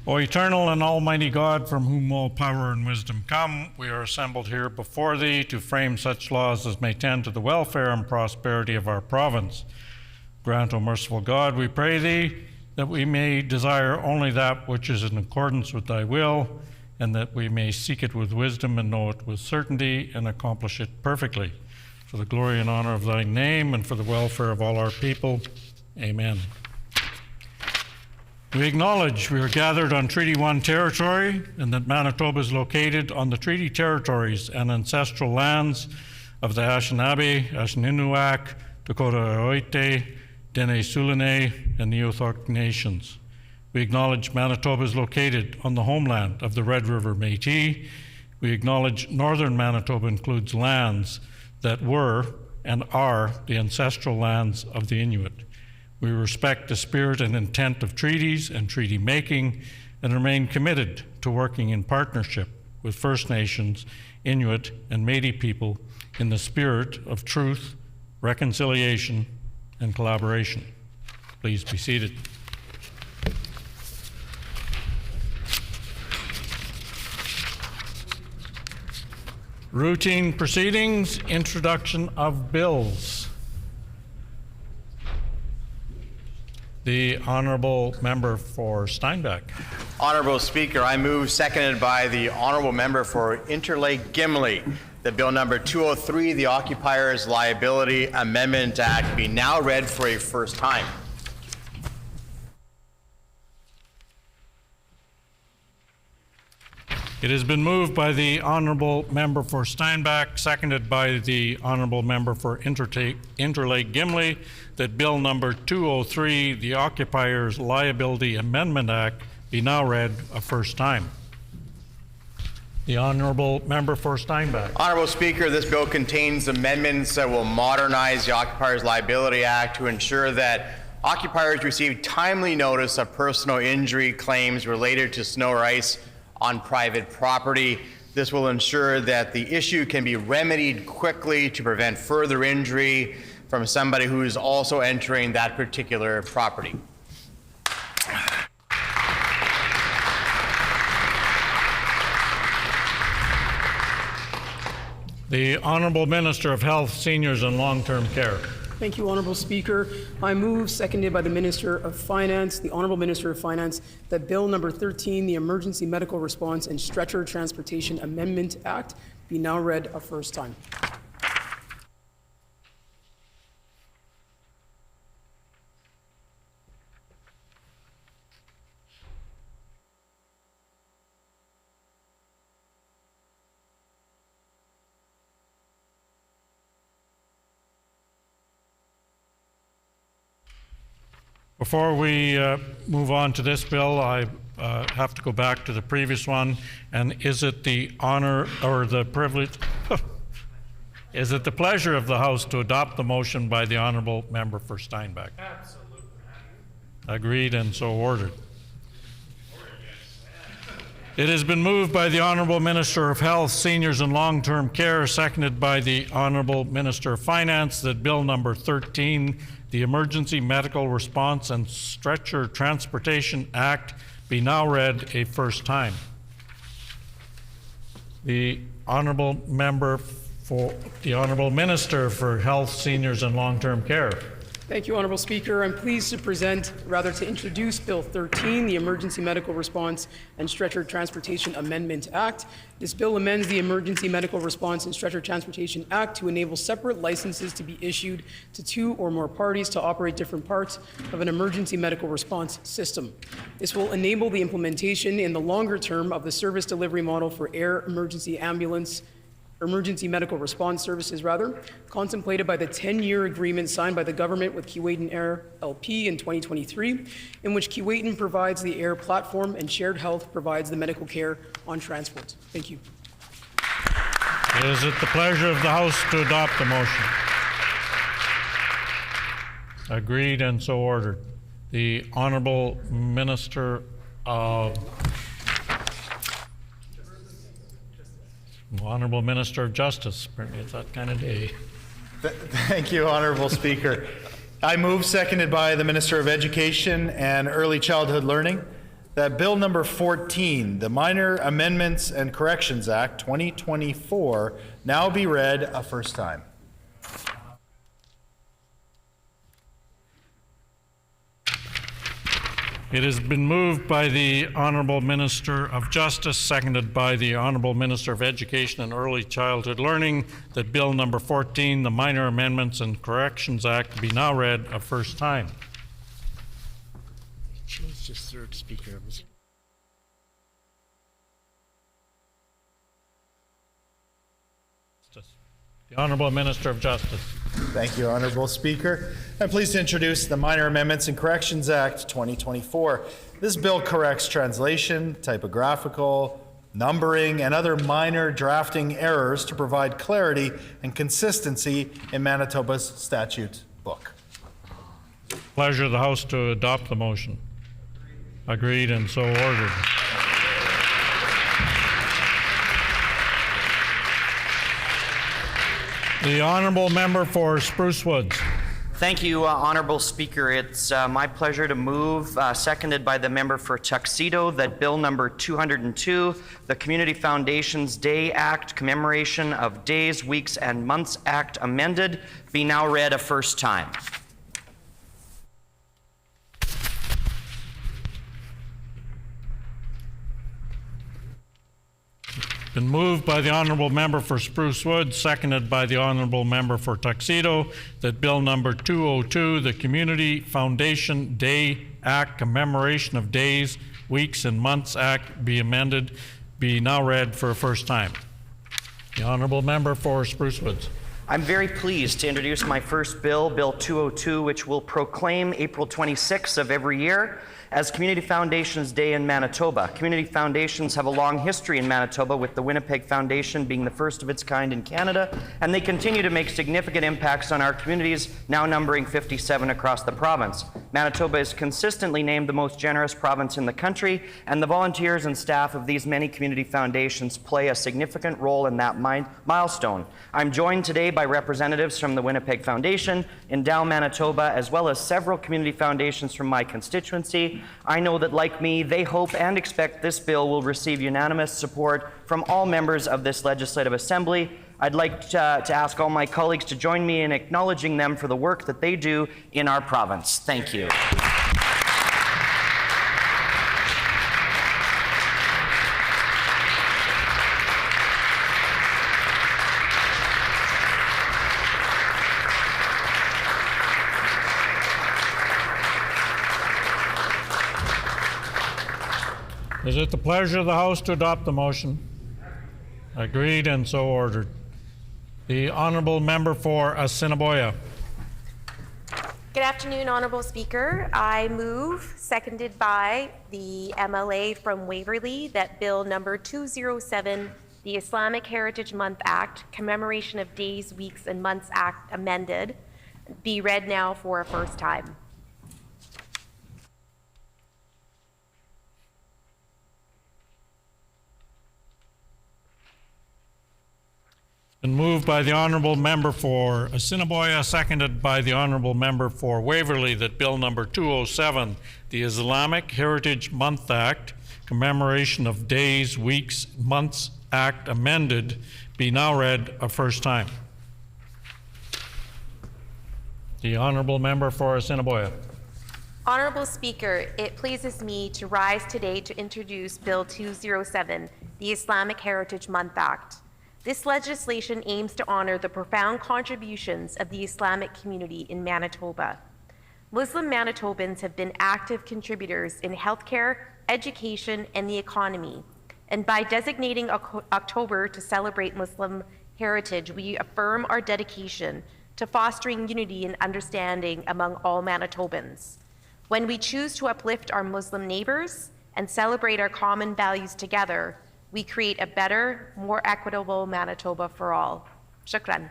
O eternal and almighty God, from whom all power and wisdom come, we are assembled here before thee to frame such laws as may tend to the welfare and prosperity of our province. Grant, O merciful God, we pray thee, that we may desire only that which is in accordance with thy will, and that we may seek it with wisdom and know it with certainty and accomplish it perfectly. For the glory and honor of thy name and for the welfare of all our people. Amen. We acknowledge we are gathered on Treaty 1 territory and that Manitoba is located on the treaty territories and ancestral lands of the Anishinaabe, Anishinaabe, Dakota Oite, Dene Sulene, and Neothok nations. We acknowledge Manitoba is located on the homeland of the Red River Métis. We acknowledge northern Manitoba includes lands that were and are the ancestral lands of the Inuit. We respect the spirit and intent of treaties and treaty making and remain committed to working in partnership with First Nations, Inuit, and Métis people in the spirit of truth, reconciliation, and collaboration. Please be seated. Routine proceedings, introduction of bills. The Honourable Member for Steinbach. Honourable Speaker, I move, seconded by the Honourable Member for Interlake Gimli, that Bill number 203, the Occupiers Liability Amendment Act, be now read for a first time. It has been moved by the Honourable Member for Steinbach, seconded by the Honourable Member for Interlake Gimli, that Bill number 203, the Occupiers Liability Amendment Act, be now read a first time. The Honourable Member for Steinbach. Honourable Speaker, this bill contains amendments that will modernize the Occupiers Liability Act to ensure that occupiers receive timely notice of personal injury claims related to snow or ice on private property. This will ensure that the issue can be remedied quickly to prevent further injury from somebody who is also entering that particular property. The Honourable Minister of Health, Seniors and Long-Term Care. Thank you, Honourable Speaker. I move, seconded by the Minister of Finance, the Honourable Minister of Finance, that Bill number 13, the Emergency Medical Response and Stretcher Transportation Amendment Act, be now read a first time. Before we move on to this bill, I have to go back to the previous one. And is it the honor or the privilege? Is it the pleasure of the House to adopt the motion by the Honourable Member for Steinbach? Absolutely. Agreed and so ordered. It has been moved by the Honourable Minister of Health, Seniors and Long-Term Care, seconded by the Honourable Minister of Finance, that Bill number 13, the Emergency Medical Response and Stretcher Transportation Act, be now read a first time. The Honourable Member for the Honourable Minister for Health, Seniors and Long-Term Care. Thank you, Honourable Speaker. I'm pleased to introduce Bill 13, the Emergency Medical Response and Stretcher Transportation Amendment Act. This bill amends the Emergency Medical Response and Stretcher Transportation Act to enable separate licenses to be issued to two or more parties to operate different parts of an emergency medical response system. This will enable the implementation in the longer term of the service delivery model for air emergency medical response services, contemplated by the 10-year agreement signed by the government with Keewatin Air LP in 2023, in which Keewatin provides the air platform and Shared Health provides the medical care on transport. Thank you. Is it the pleasure of the House to adopt the motion? Agreed and so ordered. The Honourable Minister of Honourable Minister of Justice. Apparently it's that kind of day. Thank you, Honourable Speaker. I move, seconded by the Minister of Education and Early Childhood Learning, that Bill number 14, the Minor Amendments and Corrections Act 2024, now be read a first time. It has been moved by the Honourable Minister of Justice, seconded by the Honourable Minister of Education and Early Childhood Learning, that Bill number 14, the Minor Amendments and Corrections Act, be now read a first time. Change the third speaker. The Honourable Minister of Justice. Thank you, Honourable Speaker. I'm pleased to introduce the Minor Amendments and Corrections Act 2024. This bill corrects translation, typographical, numbering, and other minor drafting errors to provide clarity and consistency in Manitoba's statute book. Pleasure of the House to adopt the motion. Agreed and so ordered. The Honourable Member for Spruce Woods. Thank you, Honourable Speaker. It's my pleasure to move, seconded by the member for Tuxedo, that Bill number 202, the Community Foundations Day Act, Commemoration of Days, Weeks, and Months Act amended, be now read a first time. Been moved by the Honourable Member for Spruce Woods, seconded by the Honourable Member for Tuxedo, that Bill number 202, the Community Foundation Day Act, Commemoration of Days, Weeks, and Months Act be amended, be now read for a first time. The Honourable Member for Spruce Woods. I'm very pleased to introduce my first bill, Bill 202, which will proclaim April 26th of every year as Community Foundations Day in Manitoba. Community foundations have a long history in Manitoba, with the Winnipeg Foundation being the first of its kind in Canada, and they continue to make significant impacts on our communities, now numbering 57 across the province. Manitoba is consistently named the most generous province in the country, and the volunteers and staff of these many community foundations play a significant role in that milestone. I'm joined today by representatives from the Winnipeg Foundation, Endow Manitoba, as well as several community foundations from my constituency. I know that, like me, they hope and expect this bill will receive unanimous support from all members of this Legislative Assembly. I'd like to ask all my colleagues to join me in acknowledging them for the work that they do in our province. Thank you. Is it the pleasure of the House to adopt the motion? Agreed and so ordered. The Honourable Member for Assiniboia. Good afternoon, Honourable Speaker. I move, seconded by the MLA from Waverley, that Bill number 207, the Islamic Heritage Month Act, Commemoration of Days, Weeks, and Months Act amended, be read now for a first time. Been moved by the Honourable Member for Assiniboia, seconded by the Honourable Member for Waverley, that Bill number 207, the Islamic Heritage Month Act, Commemoration of Days, Weeks, Months Act amended, be now read a first time. The Honourable Member for Assiniboia. Honourable Speaker, it pleases me to rise today to introduce Bill 207, the Islamic Heritage Month Act. This legislation aims to honor the profound contributions of the Islamic community in Manitoba. Muslim Manitobans have been active contributors in healthcare, education, and the economy. And by designating October to celebrate Muslim heritage, we affirm our dedication to fostering unity and understanding among all Manitobans. When we choose to uplift our Muslim neighbors and celebrate our common values together, we create a better, more equitable Manitoba for all. Shukran.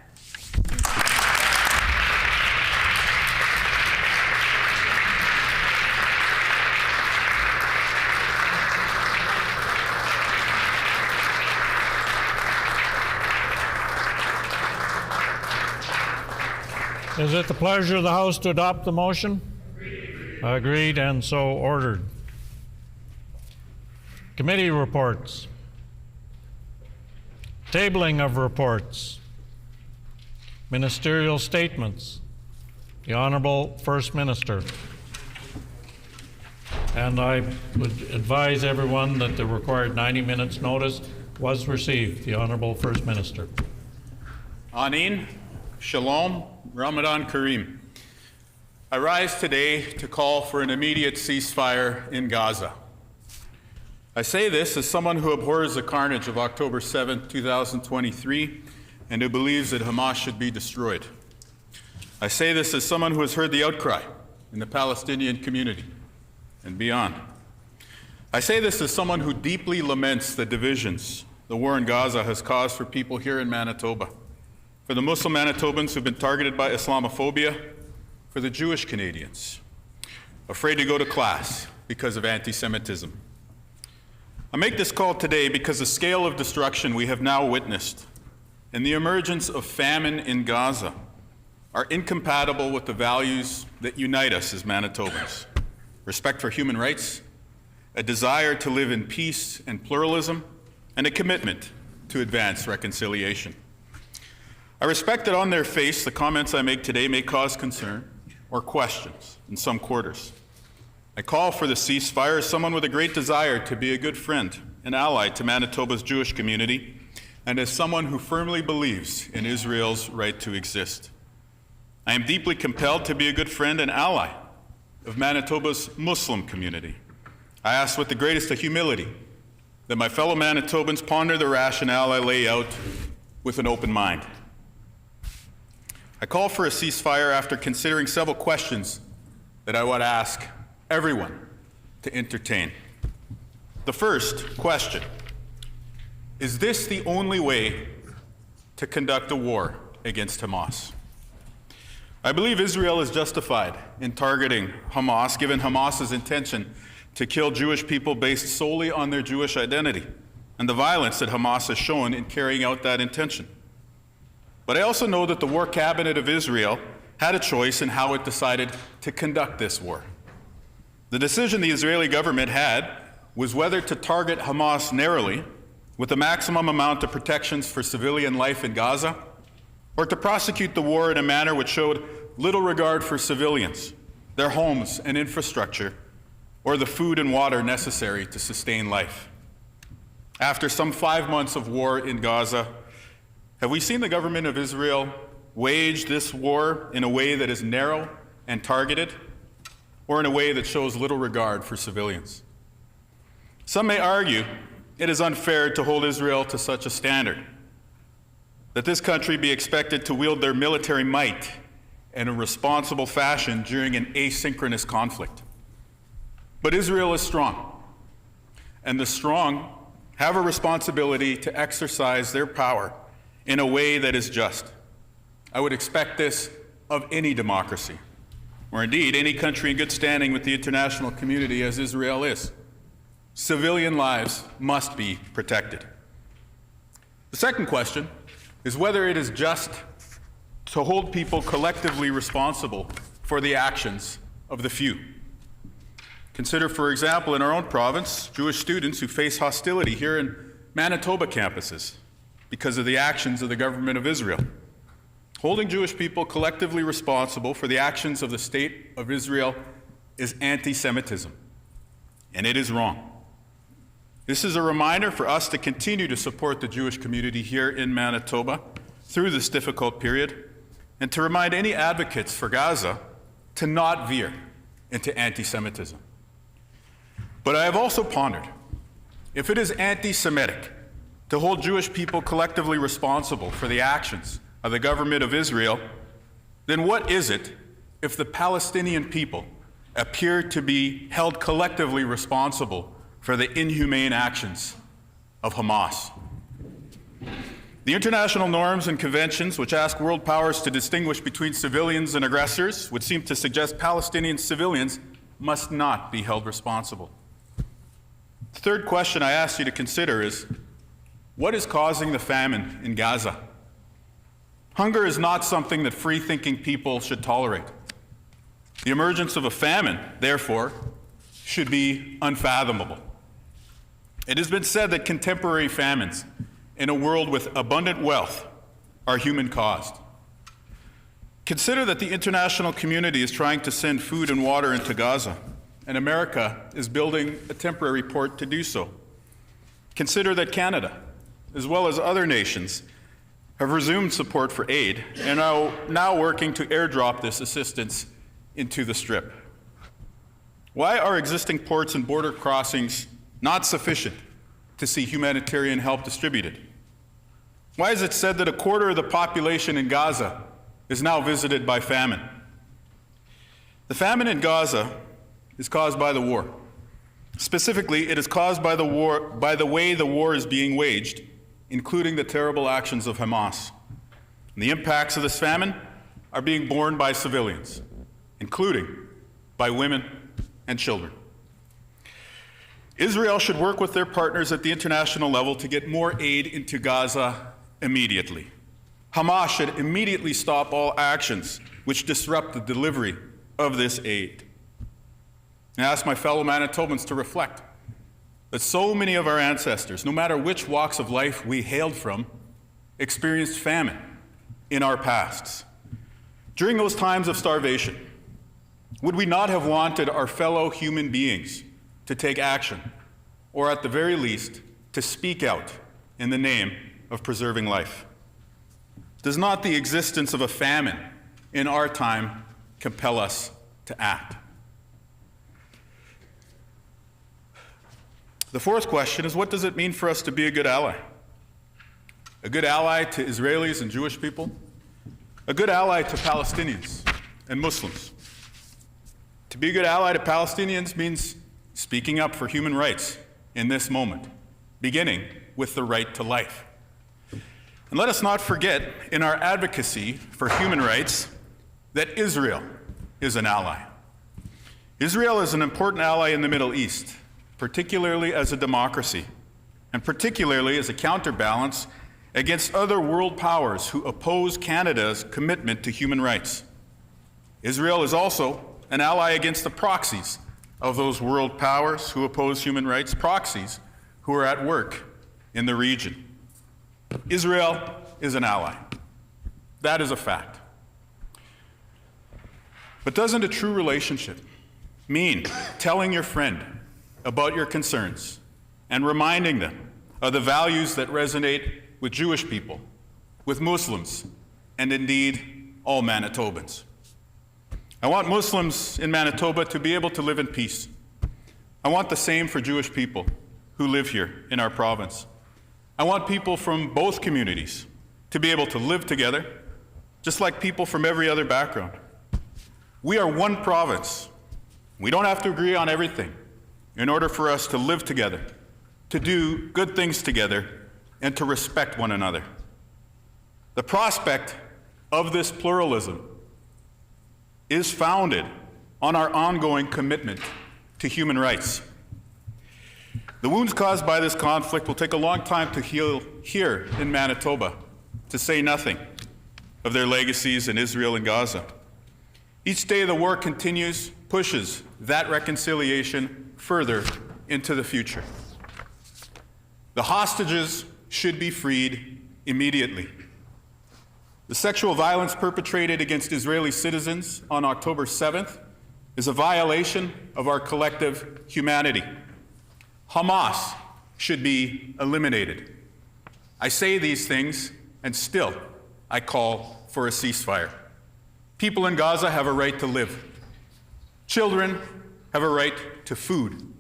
Is it the pleasure of the House to adopt the motion? Agreed and so ordered. Committee reports. Tabling of reports. Ministerial statements. The Honourable First Minister. And I would advise everyone that the required 90 minutes notice was received. The Honourable First Minister. Anin, Shalom, Ramadan Kareem. I rise today to call for an immediate ceasefire in Gaza. I say this as someone who abhors the carnage of October 7, 2023, and who believes that Hamas should be destroyed. I say this as someone who has heard the outcry in the Palestinian community and beyond. I say this as someone who deeply laments the divisions the war in Gaza has caused for people here in Manitoba, for the Muslim Manitobans who've been targeted by Islamophobia, for the Jewish Canadians, afraid to go to class because of anti-Semitism. I make this call today because the scale of destruction we have now witnessed and the emergence of famine in Gaza are incompatible with the values that unite us as Manitobans: respect for human rights, a desire to live in peace and pluralism, and a commitment to advance reconciliation. I respect that on their face, the comments I make today may cause concern or questions in some quarters. I call for the ceasefire as someone with a great desire to be a good friend and ally to Manitoba's Jewish community, and as someone who firmly believes in Israel's right to exist. I am deeply compelled to be a good friend and ally of Manitoba's Muslim community. I ask with the greatest of humility that my fellow Manitobans ponder the rationale I lay out with an open mind. I call for a ceasefire after considering several questions that I would ask everyone to entertain. The first question: is this the only way to conduct a war against Hamas? I believe Israel is justified in targeting Hamas, given Hamas's intention to kill Jewish people based solely on their Jewish identity and the violence that Hamas has shown in carrying out that intention. But I also know that the War Cabinet of Israel had a choice in how it decided to conduct this war. The decision the Israeli government had was whether to target Hamas narrowly with the maximum amount of protections for civilian life in Gaza, or to prosecute the war in a manner which showed little regard for civilians, their homes and infrastructure, or the food and water necessary to sustain life. After some 5 months of war in Gaza, have we seen the government of Israel wage this war in a way that is narrow and targeted, or in a way that shows little regard for civilians? Some may argue it is unfair to hold Israel to such a standard, that this country be expected to wield their military might in a responsible fashion during an asynchronous conflict. But Israel is strong, and the strong have a responsibility to exercise their power in a way that is just. I would expect this of any democracy, or indeed any country in good standing with the international community as Israel is. Civilian lives must be protected. The second question is whether it is just to hold people collectively responsible for the actions of the few. Consider, for example, in our own province, Jewish students who face hostility here in Manitoba campuses because of the actions of the government of Israel. Holding Jewish people collectively responsible for the actions of the state of Israel is anti-Semitism, and it is wrong. This is a reminder for us to continue to support the Jewish community here in Manitoba through this difficult period, and to remind any advocates for Gaza to not veer into anti-Semitism. But I have also pondered, if it is anti-Semitic to hold Jewish people collectively responsible for the actions of the government of Israel, then what is it if the Palestinian people appear to be held collectively responsible for the inhumane actions of Hamas? The international norms and conventions which ask world powers to distinguish between civilians and aggressors would seem to suggest Palestinian civilians must not be held responsible. The third question I ask you to consider is, what is causing the famine in Gaza? Hunger is not something that free-thinking people should tolerate. The emergence of a famine, therefore, should be unfathomable. It has been said that contemporary famines in a world with abundant wealth are human-caused. Consider that the international community is trying to send food and water into Gaza, and America is building a temporary port to do so. Consider that Canada, as well as other nations, have resumed support for aid and are now working to airdrop this assistance into the Strip. Why are existing ports and border crossings not sufficient to see humanitarian help distributed? Why is it said that a quarter of the population in Gaza is now visited by famine? The famine in Gaza is caused by the war. Specifically, it is caused by the way the war is being waged, including the terrible actions of Hamas. And the impacts of this famine are being borne by civilians, including by women and children. Israel should work with their partners at the international level to get more aid into Gaza immediately. Hamas should immediately stop all actions which disrupt the delivery of this aid. I ask my fellow Manitobans to reflect that so many of our ancestors, no matter which walks of life we hailed from, experienced famine in our pasts. During those times of starvation, would we not have wanted our fellow human beings to take action, or at the very least, to speak out in the name of preserving life? Does not the existence of a famine in our time compel us to act? The fourth question is, what does it mean for us to be a good ally? A good ally to Israelis and Jewish people? A good ally to Palestinians and Muslims? To be a good ally to Palestinians means speaking up for human rights in this moment, beginning with the right to life. And let us not forget, in our advocacy for human rights, that Israel is an ally. Israel is an important ally in the Middle East, particularly as a democracy, and particularly as a counterbalance against other world powers who oppose Canada's commitment to human rights. Israel is also an ally against the proxies of those world powers who oppose human rights, proxies who are at work in the region. Israel is an ally. That is a fact. But doesn't a true relationship mean telling your friend about your concerns and reminding them of the values that resonate with Jewish people, with Muslims, and indeed all Manitobans? I want Muslims in Manitoba to be able to live in peace. I want the same for Jewish people who live here in our province. I want people from both communities to be able to live together, just like people from every other background. We are one province. We don't have to agree on everything in order for us to live together, to do good things together, and to respect one another. The prospect of this pluralism is founded on our ongoing commitment to human rights. The wounds caused by this conflict will take a long time to heal here in Manitoba, to say nothing of their legacies in Israel and Gaza. Each day the war continues, pushes that reconciliation further into the future. The hostages should be freed immediately. The sexual violence perpetrated against Israeli citizens on October 7th is a violation of our collective humanity. Hamas should be eliminated. I say these things, and still I call for a ceasefire. People in Gaza have a right to live. Children have a right to food.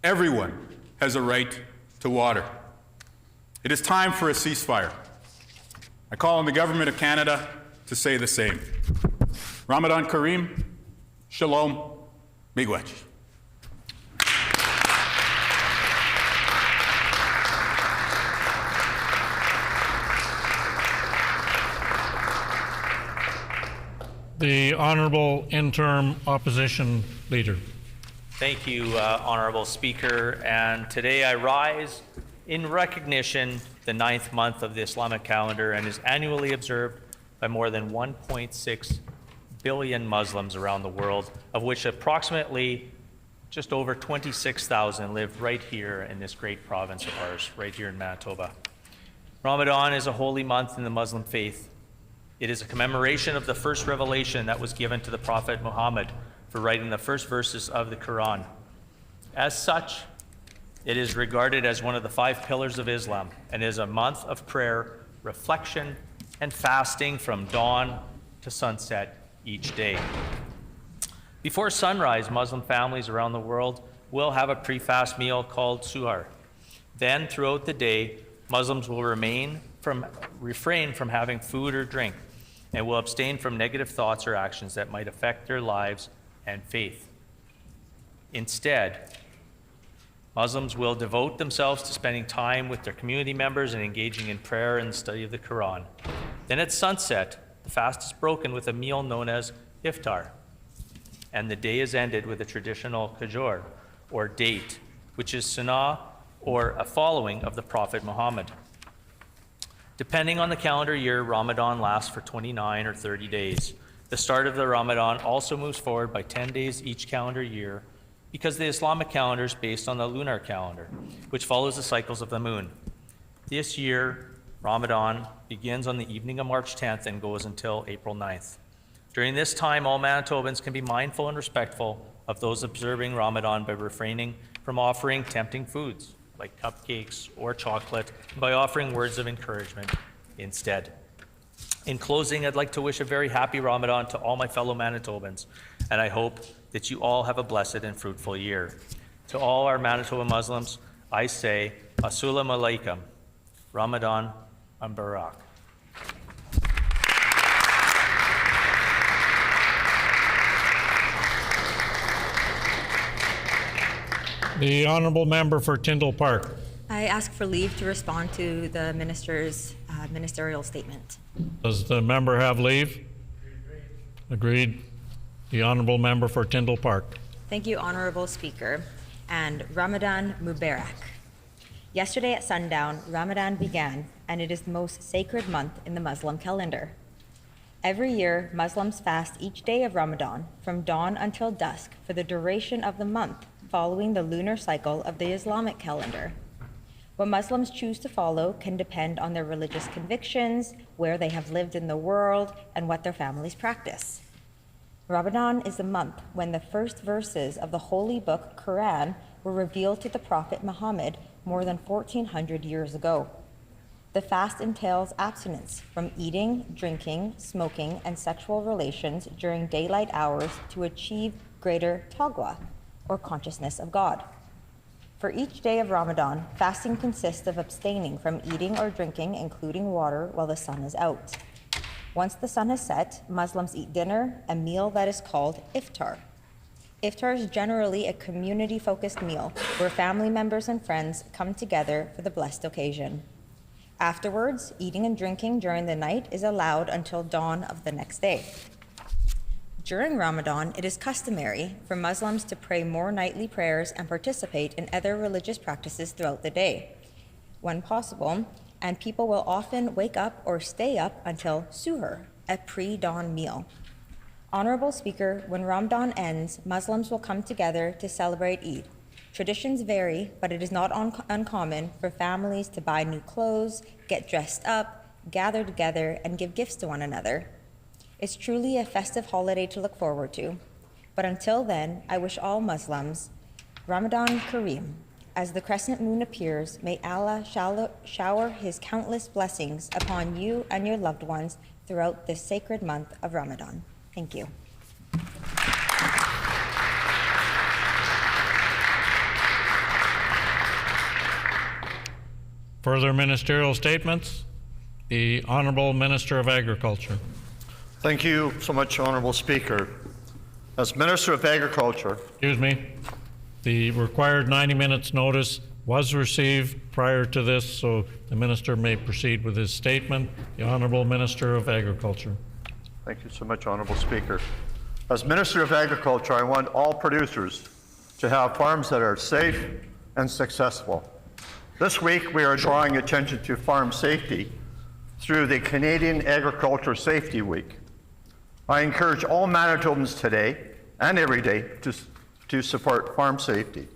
Everyone has a right to water. It is time for a ceasefire. I call on the Government of Canada to say the same. Ramadan Kareem, Shalom, Miigwech. The Honourable Interim Opposition Leader. Thank you, Honourable Speaker. And today I rise in recognition the 9th month of the Islamic calendar and is annually observed by more than 1.6 billion Muslims around the world, of which approximately just over 26,000 live right here in this great province of ours, right here in Manitoba. Ramadan is a holy month in the Muslim faith. It is a commemoration of the first revelation that was given to the Prophet Muhammad for writing the first verses of the Quran. As such, it is regarded as one of the 5 pillars of Islam and is a month of prayer, reflection, and fasting from dawn to sunset each day. Before sunrise, Muslim families around the world will have a pre-fast meal called suhar. Then, throughout the day, Muslims will refrain from having food or drink and will abstain from negative thoughts or actions that might affect their lives and faith. Instead, Muslims will devote themselves to spending time with their community members and engaging in prayer and the study of the Quran. Then at sunset, the fast is broken with a meal known as iftar, and the day is ended with a traditional kajor, or date, which is sunnah, or a following of the Prophet Muhammad. Depending on the calendar year, Ramadan lasts for 29 or 30 days. The start of the Ramadan also moves forward by 10 days each calendar year because the Islamic calendar is based on the lunar calendar, which follows the cycles of the moon. This year, Ramadan begins on the evening of March 10th and goes until April 9th. During this time, all Manitobans can be mindful and respectful of those observing Ramadan by refraining from offering tempting foods like cupcakes or chocolate, and by offering words of encouragement instead. In closing, I'd like to wish a very happy Ramadan to all my fellow Manitobans, and I hope that you all have a blessed and fruitful year. To all our Manitoba Muslims, I say, Assalamu alaikum, Ramadan Mubarak. The honourable member for Tyndall Park. I ask for leave to respond to the minister's ministerial statement. Does the member have leave? Agreed. The honourable member for Tyndall Park. Thank you, Honorable Speaker, and Ramadan Mubarak. Yesterday at sundown, Ramadan began, and it is the most sacred month in the Muslim calendar. Every year, Muslims fast each day of Ramadan from dawn until dusk for the duration of the month, following the lunar cycle of the Islamic calendar. What Muslims choose to follow can depend on their religious convictions, where they have lived in the world, and what their families practice. Ramadan is the month when the first verses of the holy book Quran were revealed to the Prophet Muhammad more than 1,400 years ago. The fast entails abstinence from eating, drinking, smoking, and sexual relations during daylight hours to achieve greater taqwa, or consciousness of God. For each day of Ramadan, fasting consists of abstaining from eating or drinking, including water, while the sun is out. Once the sun has set, Muslims eat dinner, a meal that is called iftar. Iftar is generally a community-focused meal where family members and friends come together for the blessed occasion. Afterwards, eating and drinking during the night is allowed until dawn of the next day. During Ramadan, it is customary for Muslims to pray more nightly prayers and participate in other religious practices throughout the day, when possible, and people will often wake up or stay up until suhur, a pre-dawn meal. Honorable Speaker, when Ramadan ends, Muslims will come together to celebrate Eid. Traditions vary, but it is not uncommon for families to buy new clothes, get dressed up, gather together, and give gifts to one another. It's truly a festive holiday to look forward to. But until then, I wish all Muslims Ramadan Kareem. As the crescent moon appears, may Allah shower his countless blessings upon you and your loved ones throughout this sacred month of Ramadan. Thank you. Further ministerial statements? The Honourable Minister of Agriculture. Thank you so much, Honourable Speaker. As Minister of Agriculture, Excuse me. The required 90 minutes notice was received prior to this, so the minister may proceed with his statement. The Honourable Minister of Agriculture. thank you so much, Honourable Speaker. As Minister of Agriculture, I want all producers to have farms that are safe and successful. This week, we are drawing attention to farm safety through the Canadian Agriculture Safety Week. I encourage all Manitobans today and every day to to support farm safety.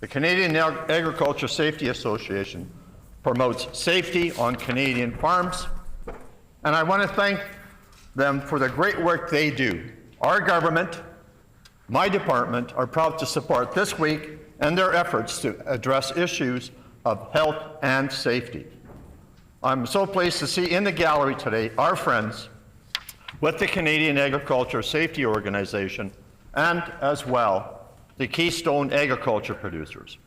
The Canadian Agriculture Safety Association promotes safety on Canadian farms, and I want to thank them for the great work they do. Our government, my department, are proud to support this week and their efforts to address issues of health and safety. I'm so pleased to see in the gallery today our friends with the Canadian Agriculture Safety Organization and, as well, the Keystone Agriculture Producers.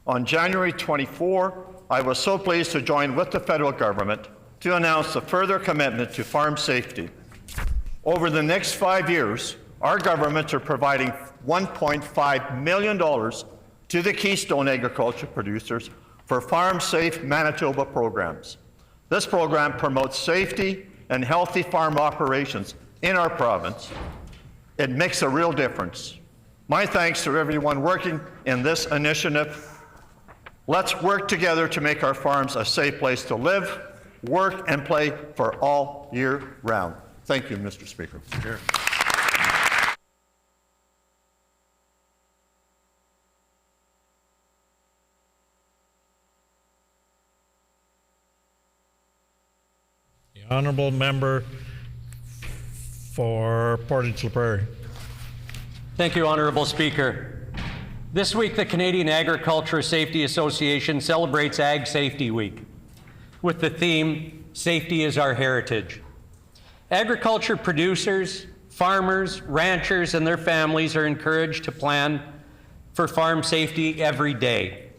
On January 24, I was so pleased to join with the federal government to announce a further commitment to farm safety. Over the next 5 years, our governments are providing $1.5 million to the Keystone Agriculture Producers for Farm Safe Manitoba programs. This program promotes safety and healthy farm operations in our province. It makes a real difference. My thanks to everyone working in this initiative. Let's work together to make our farms a safe place to live, work, and play for all year round. Thank you, Mr. Speaker. Sure. The honourable member for Portage La Prairie. Thank you, Honourable Speaker. This week, the Canadian Agriculture Safety Association celebrates Ag Safety Week with the theme, Safety is Our Heritage. Agriculture producers, farmers, ranchers, and their families are encouraged to plan for farm safety every day.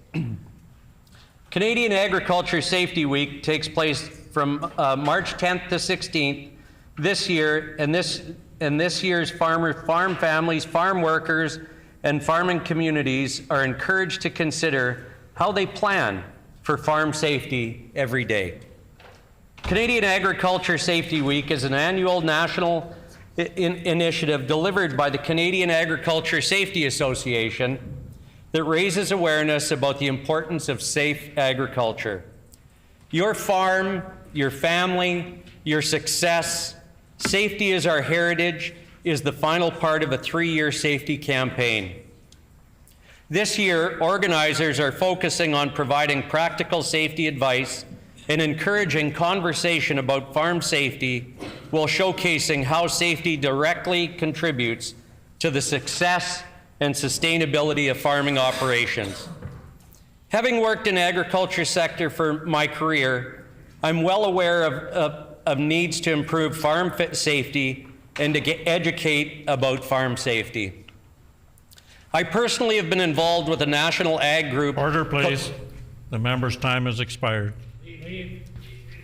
Canadian Agriculture Safety Week takes place from March 10th to 16th this year, and this year's farm families, farm workers, and farming communities are encouraged to consider how they plan for farm safety every day. Canadian Agriculture Safety Week is an annual national initiative delivered by the Canadian Agriculture Safety Association that raises awareness about the importance of safe agriculture. Your farm, your family, your success, Safety is Our Heritage is the final part of a 3-year safety campaign. This year, organizers are focusing on providing practical safety advice and encouraging conversation about farm safety while showcasing how safety directly contributes to the success and sustainability of farming operations. Having worked in the agriculture sector for my career, I'm well aware of needs to improve farm safety and to educate about farm safety. I personally have been involved with a national ag group. Order, please. The member's time has expired.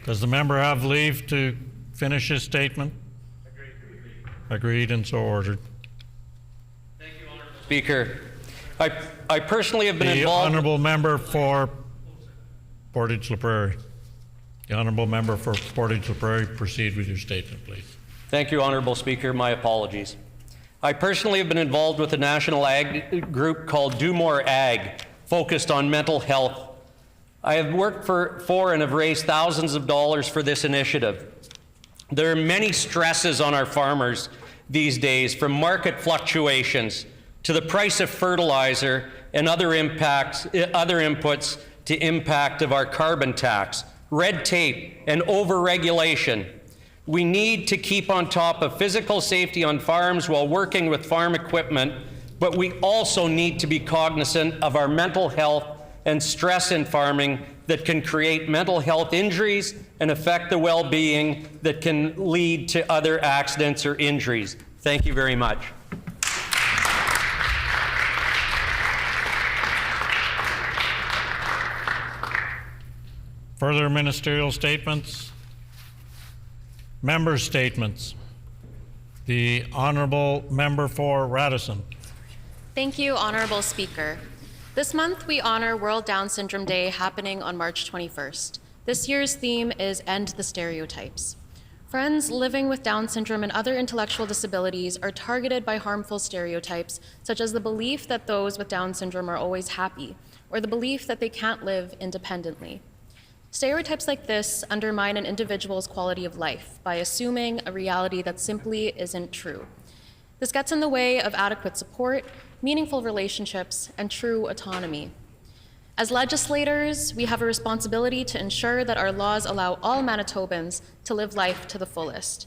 Does the member have leave to finish his statement? Agreed and so ordered. Thank you, Honourable Speaker. I personally have been the involved. The honourable member for Portage La Prairie. The honourable member for Portage La Prairie, proceed with your statement, please. Thank you, Honourable Speaker. My apologies. I personally have been involved with a national ag group called Do More Ag, focused on mental health. I have worked for and have raised thousands of dollars for this initiative. There are many stresses on our farmers these days, from market fluctuations to the price of fertilizer and other inputs to impact of our carbon tax, red tape, and over-regulation. We need to keep on top of physical safety on farms while working with farm equipment, but we also need to be cognizant of our mental health and stress in farming that can create mental health injuries and affect the well-being that can lead to other accidents or injuries. Thank you very much. Further ministerial statements? Member statements. The honourable member for Radisson. Thank you, Honourable Speaker. This month we honour World Down Syndrome Day, happening on March 21st. This year's theme is End the Stereotypes. Friends living with Down syndrome and other intellectual disabilities are targeted by harmful stereotypes, such as the belief that those with Down syndrome are always happy, or the belief that they can't live independently. Stereotypes like this undermine an individual's quality of life by assuming a reality that simply isn't true. This gets in the way of adequate support meaningful relationships, and true autonomy. As legislators, we have a responsibility to ensure that our laws allow all Manitobans to live life to the fullest.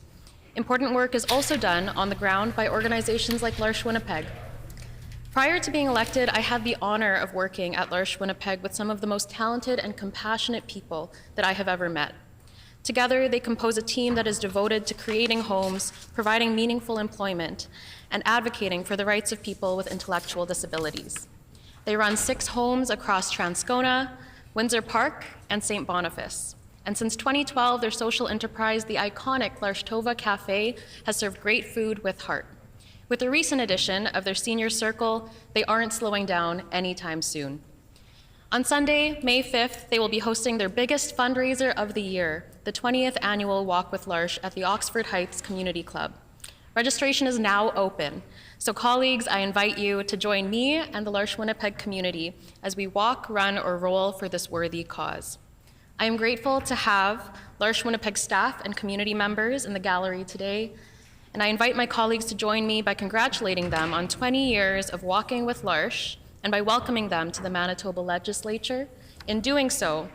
Important work is also done on the ground by organizations like L'Arche Winnipeg. Prior to being elected, I had the honor of working at L'Arche Winnipeg with some of the most talented and compassionate people that I have ever met. Together, they compose a team that is devoted to creating homes, providing meaningful employment, and advocating for the rights of people with intellectual disabilities. They run 6 homes across Transcona, Windsor Park, and St. Boniface. And since 2012, their social enterprise, the iconic L'Arche Tova Cafe, has served great food with heart. With the recent addition of their senior circle, they aren't slowing down anytime soon. On Sunday, May 5th, they will be hosting their biggest fundraiser of the year, the 20th annual Walk with L'Arche at the Oxford Heights Community Club. Registration is now open, so colleagues, I invite you to join me and the L'Arche Winnipeg community as we walk, run, or roll for this worthy cause. I am grateful to have L'Arche Winnipeg staff and community members in the gallery today, and I invite my colleagues to join me by congratulating them on 20 years of walking with L'Arche and by welcoming them to the Manitoba Legislature. In doing so,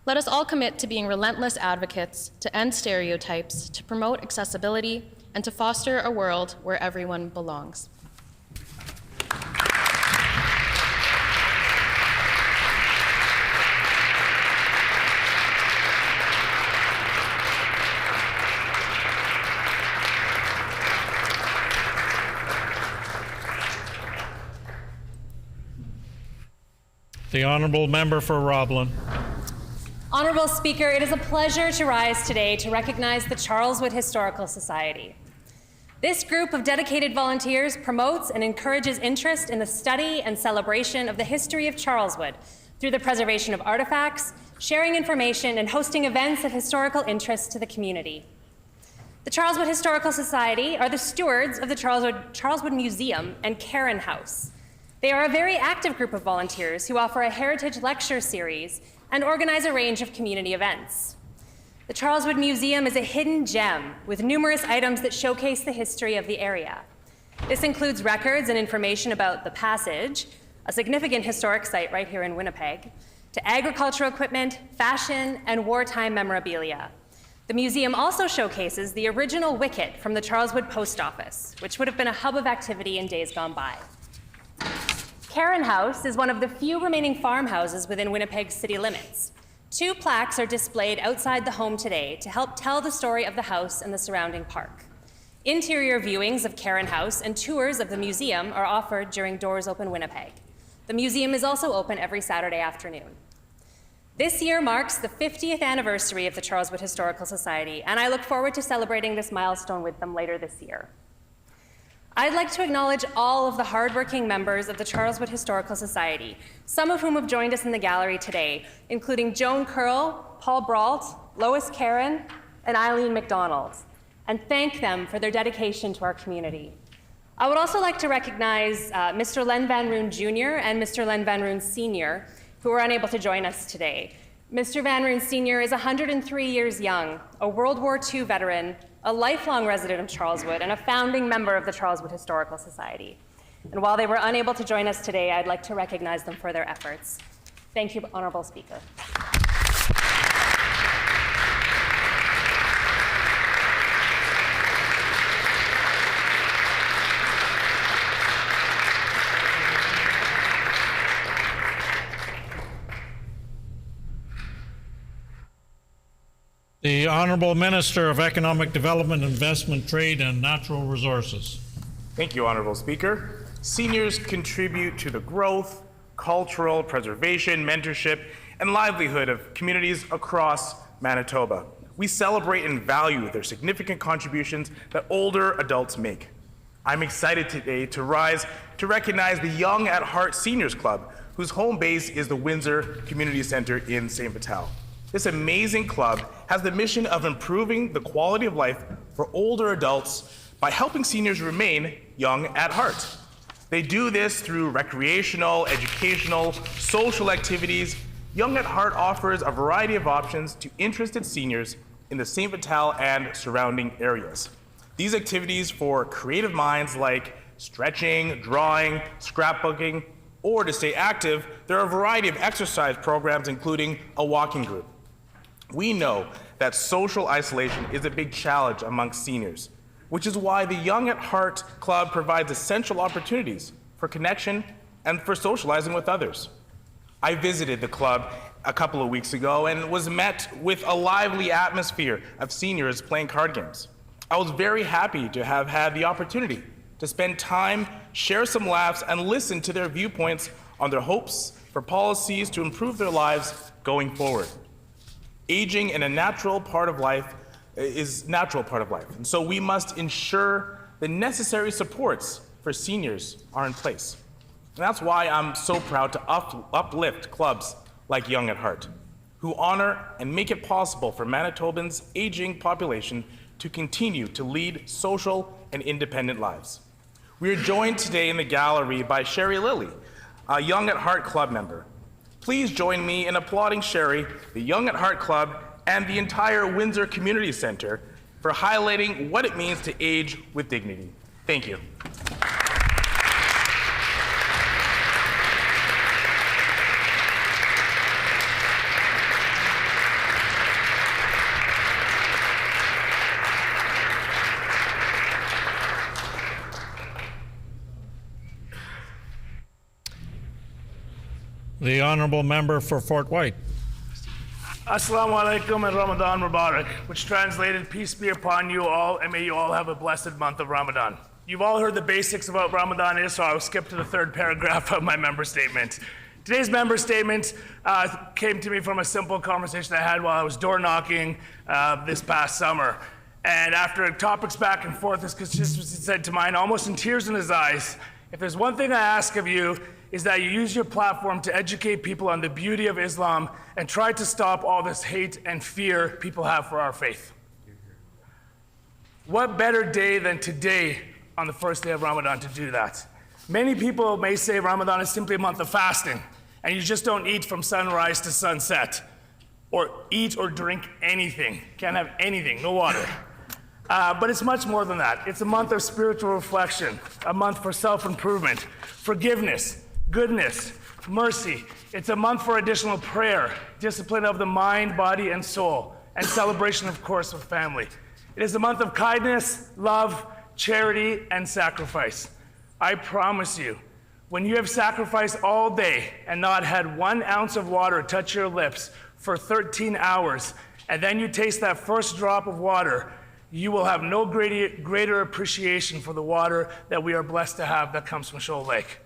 let us all commit to being relentless advocates to end stereotypes, to promote accessibility, and to foster a world where everyone belongs. The Honourable Member for Roblin. Honourable Speaker, it is a pleasure to rise today to recognize the Charleswood Historical Society. This group of dedicated volunteers promotes and encourages interest in the study and celebration of the history of Charleswood through the preservation of artifacts, sharing information, and hosting events of historical interest to the community. The Charleswood Historical Society are the stewards of the Charleswood Museum and Karen House. They are a very active group of volunteers who offer a heritage lecture series and organize a range of community events. The Charleswood Museum is a hidden gem with numerous items that showcase the history of the area. This includes records and information about the Passage, a significant historic site right here in Winnipeg, to agricultural equipment, fashion, and wartime memorabilia. The museum also showcases the original wicket from the Charleswood Post Office, which would have been a hub of activity in days gone by. Karen House is one of the few remaining farmhouses within Winnipeg's city limits. 2 plaques are displayed outside the home today to help tell the story of the house and the surrounding park. Interior viewings of Karen House and tours of the museum are offered during Doors Open Winnipeg. The museum is also open every Saturday afternoon. This year marks the 50th anniversary of the Charleswood Historical Society, and I look forward to celebrating this milestone with them later this year. I'd like to acknowledge all of the hardworking members of the Charleswood Historical Society, some of whom have joined us in the gallery today, including Joan Curl, Paul Brault, Lois Caron, and Eileen McDonald, and thank them for their dedication to our community. I would also like to recognize Mr. Len Van Roon Jr. and Mr. Len Van Roon Sr., who are unable to join us today. Mr. Van Roon Sr. is 103 years young, a World War II veteran, a lifelong resident of Charleswood, and a founding member of the Charleswood Historical Society. And while they were unable to join us today, I'd like to recognize them for their efforts. Thank you, Honourable Speaker. The Honourable Minister of Economic Development, Investment, Trade and Natural Resources. Thank you, Honourable Speaker. Seniors contribute to the growth, cultural preservation, mentorship, and livelihood of communities across Manitoba. We celebrate and value their significant contributions that older adults make. I'm excited today to rise to recognize the Young at Heart Seniors Club, whose home base is the Windsor Community Centre in St. Vital. This amazing club has the mission of improving the quality of life for older adults by helping seniors remain young at heart. They do this through recreational, educational, social activities. Young at Heart offers a variety of options to interested seniors in the St. Vital and surrounding areas. These activities for creative minds like stretching, drawing, scrapbooking, or to stay active, there are a variety of exercise programs, including a walking group. We know that social isolation is a big challenge amongst seniors, which is why the Young at Heart Club provides essential opportunities for connection and for socializing with others. I visited the club a couple of weeks ago and was met with a lively atmosphere of seniors playing card games. I was very happy to have had the opportunity to spend time, share some laughs, and listen to their viewpoints on their hopes for policies to improve their lives going forward. Aging in a natural part of life is natural part of life, and so we must ensure the necessary supports for seniors are in place. And that's why I'm so proud to uplift clubs like Young at Heart, who honor and make it possible for Manitobans' aging population to continue to lead social and independent lives. We are joined today in the gallery by Sherry Lilly, a Young at Heart Club member. Please join me in applauding Sherry, the Young at Heart Club, and the entire Windsor Community Center for highlighting what it means to age with dignity. Thank you. The honourable member for Fort White. Assalamu alaikum and Ramadan Mubarak, which translated, peace be upon you all, and may you all have a blessed month of Ramadan. You've all heard the basics of what Ramadan is, so I'll skip to the third paragraph of my member statement. Today's member statement came to me from a simple conversation I had while I was door knocking this past summer. And after topics back and forth, this constituency said to mine, almost in tears in his eyes, if there's one thing I ask of you, is that you use your platform to educate people on the beauty of Islam and try to stop all this hate and fear people have for our faith. What better day than today on the first day of Ramadan to do that? Many people may say Ramadan is simply a month of fasting and you just don't eat from sunrise to sunset or eat or drink anything. Can't have anything, no water. But it's much more than that. It's a month of spiritual reflection, a month for self-improvement, forgiveness, goodness, mercy. It's a month for additional prayer, discipline of the mind, body, and soul, and celebration, of course, with family. It is a month of kindness, love, charity, and sacrifice. I promise you, when you have sacrificed all day and not had 1 ounce of water touch your lips for 13 hours, and then you taste that first drop of water, you will have no greater appreciation for the water that we are blessed to have that comes from Shoal Lake.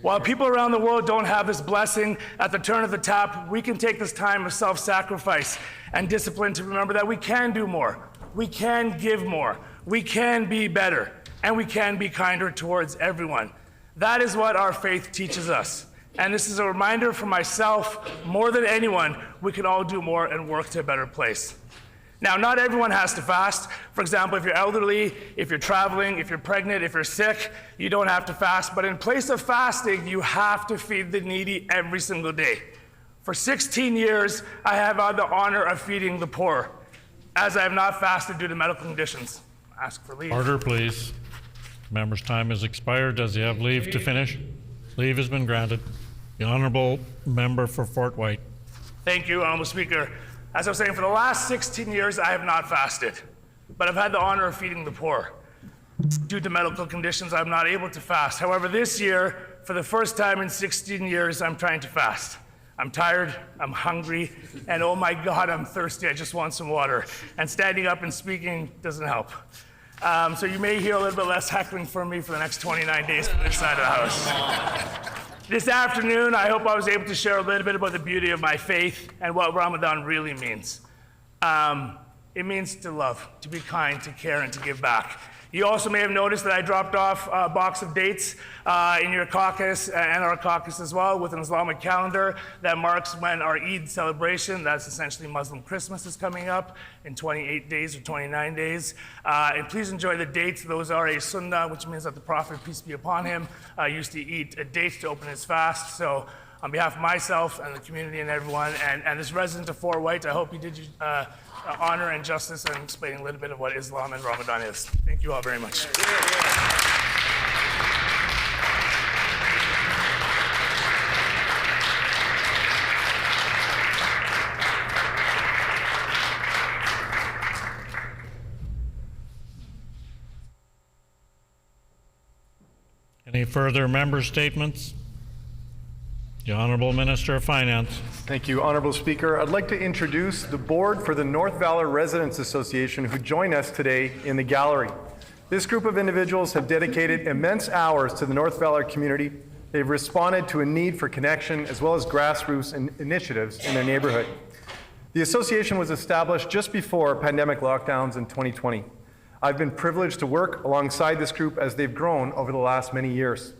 While people around the world don't have this blessing at the turn of the tap, we can take this time of self-sacrifice and discipline to remember that we can do more, we can give more, we can be better, and we can be kinder towards everyone. That is what our faith teaches us. And this is a reminder for myself, more than anyone, we can all do more and work to a better place. Now, not everyone has to fast. For example, if you're elderly, if you're traveling, if you're pregnant, if you're sick, you don't have to fast. But in place of fasting, you have to feed the needy every single day. For 16 years, I have had the honor of feeding the poor, as I have not fasted due to medical conditions. Ask for leave. Order, please. Member's time has expired. Does he have leave to finish? Leave has been granted. The honourable member for Fort White. Thank you, Honourable Speaker. As I was saying, for the last 16 years, I have not fasted, but I've had the honor of feeding the poor. Due to medical conditions, I'm not able to fast. However, this year, for the first time in 16 years, I'm trying to fast. I'm tired, I'm hungry, and oh my God, I'm thirsty. I just want some water. And standing up and speaking doesn't help. So you may hear a little bit less heckling from me for the next 29 days from this side of the house. This afternoon, I hope I was able to share a little bit about the beauty of my faith and what Ramadan really means. It means to love, to be kind, to care, and to give back. You also may have noticed that I dropped off a box of dates in your caucus and our caucus as well with an Islamic calendar that marks when our Eid celebration, that's essentially Muslim Christmas, is coming up in 28 days or 29 days. And please enjoy the dates. Those are a sunnah, which means that the Prophet, peace be upon him, used to eat a date to open his fast. So on behalf of myself and the community and everyone, and this resident of Fort White, I hope you did honor and justice in explaining a little bit of what Islam and Ramadan is. Thank you all very much. Any further member statements? The Honourable Minister of Finance. Thank you, Honourable Speaker. I'd like to introduce the board for the North Valor Residents Association who join us today in the gallery. This group of individuals have dedicated immense hours to the North Valor community. They've responded to a need for connection as well as grassroots initiatives in their neighborhood. The association was established just before pandemic lockdowns in 2020. I've been privileged to work alongside this group as they've grown over the last many years.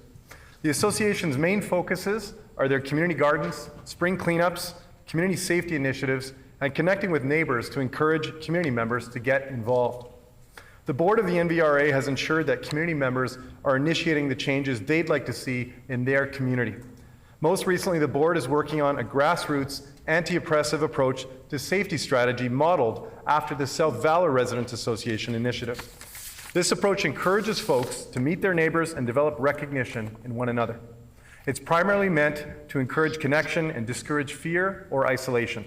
The association's main focuses are their community gardens, spring cleanups, community safety initiatives, and connecting with neighbors to encourage community members to get involved. The board of the NVRA has ensured that community members are initiating the changes they'd like to see in their community. Most recently, the board is working on a grassroots, anti-oppressive approach to safety strategy modeled after the South Valor Residents Association initiative. This approach encourages folks to meet their neighbors and develop recognition in one another. It's primarily meant to encourage connection and discourage fear or isolation.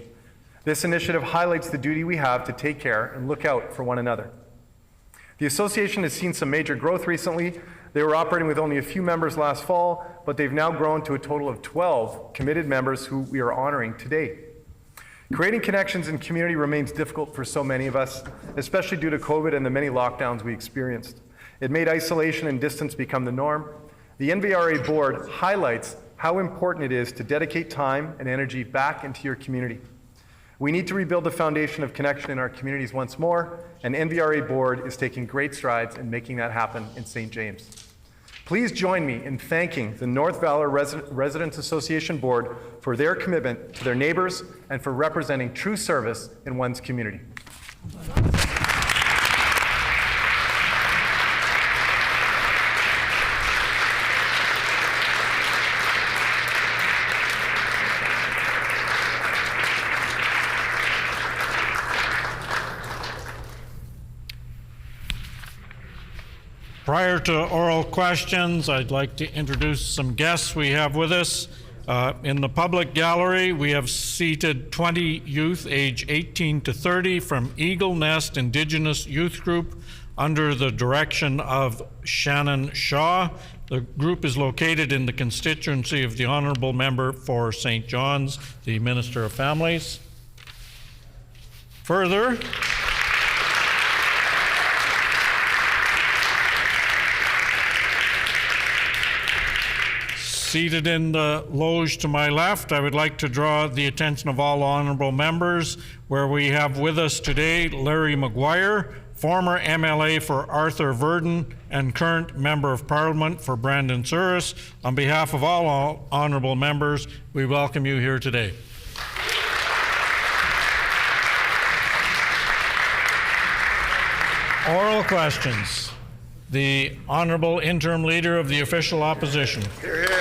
This initiative highlights the duty we have to take care and look out for one another. The association has seen some major growth recently. They were operating with only a few members last fall, but they've now grown to a total of 12 committed members who we are honoring today. Creating connections in community remains difficult for so many of us, especially due to COVID and the many lockdowns we experienced. It made isolation and distance become the norm. The NVRA board highlights how important it is to dedicate time and energy back into your community. We need to rebuild the foundation of connection in our communities once more, and NVRA board is taking great strides in making that happen in St. James. Please join me in thanking the North Valor Residents Association Board for their commitment to their neighbors and for representing true service in one's community. Prior to oral questions, I'd like to introduce some guests we have with us. In the public gallery, we have seated 20 youth age 18 to 30 from Eagle Nest Indigenous Youth Group under the direction of Shannon Shaw. The group is located in the constituency of the Honourable Member for St. John's, the Minister of Families. Further, seated in the loge to my left, I would like to draw the attention of all honourable members, where we have with us today Larry Maguire, former MLA for Arthur Verdon and current Member of Parliament for Brandon Souris. On behalf of all honourable members, we welcome you here today. Oral questions. The Honourable Interim Leader of the Official Opposition. Here, here.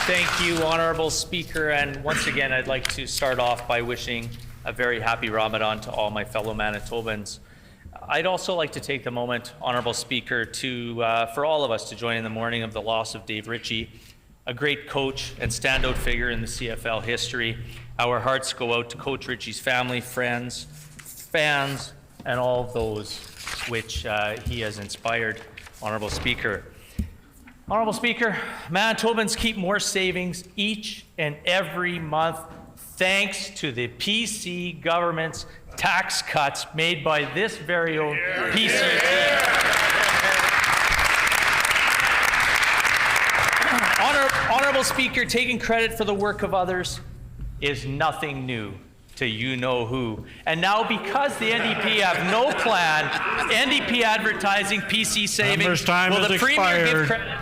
Thank you, Honourable Speaker, and once again I'd like to start off by wishing a very happy Ramadan to all my fellow Manitobans. I'd also like to take the moment, Honourable Speaker, for all of us to join in the mourning of the loss of Dave Ritchie, a great coach and standout figure in the CFL history. Our hearts go out to Coach Ritchie's family, friends, fans, and all of those which he has inspired, Honourable Speaker. Honourable Speaker, Manitobans keep more savings each and every month thanks to the PC government's tax cuts made by this very own PC team. Honourable Speaker, taking credit for the work of others is nothing new to you-know-who. And now because the NDP have no plan, NDP advertising PC savings, will the Premier give credit?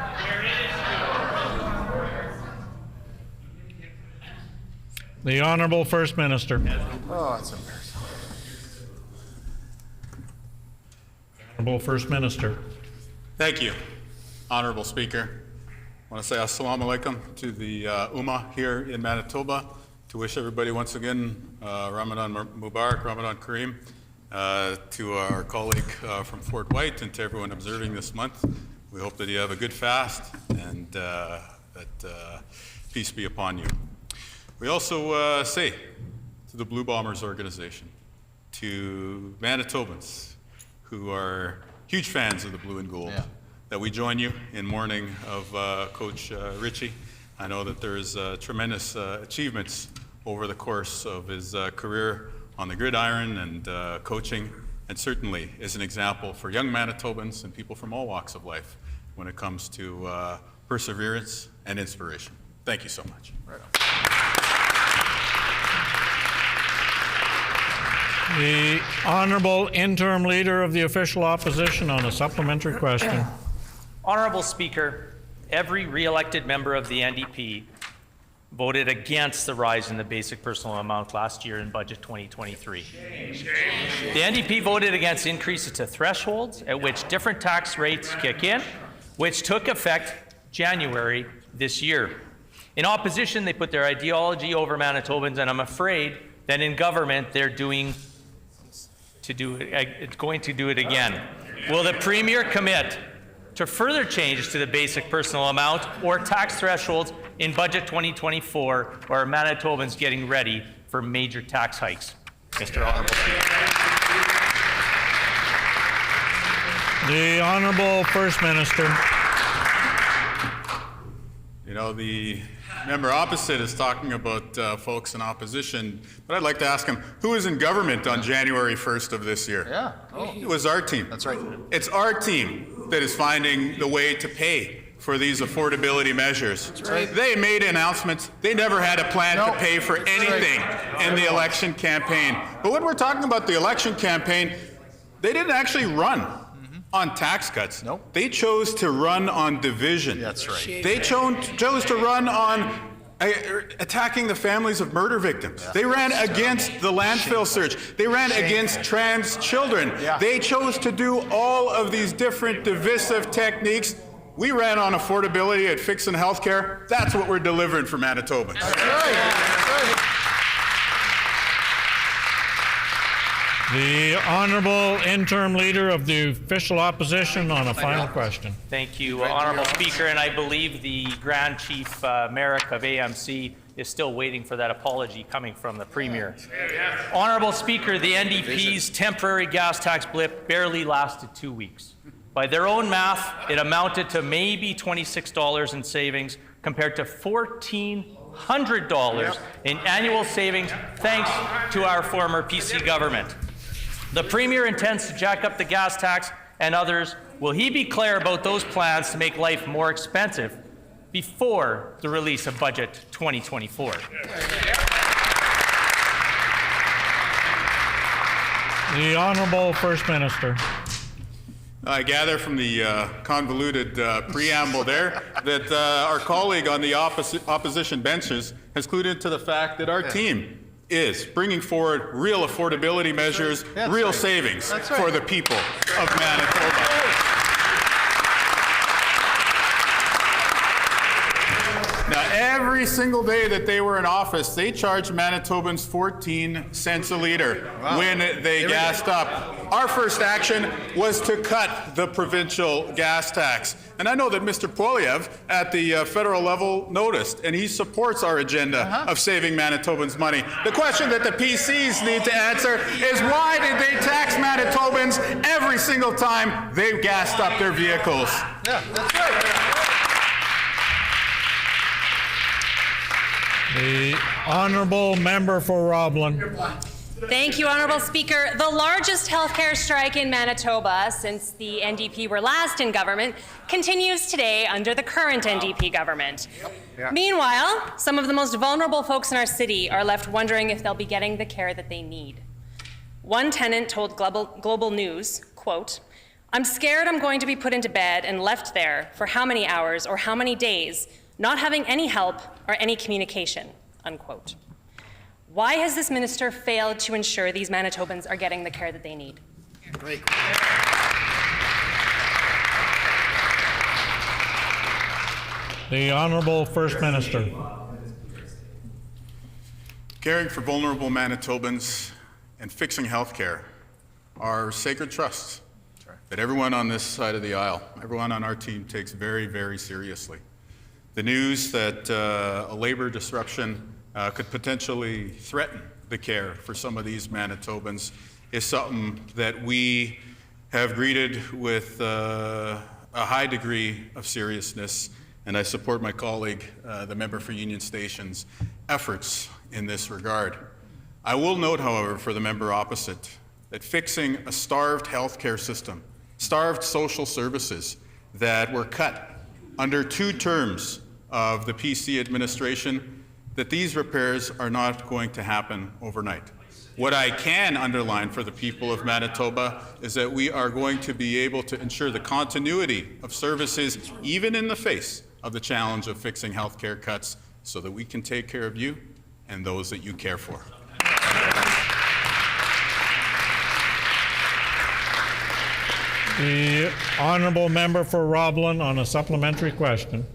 The Honourable First Minister. Oh, that's embarrassing. Honourable First Minister. Thank you, Honourable Speaker. I want to say assalamu alaikum to the Ummah here in Manitoba, to wish everybody once again Ramadan Mubarak, Ramadan Kareem, to our colleague from Fort White and to everyone observing this month. We hope that you have a good fast and that peace be upon you. We also say to the Blue Bombers organization, to Manitobans, who are huge fans of the blue and gold, that we join you in mourning of Coach Ritchie. I know that there's tremendous achievements over the course of his career on the gridiron and coaching, and certainly is an example for young Manitobans and people from all walks of life when it comes to perseverance and inspiration. Thank you so much. Right on. The Honourable Interim Leader of the Official Opposition on a supplementary question. Honourable Speaker, every re-elected member of the NDP voted against the rise in the basic personal amount last year in Budget 2023. The NDP voted against increases to thresholds at which different tax rates kick in, which took effect January this year. In opposition, they put their ideology over Manitobans, and I'm afraid that in government they're going to do it again. Will the Premier commit to further changes to the basic personal amount or tax thresholds in Budget 2024, or are Manitobans getting ready for major tax hikes? Mr. Honourable Speaker. The Honourable First Minister. You know, the member opposite is talking about folks in opposition, but I'd like to ask him, who was in government on January 1st of this year? Yeah. It was our team. That's right. It's our team that is finding the way to pay for these affordability measures. That's right. They made announcements. They never had a plan to pay for anything in the election campaign. But when we're talking about the election campaign, they didn't actually run on tax cuts. Nope. They chose to run on division. That's right. They chose to run on attacking the families of murder victims. Yeah. They ran against the landfill surge. They ran against trans children. Yeah. They chose to do all of these different divisive techniques. We ran on affordability at fixing healthcare. That's what we're delivering for Manitobans. That's right. That's right. The Honourable Interim Leader of the Official Opposition on a final question. Thank you, Honourable Speaker, and I believe the Grand Chief Merrick of AMC is still waiting for that apology coming from the Premier. Honourable Speaker, the NDP's temporary gas tax blip barely lasted 2 weeks. By their own math, it amounted to maybe $26 in savings compared to $1,400 in annual savings thanks to our former PC government. The Premier intends to jack up the gas tax and others. Will he be clear about those plans to make life more expensive before the release of Budget 2024? The Honourable First Minister. I gather from the convoluted preamble there that our colleague on the opposition benches has clued into the fact that our team is bringing forward real affordability measures, real savings for the people of Manitoba. Now, every single day that they were in office, they charged Manitobans 14 cents a liter when they gassed up. Our first action was to cut the provincial gas tax. And I know that Mr. Poilievre at the federal level noticed, and he supports our agenda of saving Manitobans money. The question that the PCs need to answer is, why did they tax Manitobans every single time they gassed up their vehicles? Yeah, that's right. The Honourable Member for Roblin. Thank you, Honourable Speaker. The largest healthcare strike in Manitoba since the NDP were last in government continues today under the current NDP government. Yeah. Meanwhile, some of the most vulnerable folks in our city are left wondering if they'll be getting the care that they need. One tenant told Global News, quote, "I'm scared I'm going to be put into bed and left there for how many hours or how many days, not having any help or any communication," unquote. Why has this minister failed to ensure these Manitobans are getting the care that they need? Great. The Honourable First Minister. Caring for vulnerable Manitobans and fixing healthcare are sacred trusts that everyone on this side of the aisle, everyone on our team takes very, very seriously. The news that a labor disruption could potentially threaten the care for some of these Manitobans is something that we have greeted with a high degree of seriousness, and I support my colleague, the member for Union Station's efforts in this regard. I will note, however, for the member opposite, that fixing a starved healthcare system, starved social services that were cut under 2 terms of the PC administration, that these repairs are not going to happen overnight. What I can underline for the people of Manitoba is that we are going to be able to ensure the continuity of services, even in the face of the challenge of fixing healthcare cuts, so that we can take care of you and those that you care for. The honourable member for Roblin on a supplementary question.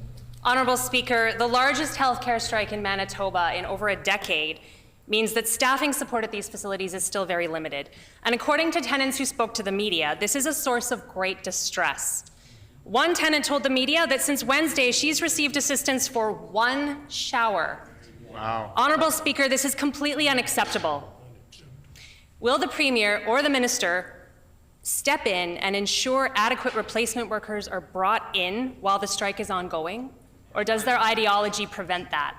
Honourable Speaker, the largest healthcare strike in Manitoba in over a decade means that staffing support at these facilities is still very limited. And according to tenants who spoke to the media, this is a source of great distress. One tenant told the media that since Wednesday, she's received assistance for 1 shower. Wow. Honourable Speaker, this is completely unacceptable. Will the Premier or the Minister step in and ensure adequate replacement workers are brought in while the strike is ongoing? Or does their ideology prevent that?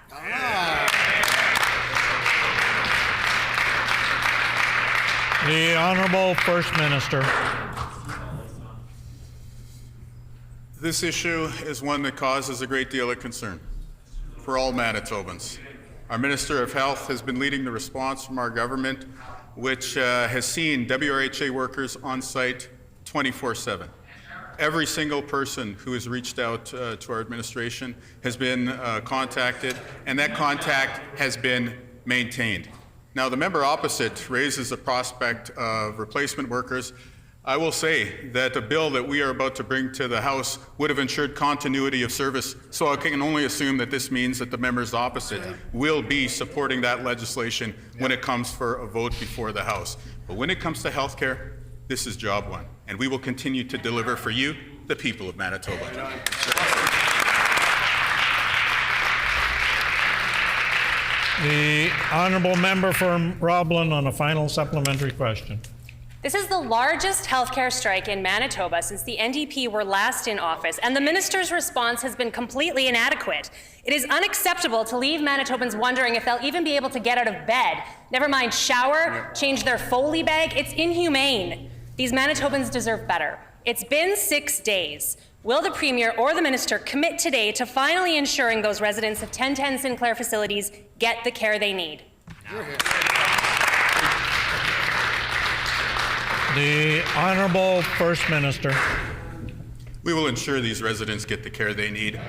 The Honourable First Minister. This issue is one that causes a great deal of concern for all Manitobans. Our Minister of Health has been leading the response from our government, which has seen WRHA workers on site 24/7. Every single person who has reached out to our administration has been contacted, and that contact has been maintained. Now, the member opposite raises the prospect of replacement workers. I will say that the bill that we are about to bring to the House would have ensured continuity of service, so I can only assume that this means that the members opposite will be supporting that legislation when it comes for a vote before the House. But when it comes to health care, this is job one, and we will continue to deliver for you, the people of Manitoba. The honourable member for Roblin on a final supplementary question. This is the largest healthcare strike in Manitoba since the NDP were last in office, and the minister's response has been completely inadequate. It is unacceptable to leave Manitobans wondering if they'll even be able to get out of bed, never mind shower, change their Foley bag. It's inhumane. These Manitobans deserve better. It's been 6 days. Will the Premier or the Minister commit today to finally ensuring those residents of 1010 Sinclair facilities get the care they need? The Honourable First Minister. We will ensure these residents get the care they need,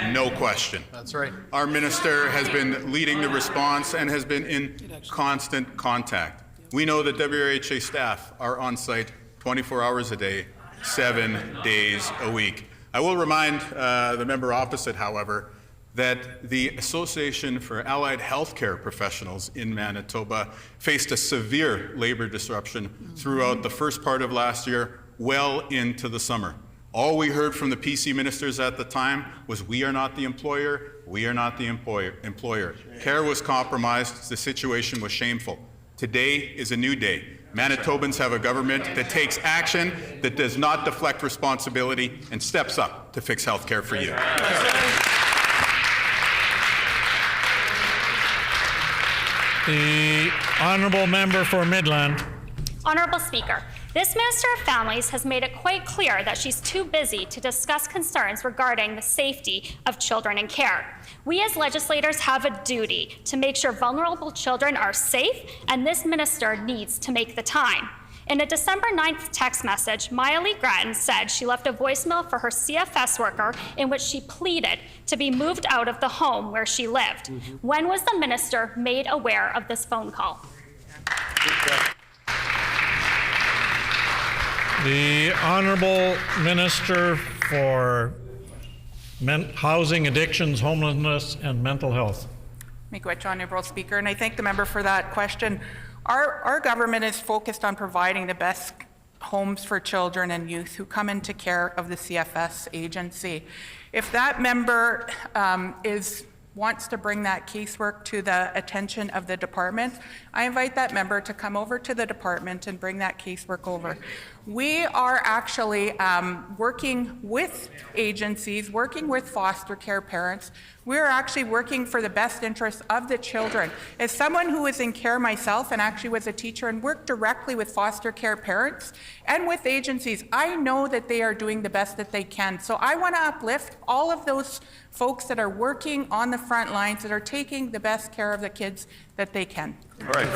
no question. That's right. Our minister has been leading the response and has been in constant contact. We know that WRHA staff are on site 24 hours a day, 7 days a week. I will remind the member opposite, however, that the Association for Allied Healthcare Professionals in Manitoba faced a severe labor disruption throughout the first part of last year, well into the summer. All we heard from the PC ministers at the time was, we are not the employer, we are not the employer. Care was compromised, the situation was shameful. Today is a new day. Manitobans have a government that takes action, that does not deflect responsibility, and steps up to fix health care for you. The honourable member for Midland. Honourable Speaker, this Minister of Families has made it quite clear that she's too busy to discuss concerns regarding the safety of children in care. We as legislators have a duty to make sure vulnerable children are safe, and this minister needs to make the time. In a December 9th text message, Miley Grattan said she left a voicemail for her CFS worker in which she pleaded to be moved out of the home where she lived. When was the minister made aware of this phone call? The Honourable Minister for Housing, Addictions, Homelessness and Mental Health. Miigwech, Honourable Speaker, and I thank the member for that question. Our government is focused on providing the best homes for children and youth who come into care of the CFS agency. If that member is wants to bring that casework to the attention of the department, I invite that member to come over to the department and bring that casework over. We are actually working with agencies, working with foster care parents. We're actually working for the best interests of the children. As someone who was in care myself and actually was a teacher and worked directly with foster care parents and with agencies, I know that they are doing the best that they can. So I want to uplift all of those folks that are working on the front lines, that are taking the best care of the kids that they can. All right.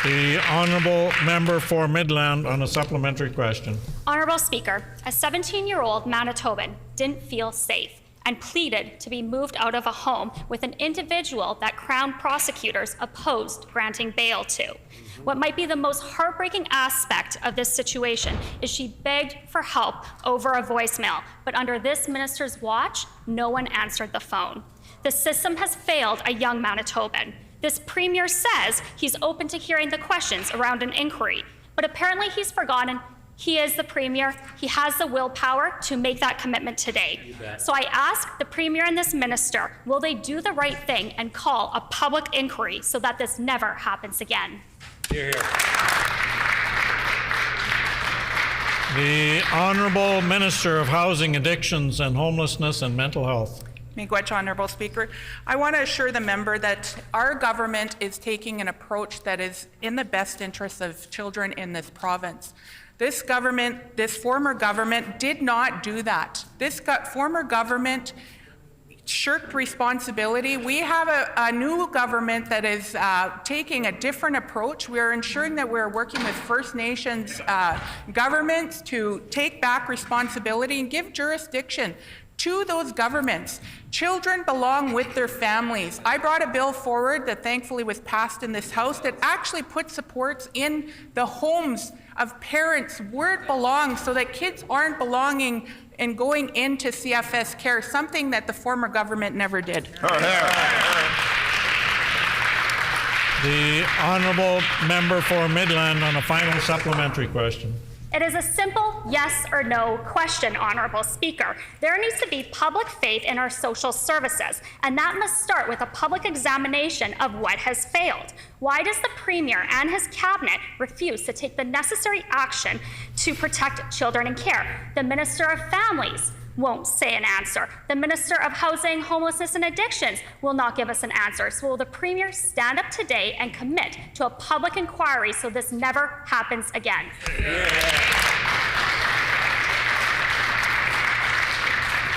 The honourable member for Midland on a supplementary question. Honourable Speaker, a 17-year-old Manitoban didn't feel safe and pleaded to be moved out of a home with an individual that Crown prosecutors opposed granting bail to. What might be the most heartbreaking aspect of this situation is she begged for help over a voicemail, but under this minister's watch, no one answered the phone. The system has failed a young Manitoban. This premier says he's open to hearing the questions around an inquiry, but apparently he's forgotten he is the premier. He has the willpower to make that commitment today. So I ask the premier and this minister, will they do the right thing and call a public inquiry so that this never happens again? Hear, hear. The Honourable Minister of Housing, Addictions and Homelessness and Mental Health. Miigwech, Honourable Speaker. I want to assure the member that our government is taking an approach that is in the best interests of children in this province. This government, this former government, did not do that. This former government shirked responsibility. We have a new government that is taking a different approach. We are ensuring that we're working with First Nations governments to take back responsibility and give jurisdiction to those governments. Children belong with their families. I brought a bill forward that thankfully was passed in this House that actually put supports in the homes of parents where it belongs so that kids aren't belonging and going into CFS care, something that the former government never did. The Honourable Member for Midland on a final supplementary question. It is a simple yes or no question, Honourable Speaker. There needs to be public faith in our social services, and that must start with a public examination of what has failed. Why does the Premier and his cabinet refuse to take the necessary action to protect children in care? The Minister of Families won't say an answer. The Minister of Housing, Homelessness and Addictions will not give us an answer. So will the Premier stand up today and commit to a public inquiry so this never happens again?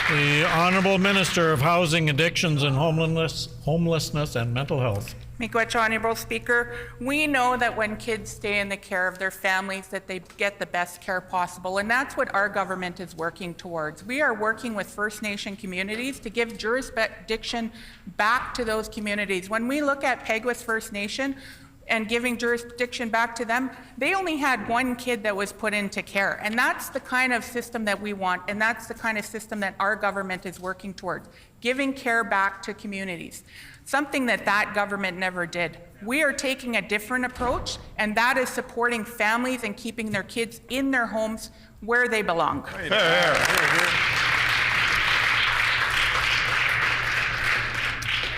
The Honourable Minister of Housing, Addictions and Homelessness and Mental Health. Miigwech, Honourable Speaker. We know that when kids stay in the care of their families that they get the best care possible, and that's what our government is working towards. We are working with First Nation communities to give jurisdiction back to those communities. When we look at Peguis First Nation and giving jurisdiction back to them, they only had one kid that was put into care, and that's the kind of system that we want, and that's the kind of system that our government is working towards, giving care back to communities. Something that government never did. We are taking a different approach, and that is supporting families and keeping their kids in their homes where they belong.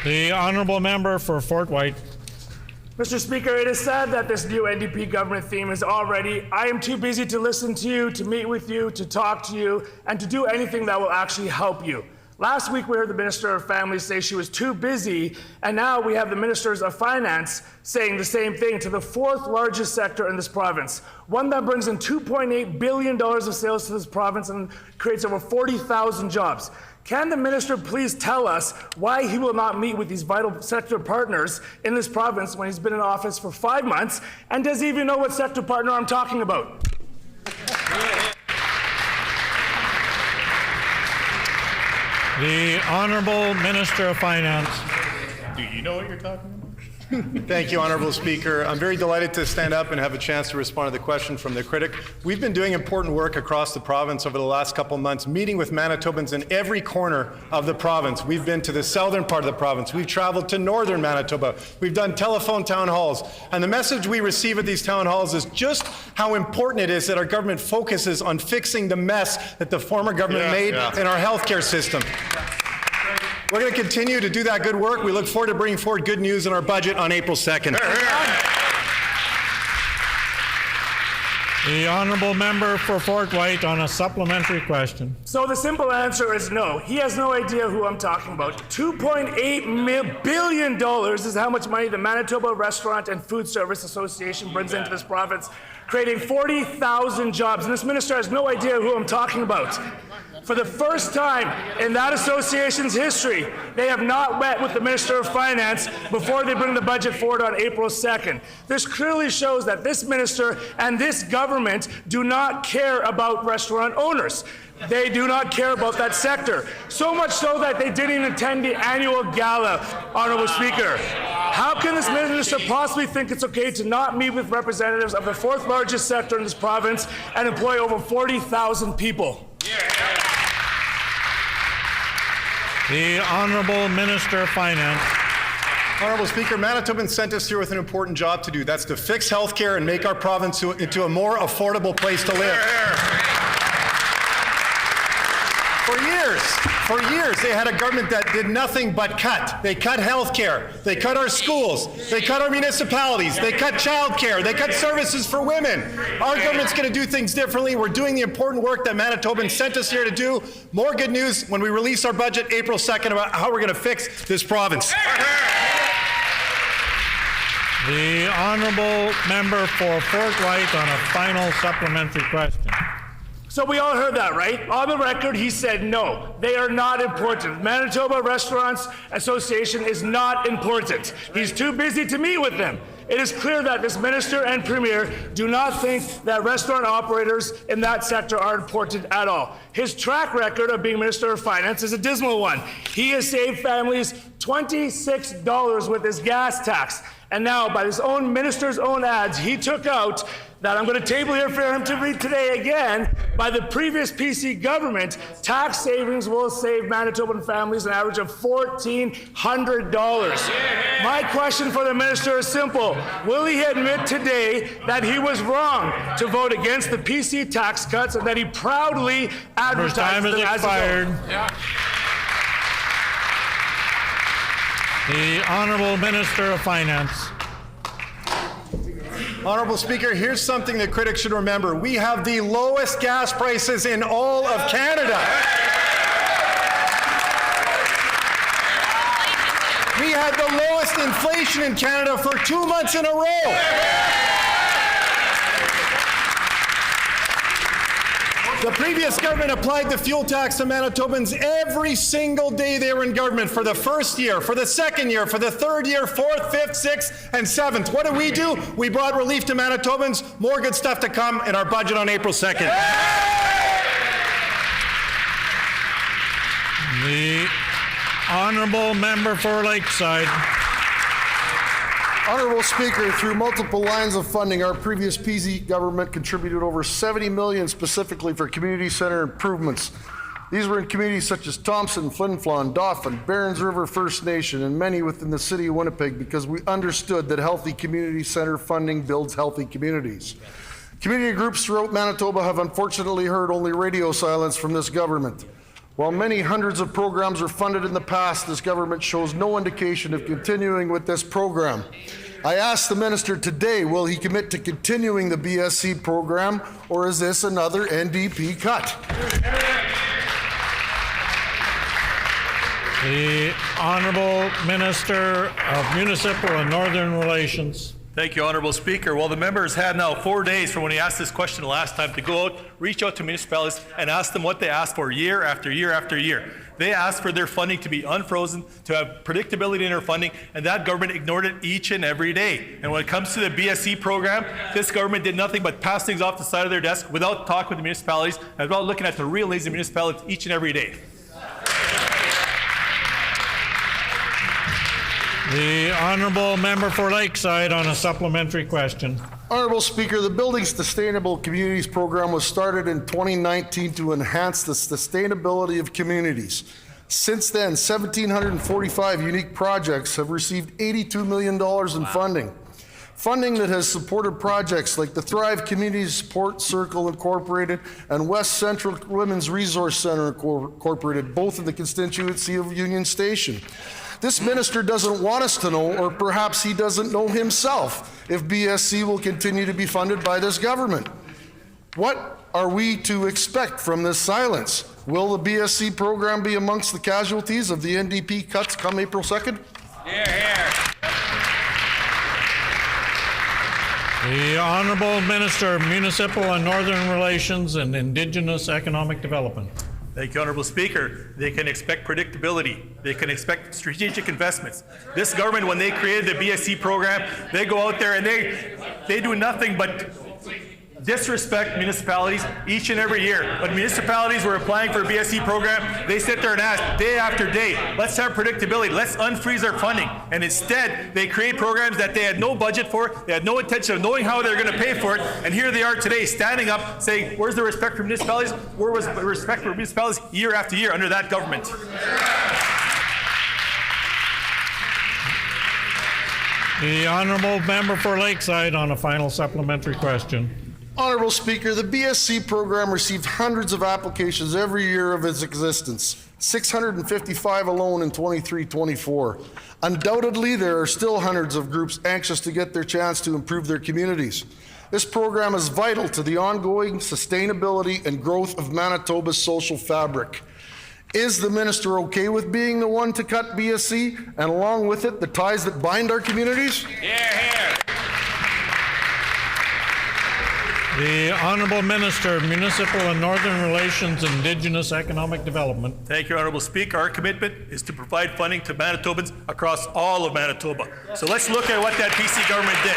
The Honourable Member for Fort White. Mr. Speaker, it is sad that this new NDP government theme is already, I am too busy to listen to you, to meet with you, to talk to you, and to do anything that will actually help you. Last week, we heard the Minister of Families say she was too busy, and now we have the Ministers of Finance saying the same thing to the fourth largest sector in this province, one that brings in $2.8 billion of sales to this province and creates over 40,000 jobs. Can the minister please tell us why he will not meet with these vital sector partners in this province when he's been in office for 5 months, and does he even know what sector partner I'm talking about? The Honourable Minister of Finance. Do you know what you're talking about? Thank you, Honourable Speaker. I'm very delighted to stand up and have a chance to respond to the question from the critic. We've been doing important work across the province over the last couple of months, meeting with Manitobans in every corner of the province. We've been to the southern part of the province. We've traveled to northern Manitoba. We've done telephone town halls. And the message we receive at these town halls is just how important it is that our government focuses on fixing the mess that the former government made in our healthcare system. We're going to continue to do that good work. We look forward to bringing forward good news in our budget on April 2nd. The honourable member for Fort White on a supplementary question. So the simple answer is no. He has no idea who I'm talking about. $2.8 billion is how much money the Manitoba Restaurant and Food Service Association brings into this province, creating 40,000 jobs. And this minister has no idea who I'm talking about. For the first time in that association's history, they have not met with the Minister of Finance before they bring the budget forward on April 2nd. This clearly shows that this minister and this government do not care about restaurant owners. They do not care about that sector. So much so that they didn't even attend the annual gala, Honourable Speaker. How can this minister possibly think it's okay to not meet with representatives of the fourth largest sector in this province and employ over 40,000 people? The Honourable Minister of Finance. Honourable Speaker, Manitobans sent us here with an important job to do. That's to fix healthcare and make our province into a more affordable place to live. For years, they had a government that did nothing but cut. They cut healthcare. They cut our schools. They cut our municipalities. They cut childcare. They cut services for women. Our government's going to do things differently. We're doing the important work that Manitobans sent us here to do. More good news when we release our budget April 2nd about how we're going to fix this province. The honourable member for Fort White on a final supplementary question. So we all heard that, right? On the record, he said no. They are not important. Manitoba Restaurants Association is not important. He's too busy to meet with them. It is clear that this minister and premier do not think that restaurant operators in that sector are important at all. His track record of being Minister of Finance is a dismal one. He has saved families $26 with his gas tax. And now, by his own minister's own ads, he took out that I'm going to table here for him to read today again. By the previous PC government, tax savings will save Manitoban families an average of $1,400. My question for the minister is simple. Will he admit today that he was wrong to vote against the PC tax cuts and that he proudly advertised them as expired? The Honourable Minister of Finance. Honourable Speaker, here's something that critics should remember. We have the lowest gas prices in all of Canada. We had the lowest inflation in Canada for 2 months in a row. The previous government applied the fuel tax to Manitobans every single day they were in government, for the first year, for the second year, for the third year, fourth, fifth, sixth, and seventh. What did we do? We brought relief to Manitobans. More good stuff to come in our budget on April 2nd. The honourable member for Lakeside. Honourable Speaker, through multiple lines of funding, our previous PC government contributed over $70 million specifically for community center improvements. These were in communities such as Thompson, Flin Flon, Dauphin, Barons River First Nation, and many within the city of Winnipeg, because we understood that healthy community center funding builds healthy communities. Community groups throughout Manitoba have unfortunately heard only radio silence from this government. While many hundreds of programs were funded in the past, this government shows no indication of continuing with this program. I asked the minister today, will he commit to continuing the BSC program, or is this another NDP cut? The Honourable Minister of Municipal and Northern Relations. Thank you, Honourable Speaker. Well, the members had now 4 days from when he asked this question the last time to go out, reach out to municipalities and ask them what they asked for year after year after year. They asked for their funding to be unfrozen, to have predictability in their funding, and that government ignored it each and every day. And when it comes to the BSC program, this government did nothing but pass things off the side of their desk without talking with the municipalities and without looking at the real needs of the municipalities each and every day. The honourable member for Lakeside on a supplementary question. Honourable Speaker, the Building Sustainable Communities program was started in 2019 to enhance the sustainability of communities. Since then, 1,745 unique projects have received $82 million in funding. Funding that has supported projects like the Thrive Community Support Circle Incorporated and West Central Women's Resource Center Incorporated, both in the constituency of Union Station. This minister doesn't want us to know, or perhaps he doesn't know himself, if BSC will continue to be funded by this government. What are we to expect from this silence? Will the BSC program be amongst the casualties of the NDP cuts come April 2nd? The Honourable Minister of Municipal and Northern Relations and Indigenous Economic Development. Thank you, Honourable Speaker. They can expect predictability. They can expect strategic investments. This government, when they created the BSC program, they go out there and they do nothing but disrespect municipalities each and every year. When municipalities were applying for a BSC program, they sit there and ask day after day, let's have predictability, let's unfreeze our funding. And instead, they create programs that they had no budget for, they had no intention of knowing how they're going to pay for it, and here they are today standing up saying, where's the respect for municipalities? Where was the respect for municipalities year after year under that government? The Honourable Member for Lakeside on a final supplementary question. Honourable Speaker, the BSC program received hundreds of applications every year of its existence, 655 alone in 23-24. Undoubtedly, there are still hundreds of groups anxious to get their chance to improve their communities. This program is vital to the ongoing sustainability and growth of Manitoba's social fabric. Is the minister okay with being the one to cut BSC, and along with it, the ties that bind our communities? The Honourable Minister of Municipal and Northern Relations and Indigenous Economic Development. Thank you, Honourable Speaker. Our commitment is to provide funding to Manitobans across all of Manitoba. So let's look at what that PC government did.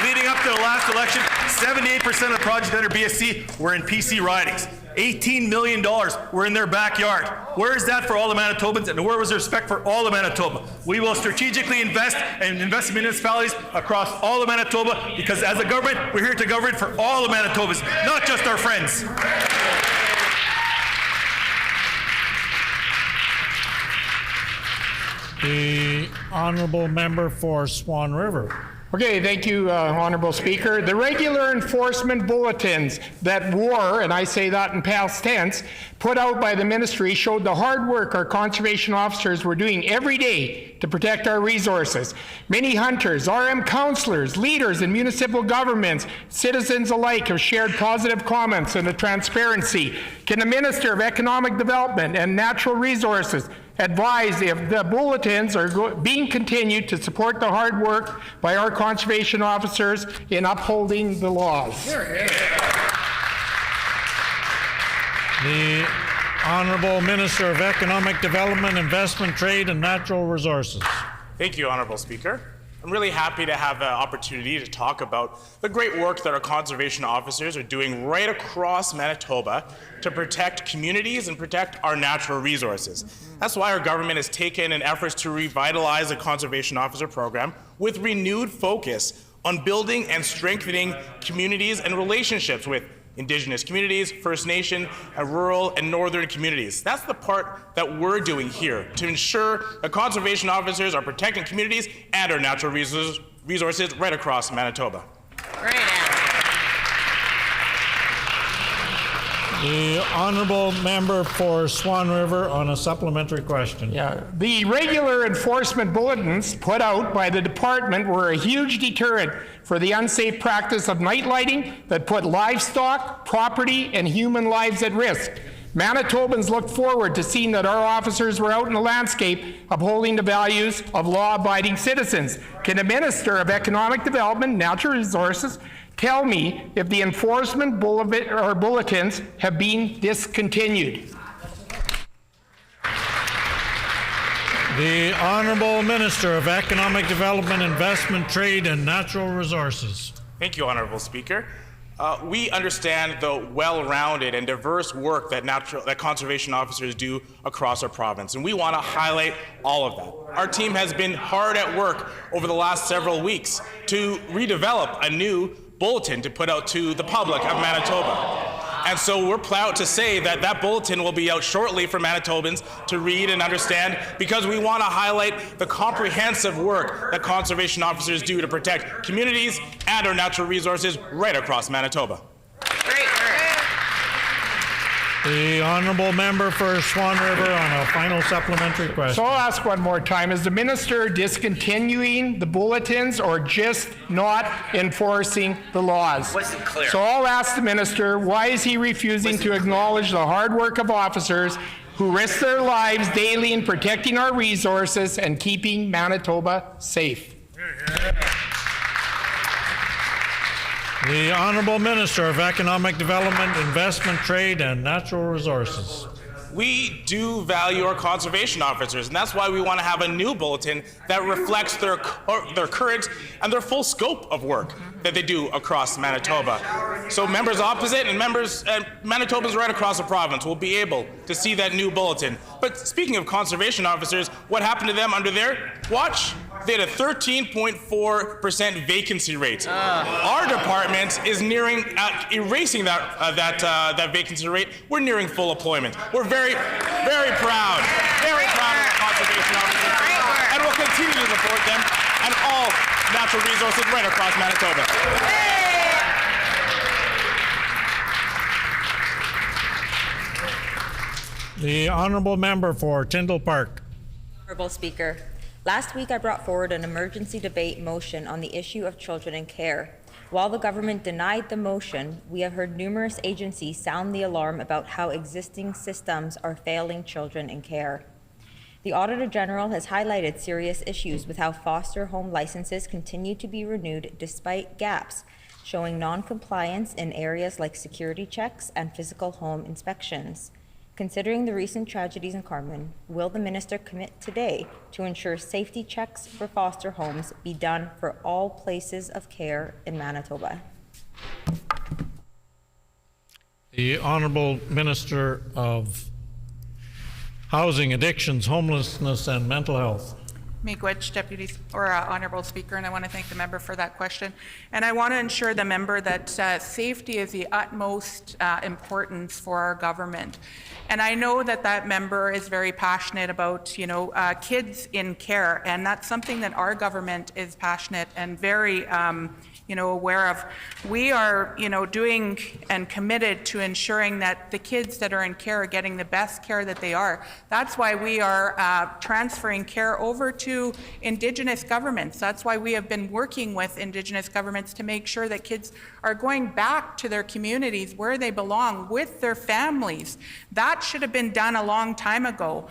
Leading up to the last election, 78% of projects under BSC were in PC ridings. $18 million were in their backyard. Where is that for all the Manitobans, and where was the respect for all of Manitoba? We will strategically invest in municipalities across all of Manitoba, because as a government, we're here to govern for all of Manitobans, not just our friends. The Honourable Member for Swan River. Okay, thank you, Honourable Speaker. The regular enforcement bulletins that were, and I say that in past tense, put out by the ministry showed the hard work our conservation officers were doing every day to protect our resources. Many hunters, RM councillors, leaders in municipal governments, citizens alike have shared positive comments on the transparency. Can the Minister of Economic Development and Natural Resources advise if the bulletins are being continued to support the hard work by our conservation officers in upholding the laws? The Honourable Minister of Economic Development, Investment, Trade and Natural Resources. Thank you, Honourable Speaker. I'm really happy to have the opportunity to talk about the great work that our conservation officers are doing right across Manitoba to protect communities and protect our natural resources. That's why our government has taken an effort to revitalize the conservation officer program with renewed focus on building and strengthening communities and relationships with Indigenous communities, First Nation, rural and northern communities. That's the part that we're doing here to ensure that conservation officers are protecting communities and our natural resources right across Manitoba. Great answer. The Honourable Member for Swan River on a supplementary question. Yeah, the regular enforcement bulletins put out by the department were a huge deterrent for the unsafe practice of night lighting that put livestock, property, and human lives at risk. Manitobans looked forward to seeing that our officers were out in the landscape upholding the values of law-abiding citizens. Can the Minister of Economic Development and Natural Resources tell me if the enforcement bulletins have been discontinued? The Honourable Minister of Economic Development, Investment, Trade and Natural Resources. Thank you, Honourable Speaker. We understand the well-rounded and diverse work that conservation officers do across our province, and we want to highlight all of that. Our team has been hard at work over the last several weeks to redevelop a new bulletin to put out to the public of Manitoba. And so we're proud to say that that bulletin will be out shortly for Manitobans to read and understand, because we want to highlight the comprehensive work that conservation officers do to protect communities and our natural resources right across Manitoba. The honourable member for Swan River on a final supplementary question. So I'll ask one more time. Is the minister discontinuing the bulletins or just not enforcing the laws? Wasn't clear. So I'll ask the minister, why is he refusing to acknowledge the hard work of officers who risk their lives daily in protecting our resources and keeping Manitoba safe? The Honourable Minister of Economic Development, Investment, Trade and Natural Resources. We do value our conservation officers, and that's why we want to have a new bulletin that reflects their current and their full scope of work that they do across Manitoba. So members opposite and members, Manitobans right across the province will be able to see that new bulletin. But speaking of conservation officers, what happened to them under their watch? They had a 13.4% vacancy rate. Our department is nearing erasing that vacancy rate. We're nearing full employment. We're very, very proud of the conservation officers, and we'll continue to support them and all natural resources right across Manitoba. The honourable member for Tyndall Park. Honourable Speaker, last week I brought forward an emergency debate motion on the issue of children in care. While the government denied the motion, we have heard numerous agencies sound the alarm about how existing systems are failing children in care. The Auditor General has highlighted serious issues with how foster home licenses continue to be renewed despite gaps, showing non-compliance in areas like security checks and physical home inspections. Considering the recent tragedies in Carman, will the minister commit today to ensure safety checks for foster homes be done for all places of care in Manitoba? The Honourable Minister of Housing, Addictions, Homelessness and Mental Health. Miigwech, Honourable Speaker, and I want to thank the member for that question. And I want to ensure the member that safety is the utmost importance for our government. And I know that that member is very passionate about, kids in care, and that's something that our government is passionate and very, aware of. We are, doing and committed to ensuring that the kids that are in care are getting the best care that they are. That's why we are transferring care over to Indigenous governments. That's why we have been working with Indigenous governments to make sure that kids are going back to their communities where they belong with their families. That should have been done a long time ago.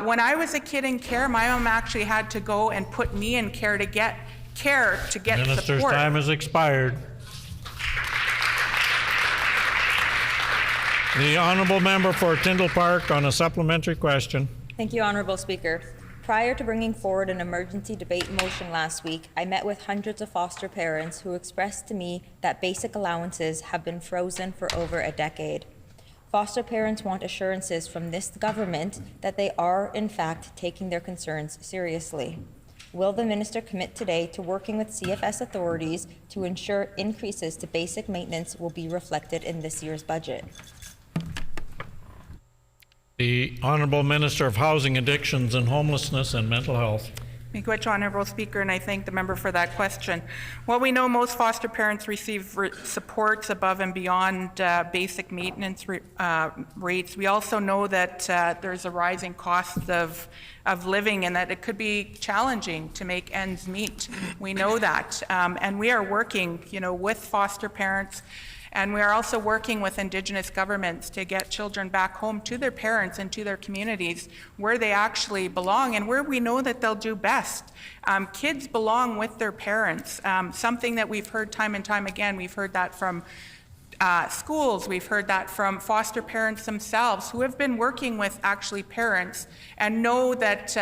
When I was a kid in care, my mom actually had to go and put me in care to get Minister's support. time has expired. The honourable member for Tyndall Park on a supplementary question. Thank you, Honourable Speaker. Prior to bringing forward an emergency debate motion last week, I met with hundreds of foster parents who expressed to me that basic allowances have been frozen for over a decade. Foster parents want assurances from this government that they are, in fact, taking their concerns seriously. Will the minister commit today to working with CFS authorities to ensure increases to basic maintenance will be reflected in this year's budget? The Honourable Minister of Housing, Addictions and Homelessness and Mental Health. Miigwech, Honourable Speaker, and I thank the member for that question. Well, we know most foster parents receive supports above and beyond basic maintenance rates. We also know that there's a rising cost of living and that it could be challenging to make ends meet. We know that. And we are working, with foster parents. And we are also working with Indigenous governments to get children back home to their parents and to their communities where they actually belong and where we know that they'll do best. Kids belong with their parents, something that we've heard time and time again. We've heard that from schools, we've heard that from foster parents themselves who have been working with actually parents and know that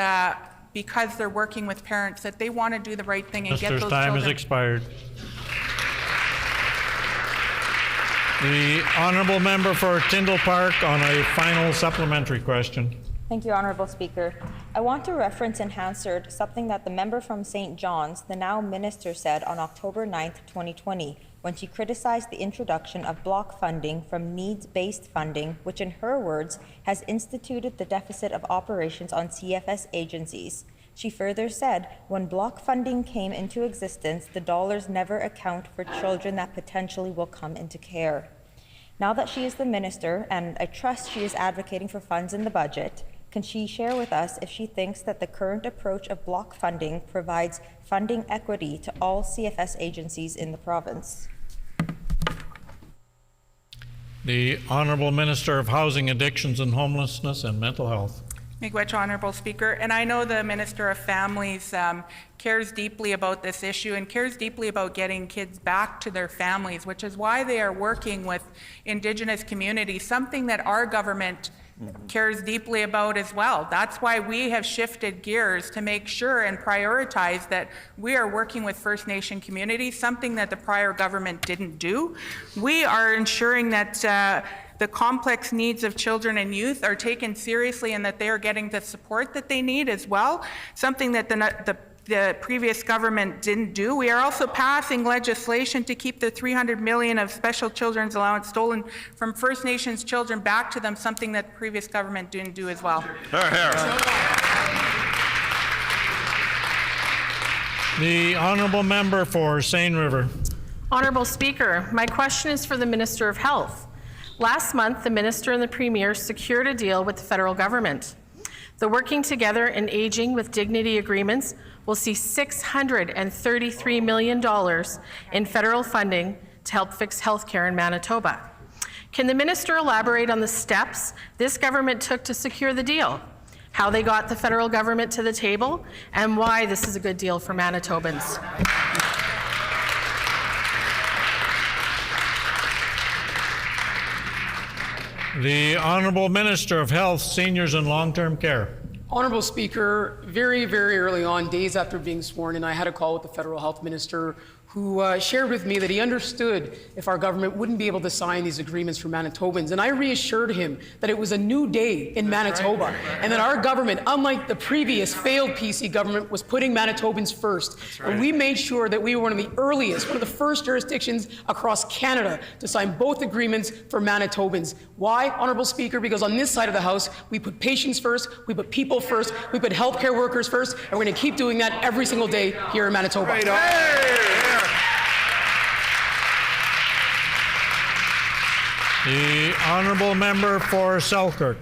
because they're working with parents that they want to do the right thing and get those children. Minister's time has expired. The honourable member for Tyndall Park on a final supplementary question. Thank you, Honourable Speaker. I want to reference in Hansard something that the member from St. John's, the now minister, said on October 9th, 2020, when she criticized the introduction of block funding from needs-based funding, which in her words has instituted the deficit of operations on CFS agencies. She further said, when block funding came into existence, the dollars never account for children that potentially will come into care. Now that she is the minister, and I trust she is advocating for funds in the budget, can she share with us if she thinks that the current approach of block funding provides funding equity to all CFS agencies in the province? The Honourable Minister of Housing, Addictions and Homelessness and Mental Health. Miigwech, Honourable Speaker. And I know the Minister of Families cares deeply about this issue and cares deeply about getting kids back to their families, which is why they are working with Indigenous communities, something that our government cares deeply about as well. That's why we have shifted gears to make sure and prioritize that we are working with First Nation communities, something that the prior government didn't do. We are ensuring that the complex needs of children and youth are taken seriously and that they are getting the support that they need as well, something that the previous government didn't do. We are also passing legislation to keep the $300 million of special children's allowance stolen from First Nations children back to them, something that the previous government didn't do as well. The Honourable Member for Seine River. Honourable Speaker, my question is for the Minister of Health. Last month, the Minister and the Premier secured a deal with the federal government. The Working Together in Aging with Dignity agreements will see $633 million in federal funding to help fix healthcare in Manitoba. Can the minister elaborate on the steps this government took to secure the deal, how they got the federal government to the table, and why this is a good deal for Manitobans? The Honourable Minister of Health, Seniors and Long-Term Care. Honourable Speaker, very, very early on, days after being sworn in, I had a call with the federal health minister who shared with me that he understood if our government wouldn't be able to sign these agreements for Manitobans. And I reassured him that it was a new day in Manitoba, and that our government, unlike the previous failed PC government, was putting Manitobans first. And we made sure that we were one of the earliest, one of the first jurisdictions across Canada to sign both agreements for Manitobans. Why, Honourable Speaker? Because on this side of the House, we put patients first, we put people first, we put healthcare workers first, and we're going to keep doing that every single day here in Manitoba. The Honourable Member for Selkirk.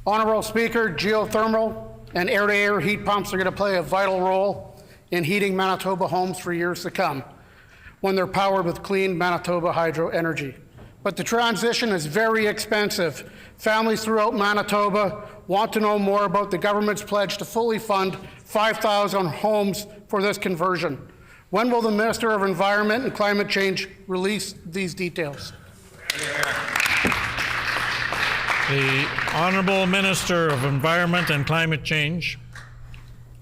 Honourable Speaker, geothermal and air-to-air heat pumps are going to play a vital role in heating Manitoba homes for years to come when they're powered with clean Manitoba hydro energy. But the transition is very expensive. Families throughout Manitoba want to know more about the government's pledge to fully fund 5,000 homes for this conversion. When will the Minister of Environment and Climate Change release these details? The Honourable Minister of Environment and Climate Change.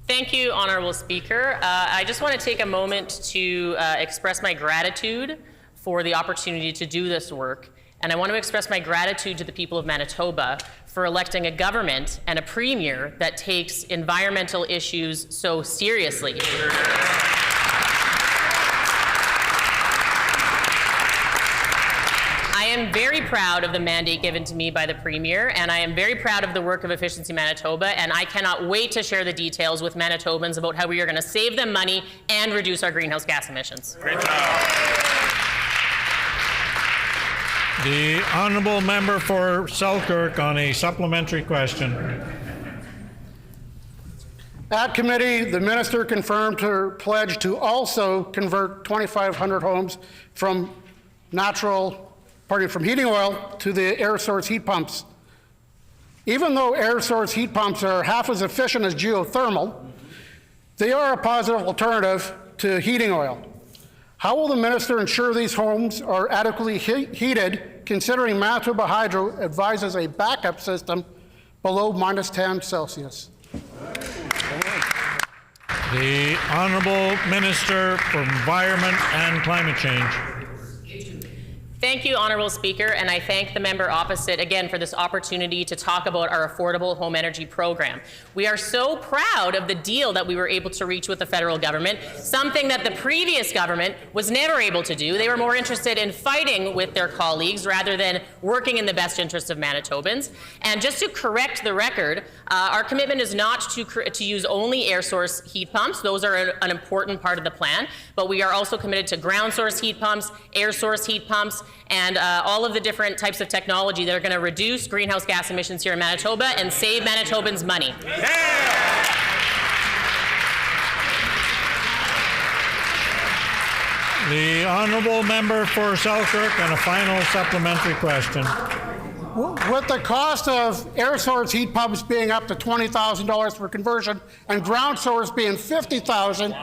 Thank you, Honourable Speaker. I just want to take a moment to express my gratitude for the opportunity to do this work. And I want to express my gratitude to the people of Manitoba for electing a government and a premier that takes environmental issues so seriously. I am very proud of the mandate given to me by the Premier, and I am very proud of the work of Efficiency Manitoba, and I cannot wait to share the details with Manitobans about how we are going to save them money and reduce our greenhouse gas emissions. Great job. The Honourable Member for Selkirk on a supplementary question. At committee, the minister confirmed her pledge to also convert 2,500 homes from heating oil to the air source heat pumps. Even though air source heat pumps are half as efficient as geothermal, they are a positive alternative to heating oil. How will the minister ensure these homes are adequately heated, considering Manitoba Hydro advises a backup system below -10 Celsius? The Honourable Minister for Environment and Climate Change. Thank you, Honourable Speaker, and I thank the member opposite again for this opportunity to talk about our affordable home energy program. We are so proud of the deal that we were able to reach with the federal government, something that the previous government was never able to do. They were more interested in fighting with their colleagues rather than working in the best interest of Manitobans. And just to correct the record, our commitment is not to use only air source heat pumps. Those are an important part of the plan, but we are also committed to ground source heat pumps, air source heat pumps, and all of the different types of technology that are going to reduce greenhouse gas emissions here in Manitoba and save Manitobans money. The honourable member for Selkirk, and a final supplementary question. With the cost of air source heat pumps being up to $20,000 for conversion and ground source being $50,000,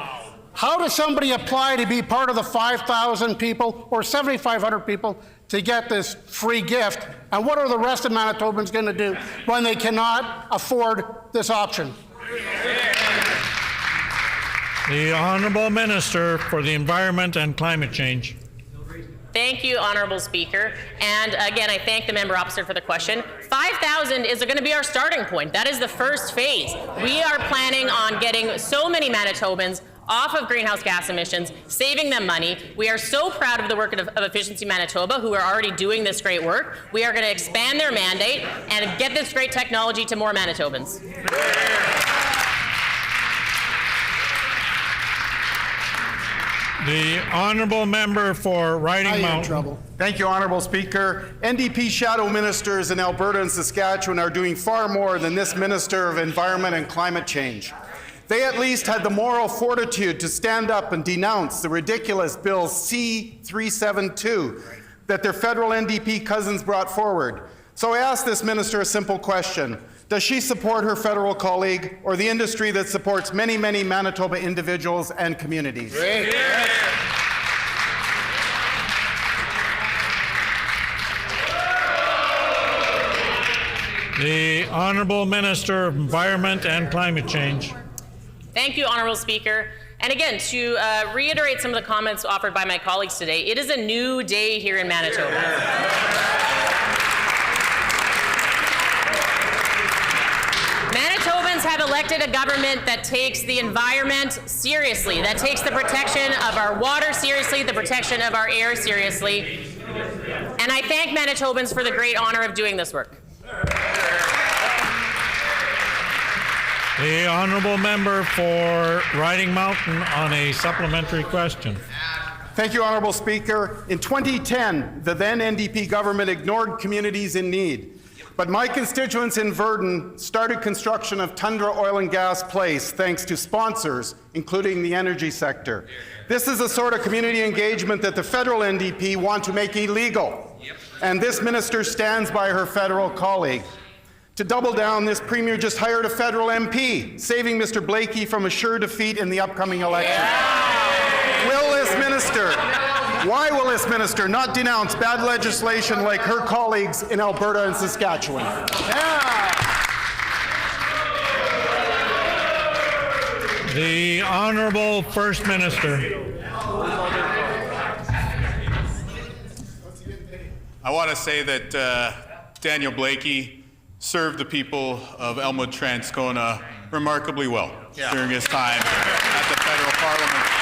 how does somebody apply to be part of the 5,000 people or 7,500 people to get this free gift? And what are the rest of Manitobans going to do when they cannot afford this option? The Honourable Minister for the Environment and Climate Change. Thank you, Honourable Speaker. And again, I thank the member opposite for the question. 5,000 is going to be our starting point. That is the first phase. We are planning on getting so many Manitobans off of greenhouse gas emissions, saving them money. We are so proud of the work of Efficiency Manitoba, who are already doing this great work. We are going to expand their mandate and get this great technology to more Manitobans. The honourable member for Riding Mountain. Thank you, Honourable Speaker. NDP shadow ministers in Alberta and Saskatchewan are doing far more than this Minister of Environment and Climate Change. They at least had the moral fortitude to stand up and denounce the ridiculous Bill C-372 that their federal NDP cousins brought forward. So I ask this minister a simple question. Does she support her federal colleague or the industry that supports many, many Manitoba individuals and communities? Great. The Honourable Minister of Environment and Climate Change. Thank you, Honourable Speaker. And again, to reiterate some of the comments offered by my colleagues today, it is a new day here in Manitoba. Manitobans have elected a government that takes the environment seriously, that takes the protection of our water seriously, the protection of our air seriously. And I thank Manitobans for the great honour of doing this work. The honourable member for Riding Mountain on a supplementary question. Thank you, Honourable Speaker. In 2010, the then NDP government ignored communities in need. But my constituents in Virden started construction of Tundra Oil and Gas Place thanks to sponsors, including the energy sector. This is the sort of community engagement that the federal NDP want to make illegal. And this minister stands by her federal colleague. To double down, this premier just hired a federal MP, saving Mr. Blakey from a sure defeat in the upcoming election. Why will this minister not denounce bad legislation like her colleagues in Alberta and Saskatchewan? The Honourable First Minister. I want to say that Daniel Blakey served the people of Elmwood-Transcona remarkably well during his time at the federal parliament.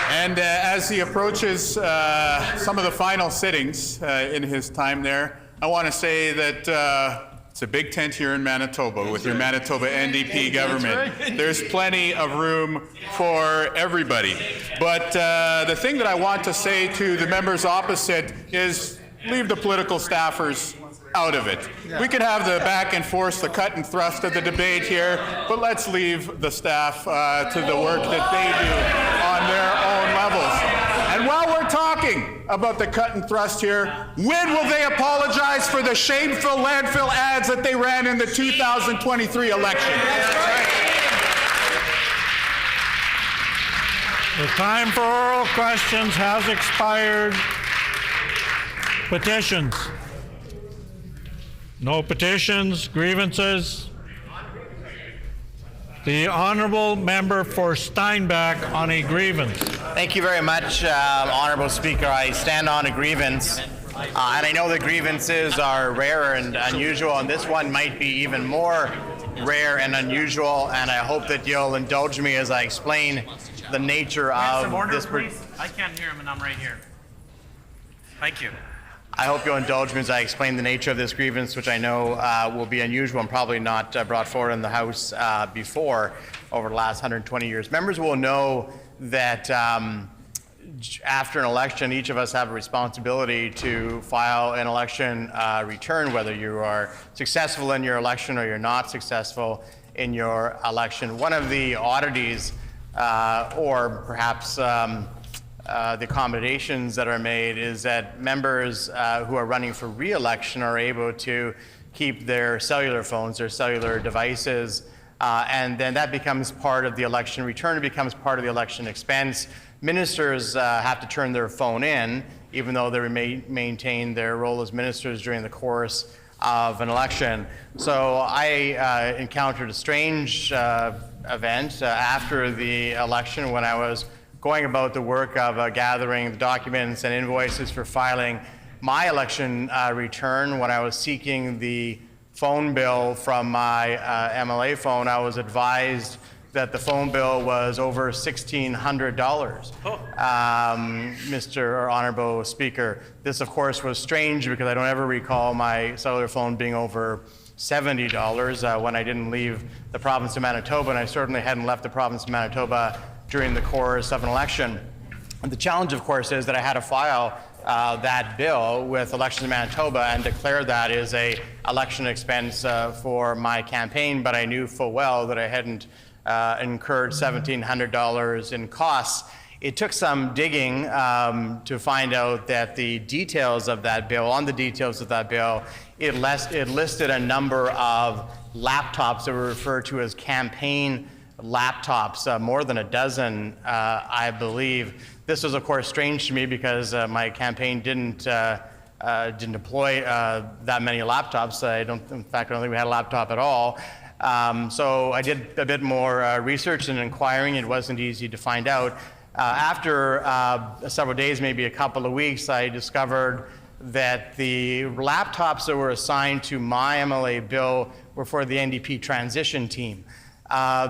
And as he approaches some of the final sittings in his time there, I want to say that it's a big tent here in Manitoba with your Manitoba NDP government. There's plenty of room for everybody. But the thing that I want to say to the members opposite is leave the political staffers out of it. We can have the back and forth, the cut and thrust of the debate here, but let's leave the staff to the work that they do on their own levels. And while we're talking about the cut and thrust here, when will they apologize for the shameful landfill ads that they ran in the 2023 election? The time for oral questions has expired. Petitions. No petitions, grievances. The honourable member for Steinbach on a grievance. Thank you very much, Honourable Speaker. I stand on a grievance, and I know that grievances are rare and unusual, and this one might be even more rare and unusual, and I hope that you'll indulge me as I explain the nature of Some order, this. please. I can't hear him, and I'm right here. Thank you. I hope you'll indulge me as I explain the nature of this grievance, which I know will be unusual and probably not brought forward in the House before over the last 120 years. Members will know that after an election, each of us have a responsibility to file an election return, whether you are successful in your election or you're not successful in your election. One of the oddities, or perhaps the accommodations that are made, is that members who are running for re-election are able to keep their cellular phones, their cellular devices, and then that becomes part of the election return. It becomes part of the election expense. Ministers have to turn their phone in, even though they maintain their role as ministers during the course of an election. So I encountered a strange event after the election when I was going about the work of gathering the documents and invoices for filing my election return. When I was seeking the phone bill from my MLA phone, I was advised that the phone bill was over $1,600. Mr. Honourable Speaker, this of course was strange because I don't ever recall my cellular phone being over $70 when I didn't leave the province of Manitoba, and I certainly hadn't left the province of Manitoba during the course of an election. And the challenge, of course, is that I had to file that bill with Elections Manitoba and declare that as a election expense for my campaign, but I knew full well that I hadn't incurred $1,700 in costs. It took some digging to find out that the details of that bill, on the details of that bill, it listed a number of laptops that were referred to as campaign laptops, more than a dozen, I believe. This was, of course, strange to me because my campaign didn't deploy that many laptops. In fact, I don't think we had a laptop at all. So I did a bit more research and inquiring. It wasn't easy to find out. After several days, maybe a couple of weeks, I discovered that the laptops that were assigned to my MLA bill were for the NDP transition team.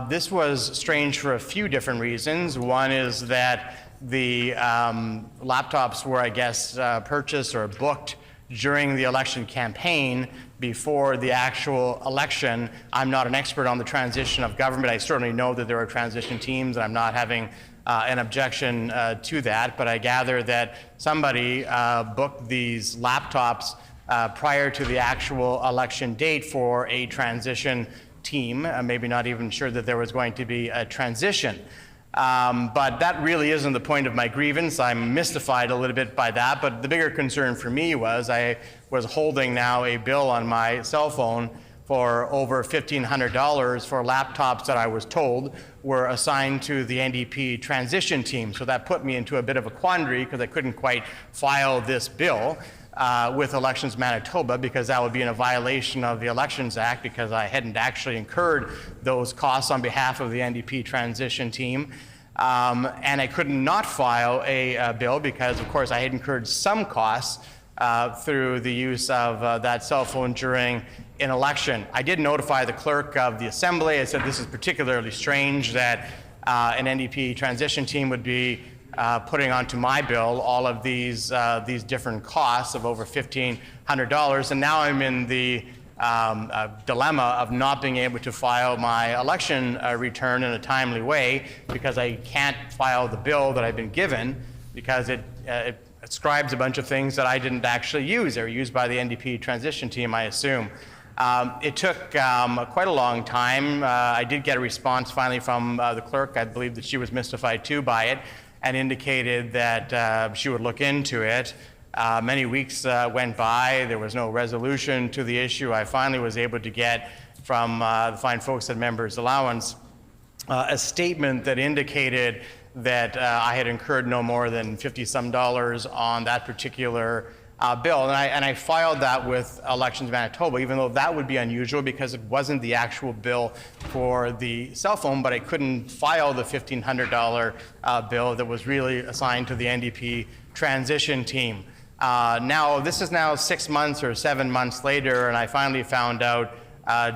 This was strange for a few different reasons. One is that the laptops were, I guess, purchased or booked during the election campaign before the actual election. I'm not an expert on the transition of government. I certainly know that there are transition teams, and I'm not having an objection to that, but I gather that somebody booked these laptops prior to the actual election date for a transition team, maybe not even sure that there was going to be a transition. But that really isn't the point of my grievance. I'm mystified a little bit by that, but the bigger concern for me was I was holding now a bill on my cell phone for over $1,500 for laptops that I was told were assigned to the NDP transition team. So that put me into a bit of a quandary because I couldn't quite file this bill with Elections Manitoba, because that would be in a violation of the Elections Act, because I hadn't actually incurred those costs on behalf of the NDP transition team. And I could not file a bill because, of course, I had incurred some costs through the use of that cell phone during an election. I did notify the clerk of the Assembly. I said this is particularly strange that an NDP transition team would be putting onto my bill all of these different costs of over $1,500, and now I'm in the dilemma of not being able to file my election return in a timely way because I can't file the bill that I've been given because it ascribes a bunch of things that I didn't actually use. They were used by the NDP transition team, I assume. It took quite a long time. I did get a response finally from the clerk. I believe that she was mystified too by it and indicated that she would look into it. Many weeks went by. There was no resolution to the issue. I finally was able to get from the fine folks at Members' Allowance a statement that indicated that I had incurred no more than $50-some on that particular bill. And I filed that with Elections Manitoba, even though that would be unusual because it wasn't the actual bill for the cell phone, but I couldn't file the $1,500 bill that was really assigned to the NDP transition team. Now, this is now 6 months or 7 months later, and I finally found out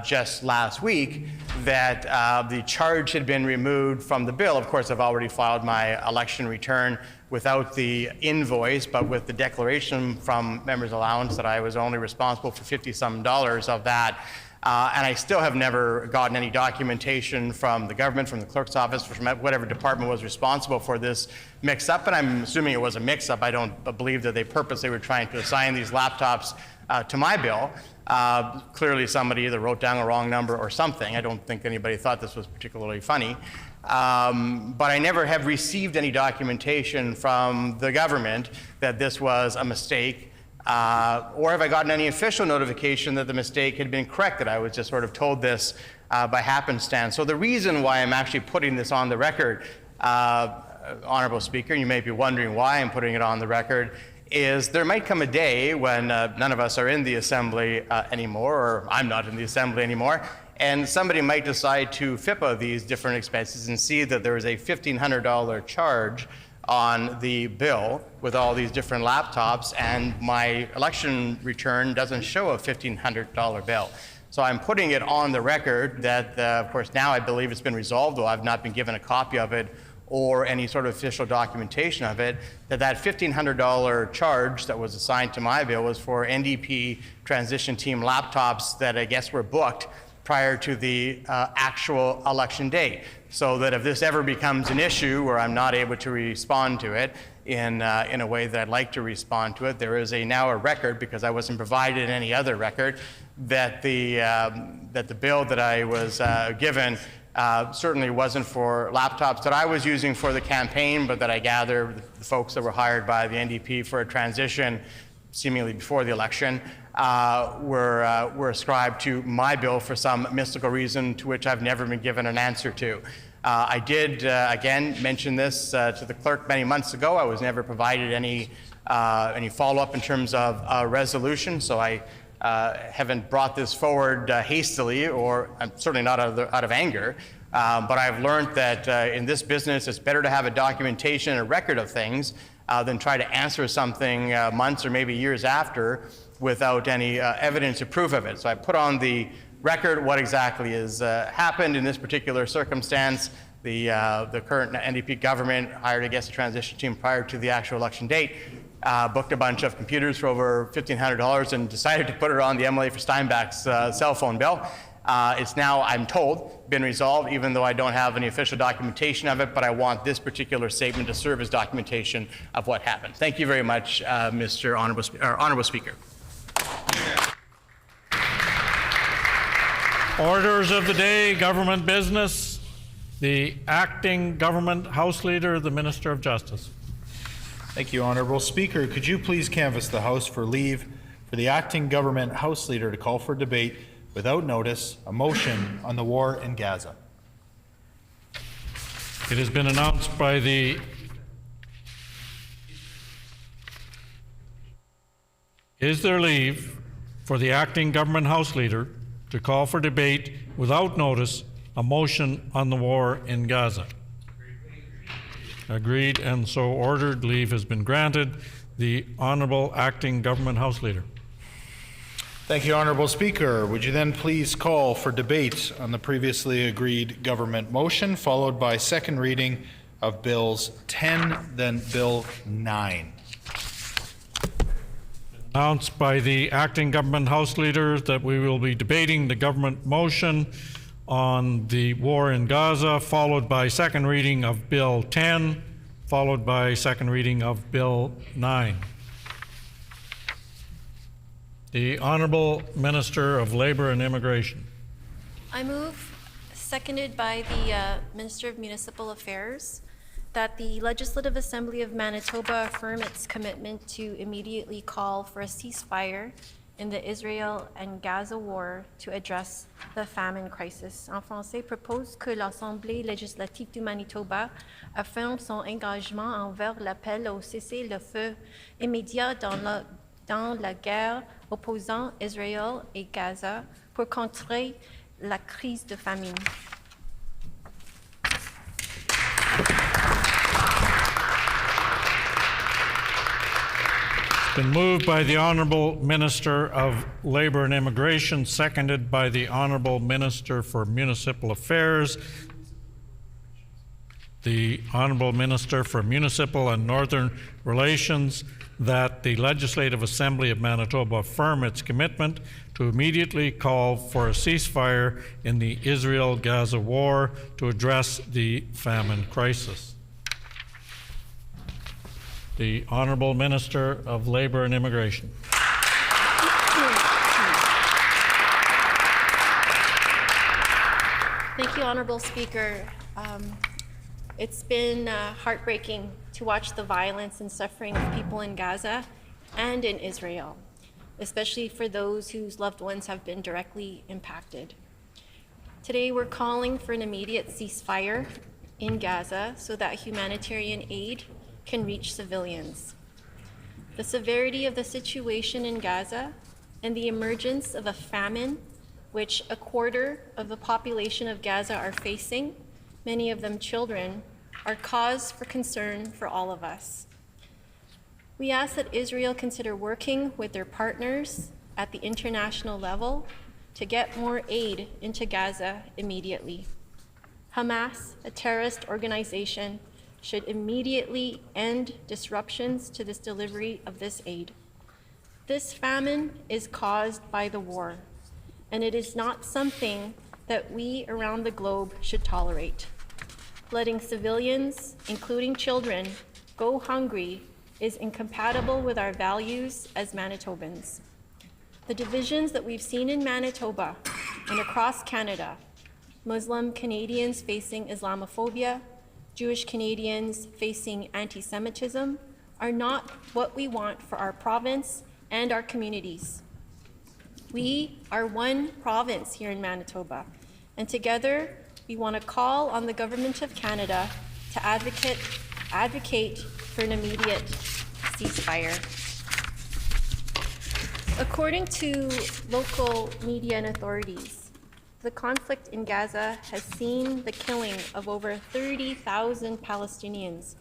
just last week that the charge had been removed from the bill. Of course, I've already filed my election return without the invoice, but with the declaration from Members' Allowance that I was only responsible for $50-some of that. And I still have never gotten any documentation from the government, from the clerk's office, from whatever department was responsible for this mix-up. And I'm assuming it was a mix-up. I don't believe that they purposely were trying to assign these laptops to my bill. Clearly somebody either wrote down a wrong number or something. I don't think anybody thought this was particularly funny. But I never have received any documentation from the government that this was a mistake, or have I gotten any official notification that the mistake had been corrected. I was just sort of told this by happenstance. So the reason why I'm actually putting this on the record, Honourable Speaker, and you may be wondering why I'm putting it on the record, is there might come a day when none of us are in the Assembly anymore, or I'm not in the Assembly anymore, and somebody might decide to FIPA these different expenses and see that there is a $1,500 charge on the bill with all these different laptops, and my election return doesn't show a $1,500 bill. So I'm putting it on the record that, of course, now I believe it's been resolved, though I've not been given a copy of it or any sort of official documentation of it, that $1,500 charge that was assigned to my bill was for NDP transition team laptops that I guess were booked prior to the actual election day. So that if this ever becomes an issue where I'm not able to respond to it in a way that I'd like to respond to it, there is now a record, because I wasn't provided any other record, that the bill that I was given certainly wasn't for laptops that I was using for the campaign, but that I gather the folks that were hired by the NDP for a transition seemingly before the election were ascribed to my bill for some mystical reason to which I've never been given an answer to. I did, again, mention this to the clerk many months ago. I was never provided any follow-up in terms of a resolution, so I haven't brought this forward hastily, or I'm certainly not out of anger. But I've learned that in this business, it's better to have a documentation and a record of things than try to answer something months or maybe years after without any evidence or proof of it. So I put on the record what exactly has happened in this particular circumstance. The current NDP government hired, I guess, a transition team prior to the actual election date, booked a bunch of computers for over $1,500 and decided to put it on the MLA for Steinbach's cell phone bill. It's now, I'm told, been resolved, even though I don't have any official documentation of it, but I want this particular statement to serve as documentation of what happened. Thank you very much, Mr. Honourable Speaker. Orders of the day, government business. The acting government House Leader, the Minister of Justice. Thank you, Honourable Speaker. Could you please canvass the House for leave for the acting government House Leader to call for debate without notice a motion on the war in Gaza? It has been announced by the Is there leave for the acting government House Leader to call for debate without notice a motion on the war in Gaza? Agreed, and so ordered. Leave has been granted. The Honourable Acting Government House Leader. Thank you, Honourable Speaker. Would you then please call for debate on the previously agreed government motion, followed by second reading of Bills 10, then Bill 9. Announced by the Acting Government House Leader that we will be debating the government motion on the war in Gaza, followed by second reading of Bill 10, followed by second reading of Bill 9. The Honourable Minister of Labour and Immigration. I move, seconded by the Minister of Municipal Affairs, that the Legislative Assembly of Manitoba affirm its commitment to immediately call for a ceasefire in the Israel and Gaza war to address the famine crisis. En français, propose que l'Assemblée législative du Manitoba affirme son engagement envers l'appel au cessez-le-feu immédiat dans la guerre opposant Israël et Gaza pour contrer la crise de famine. Been moved by the Honourable Minister of Labour and Immigration, seconded by the Honourable Minister for Municipal Affairs. The Honourable Minister for Municipal and Northern Relations, that the Legislative Assembly of Manitoba affirm its commitment to immediately call for a ceasefire in the Israel-Gaza war to address the famine crisis. The Honourable Minister of Labour and Immigration. Thank you, Honourable Speaker. It's been heartbreaking to watch the violence and suffering of people in Gaza and in Israel, especially for those whose loved ones have been directly impacted. Today, we're calling for an immediate ceasefire in Gaza so that humanitarian aid can reach civilians. The severity of the situation in Gaza and the emergence of a famine, which a quarter of the population of Gaza are facing, many of them children, are cause for concern for all of us. We ask that Israel consider working with their partners at the international level to get more aid into Gaza immediately. Hamas, a terrorist organization, should immediately end disruptions to this delivery of this aid. This famine is caused by the war, and it is not something that we around the globe should tolerate. Letting civilians, including children, go hungry is incompatible with our values as Manitobans. The divisions that we've seen in Manitoba and across Canada, Muslim Canadians facing Islamophobia, Jewish Canadians facing anti-Semitism, are not what we want for our province and our communities. We are one province here in Manitoba, and together we want to call on the Government of Canada to advocate for an immediate ceasefire. According to local media and authorities, the conflict in Gaza has seen the killing of over 30,000 Palestinians,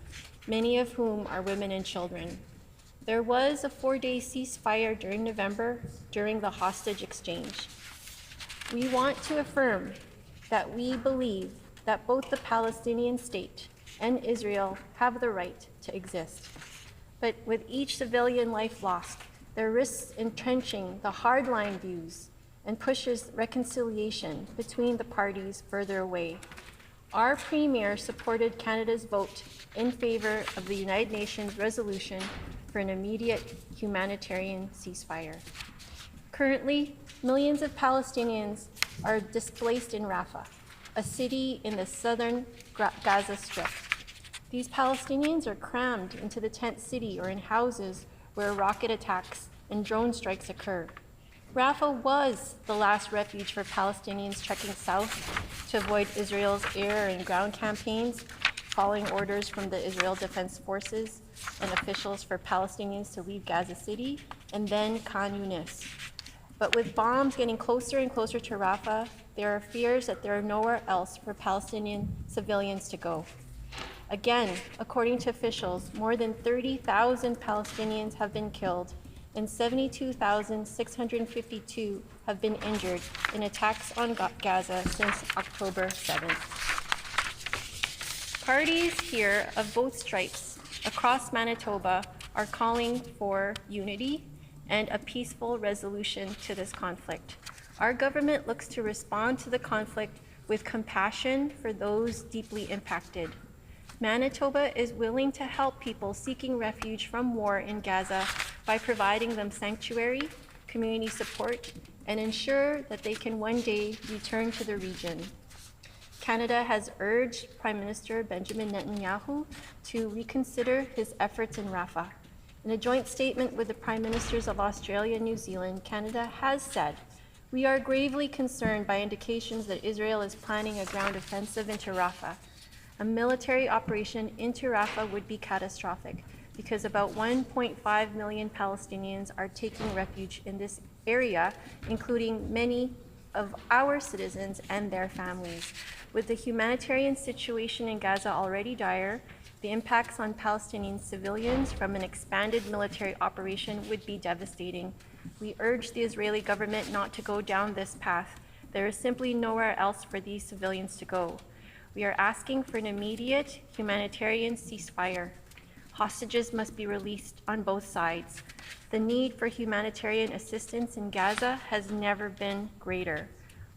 many of whom are women and children. There was a 4-day ceasefire during November during the hostage exchange. We want to affirm that we believe that both the Palestinian state and Israel have the right to exist. But with each civilian life lost, there risks entrenching the hardline views and pushes reconciliation between the parties further away. Our Premier supported Canada's vote in favor of the United Nations resolution for an immediate humanitarian ceasefire. Currently, millions of Palestinians are displaced in Rafah, a city in the southern Gaza Strip. These Palestinians are crammed into the tent city or in houses where rocket attacks and drone strikes occur. Rafah was the last refuge for Palestinians trekking south to avoid Israel's air and ground campaigns, following orders from the Israel Defense Forces and officials for Palestinians to leave Gaza City and then Khan Yunis. But with bombs getting closer and closer to Rafah, there are fears that there are nowhere else for Palestinian civilians to go. Again, according to officials, more than 30,000 Palestinians have been killed and 72,652 have been injured in attacks on Gaza since October 7th. Parties here of both stripes across Manitoba are calling for unity and a peaceful resolution to this conflict. Our government looks to respond to the conflict with compassion for those deeply impacted. Manitoba is willing to help people seeking refuge from war in Gaza by providing them sanctuary, community support, and ensure that they can one day return to the region. Canada has urged Prime Minister Benjamin Netanyahu to reconsider his efforts in Rafah. In a joint statement with the Prime Ministers of Australia and New Zealand, Canada has said, "We are gravely concerned by indications that Israel is planning a ground offensive into Rafah. A military operation into Rafah would be catastrophic. because about 1.5 million Palestinians are taking refuge in this area, including many of our citizens and their families. With the humanitarian situation in Gaza already dire, the impacts on Palestinian civilians from an expanded military operation would be devastating. We urge the Israeli government not to go down this path. There is simply nowhere else for these civilians to go. We are asking for an immediate humanitarian ceasefire. Hostages must be released on both sides. The need for humanitarian assistance in Gaza has never been greater.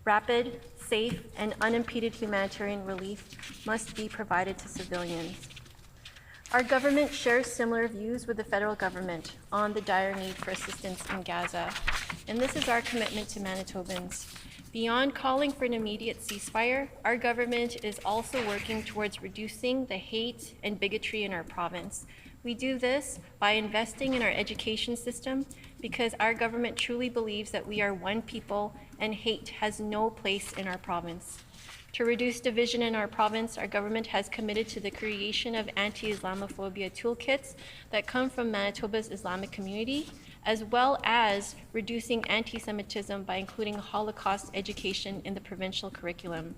Rapid, safe, and unimpeded humanitarian relief must be provided to civilians. Our government shares similar views with the federal government on the dire need for assistance in Gaza, and this is our commitment to Manitobans. Beyond calling for an immediate ceasefire, our government is also working towards reducing the hate and bigotry in our province. We do this by investing in our education system because our government truly believes that we are one people and hate has no place in our province. To reduce division in our province, our government has committed to the creation of anti-Islamophobia toolkits that come from Manitoba's Islamic community, as well as reducing anti-Semitism by including Holocaust education in the provincial curriculum.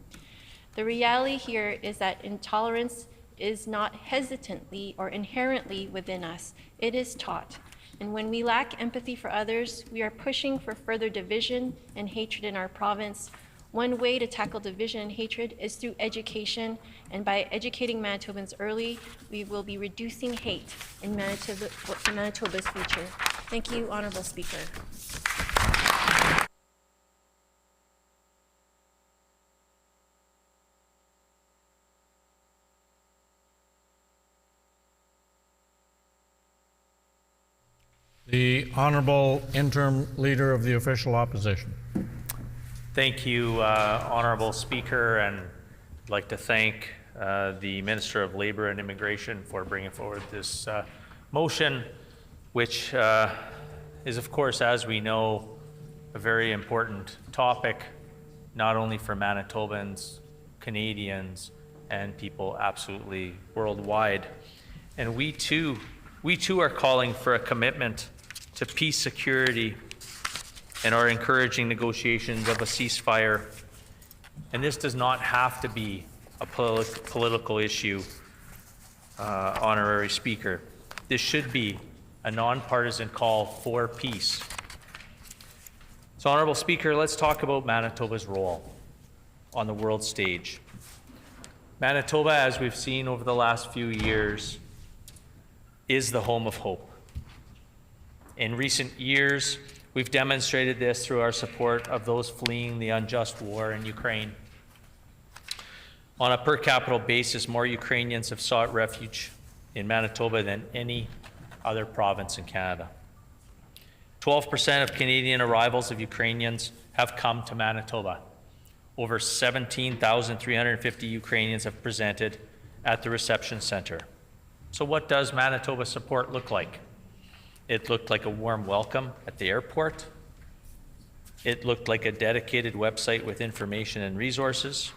The reality here is that intolerance is not hesitantly or inherently within us. It is taught. And when we lack empathy for others, we are pushing for further division and hatred in our province. One way to tackle division and hatred is through education, and by educating Manitobans early, we will be reducing hate in Manitoba's future. Thank you, Honourable Speaker. The Honourable Interim Leader of the Official Opposition. Thank you, Honourable Speaker, and I'd like to thank the Minister of Labour and Immigration for bringing forward this motion, which is, of course, as we know, a very important topic, not only for Manitobans, Canadians, and people absolutely worldwide. And we too are calling for a commitment to peace, security, and are encouraging negotiations of a ceasefire. And this does not have to be a political issue, Honorary Speaker. This should be a nonpartisan call for peace. So, Honorable Speaker, let's talk about Manitoba's role on the world stage. Manitoba, as we've seen over the last few years, is the home of hope. In recent years, we've demonstrated this through our support of those fleeing the unjust war in Ukraine. On a per capita basis, more Ukrainians have sought refuge in Manitoba than any other province in Canada. 12% of Canadian arrivals of Ukrainians have come to Manitoba. Over 17,350 Ukrainians have presented at the reception centre. So what does Manitoba support look like? It looked like a warm welcome at the airport. It looked like a dedicated website with information and resources.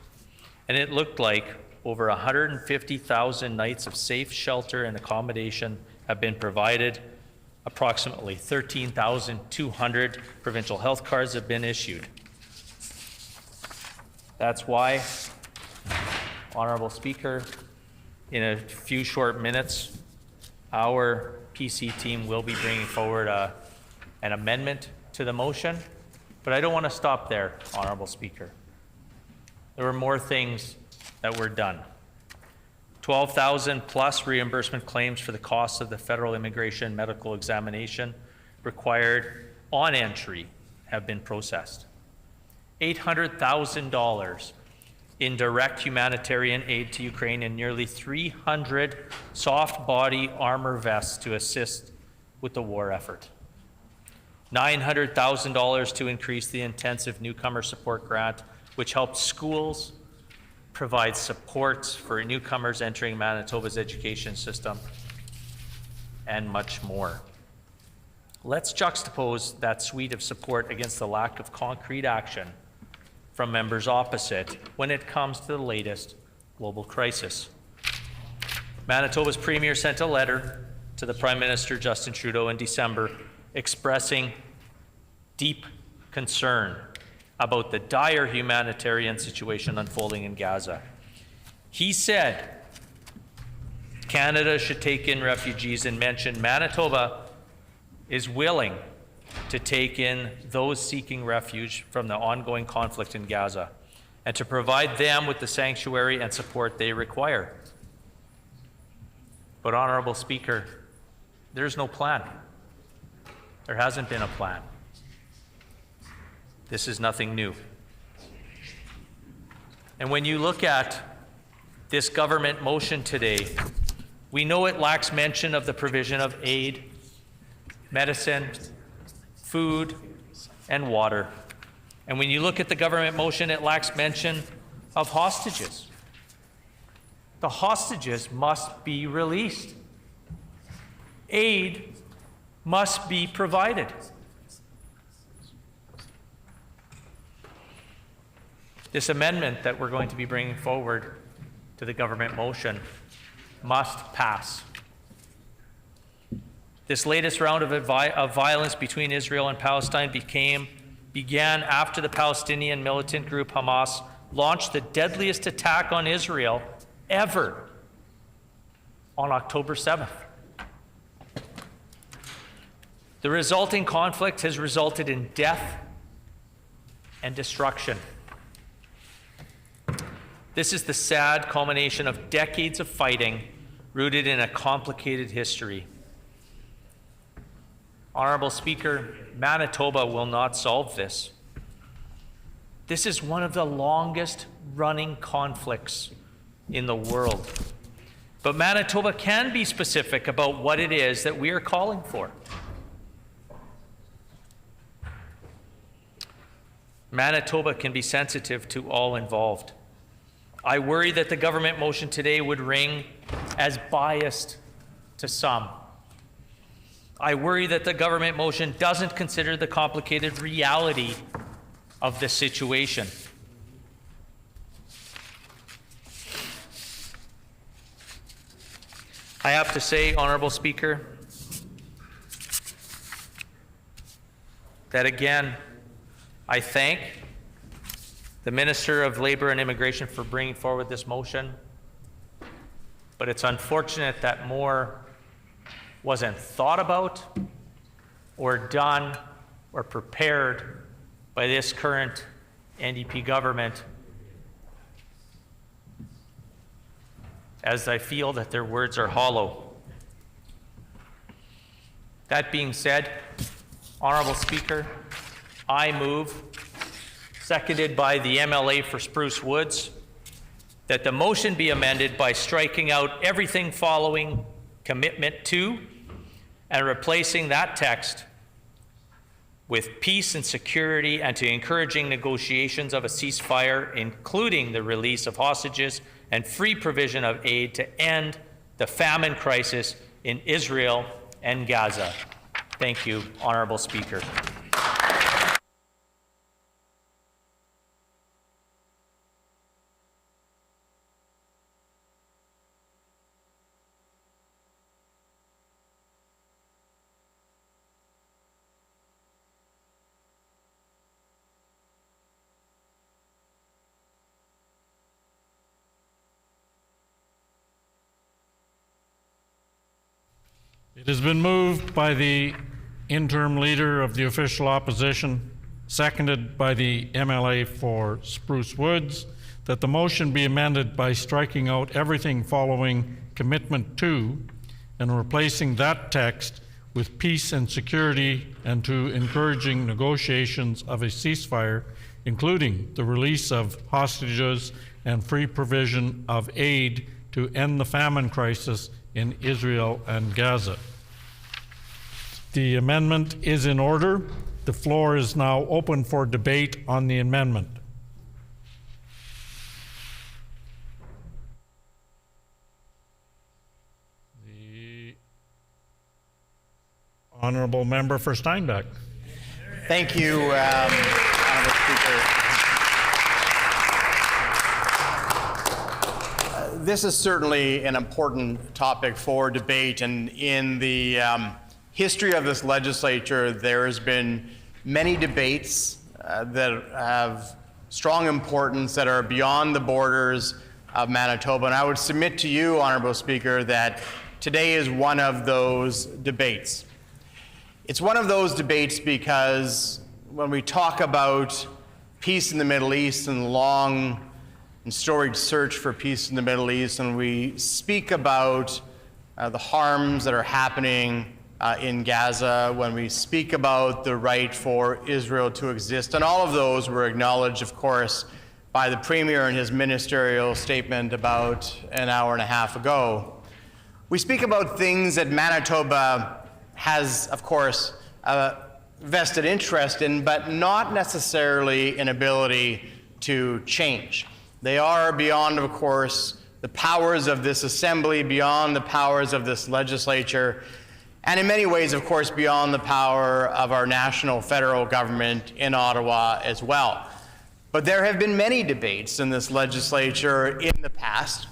And it looked like over 150,000 nights of safe shelter and accommodation have been provided. Approximately 13,200 provincial health cards have been issued. That's why, Honourable Speaker, in a few short minutes, our PC team will be bringing forward an amendment to the motion, but I don't want to stop there, Honourable Speaker. There were more things that were done. 12,000 plus reimbursement claims for the costs of the federal immigration medical examination required on entry have been processed. $800,000 in direct humanitarian aid to Ukraine and nearly 300 soft body armor vests to assist with the war effort. $900,000 to increase the intensive newcomer support grant, which helped schools provide supports for newcomers entering Manitoba's education system, and much more. Let's juxtapose that suite of support against the lack of concrete action from members opposite when it comes to the latest global crisis. Manitoba's Premier sent a letter to the Prime Minister Justin Trudeau in December, expressing deep concern about the dire humanitarian situation unfolding in Gaza. He said Canada should take in refugees and mentioned Manitoba is willing to take in those seeking refuge from the ongoing conflict in Gaza and to provide them with the sanctuary and support they require. But, Honourable Speaker, there's no plan. There hasn't been a plan. This is nothing new. And when you look at this government motion today, we know it lacks mention of the provision of aid, medicine, food, and water. And when you look at the government motion, it lacks mention of hostages. The hostages must be released. Aid must be provided. This amendment that we're going to be bringing forward to the government motion must pass. This latest round of violence between Israel and Palestine began after the Palestinian militant group Hamas launched the deadliest attack on Israel ever on October 7th. The resulting conflict has resulted in death and destruction. This is the sad culmination of decades of fighting rooted in a complicated history. Honourable Speaker, Manitoba will not solve this. This is one of the longest running conflicts in the world. But Manitoba can be specific about what it is that we are calling for. Manitoba can be sensitive to all involved. I worry that the government motion today would ring as biased to some. I worry that the government motion doesn't consider the complicated reality of the situation. I have to say, Honourable Speaker, that again, I thank the Minister of Labour and Immigration for bringing forward this motion, but it's unfortunate that more wasn't thought about or done or prepared by this current NDP government, as I feel that their words are hollow. That being said, Honourable Speaker, I move, seconded by the MLA for Spruce Woods, that the motion be amended by striking out everything following commitment to and replacing that text with peace and security and to encouraging negotiations of a ceasefire, including the release of hostages and free provision of aid to end the famine crisis in Israel and Gaza. Thank you, Honourable Speaker. It has been moved by the interim leader of the official opposition, seconded by the MLA for Spruce Woods, that the motion be amended by striking out everything following commitment to and replacing that text with peace and security and to encouraging negotiations of a ceasefire, including the release of hostages and free provision of aid to end the famine crisis in Israel and Gaza. The amendment is in order. The floor is now open for debate on the amendment. The honourable member for Steinbach. Thank you, Honourable Speaker. this is certainly an important topic for debate, and in the history of this legislature, there has been many debates that have strong importance that are beyond the borders of Manitoba. And I would submit to you, Honourable Speaker, that today is one of those debates. It's one of those debates because when we talk about peace in the Middle East and the long and storied search for peace in the Middle East, and we speak about the harms that are happening in Gaza, when we speak about the right for Israel to exist, and all of those were acknowledged, of course, by the Premier in his ministerial statement about an hour and a half ago. We speak about things that Manitoba has, of course, a vested interest in, but not necessarily an ability to change. They are beyond, of course, the powers of this assembly, beyond the powers of this legislature, and in many ways, of course, beyond the power of our national federal government in Ottawa as well. But there have been many debates in this legislature in the past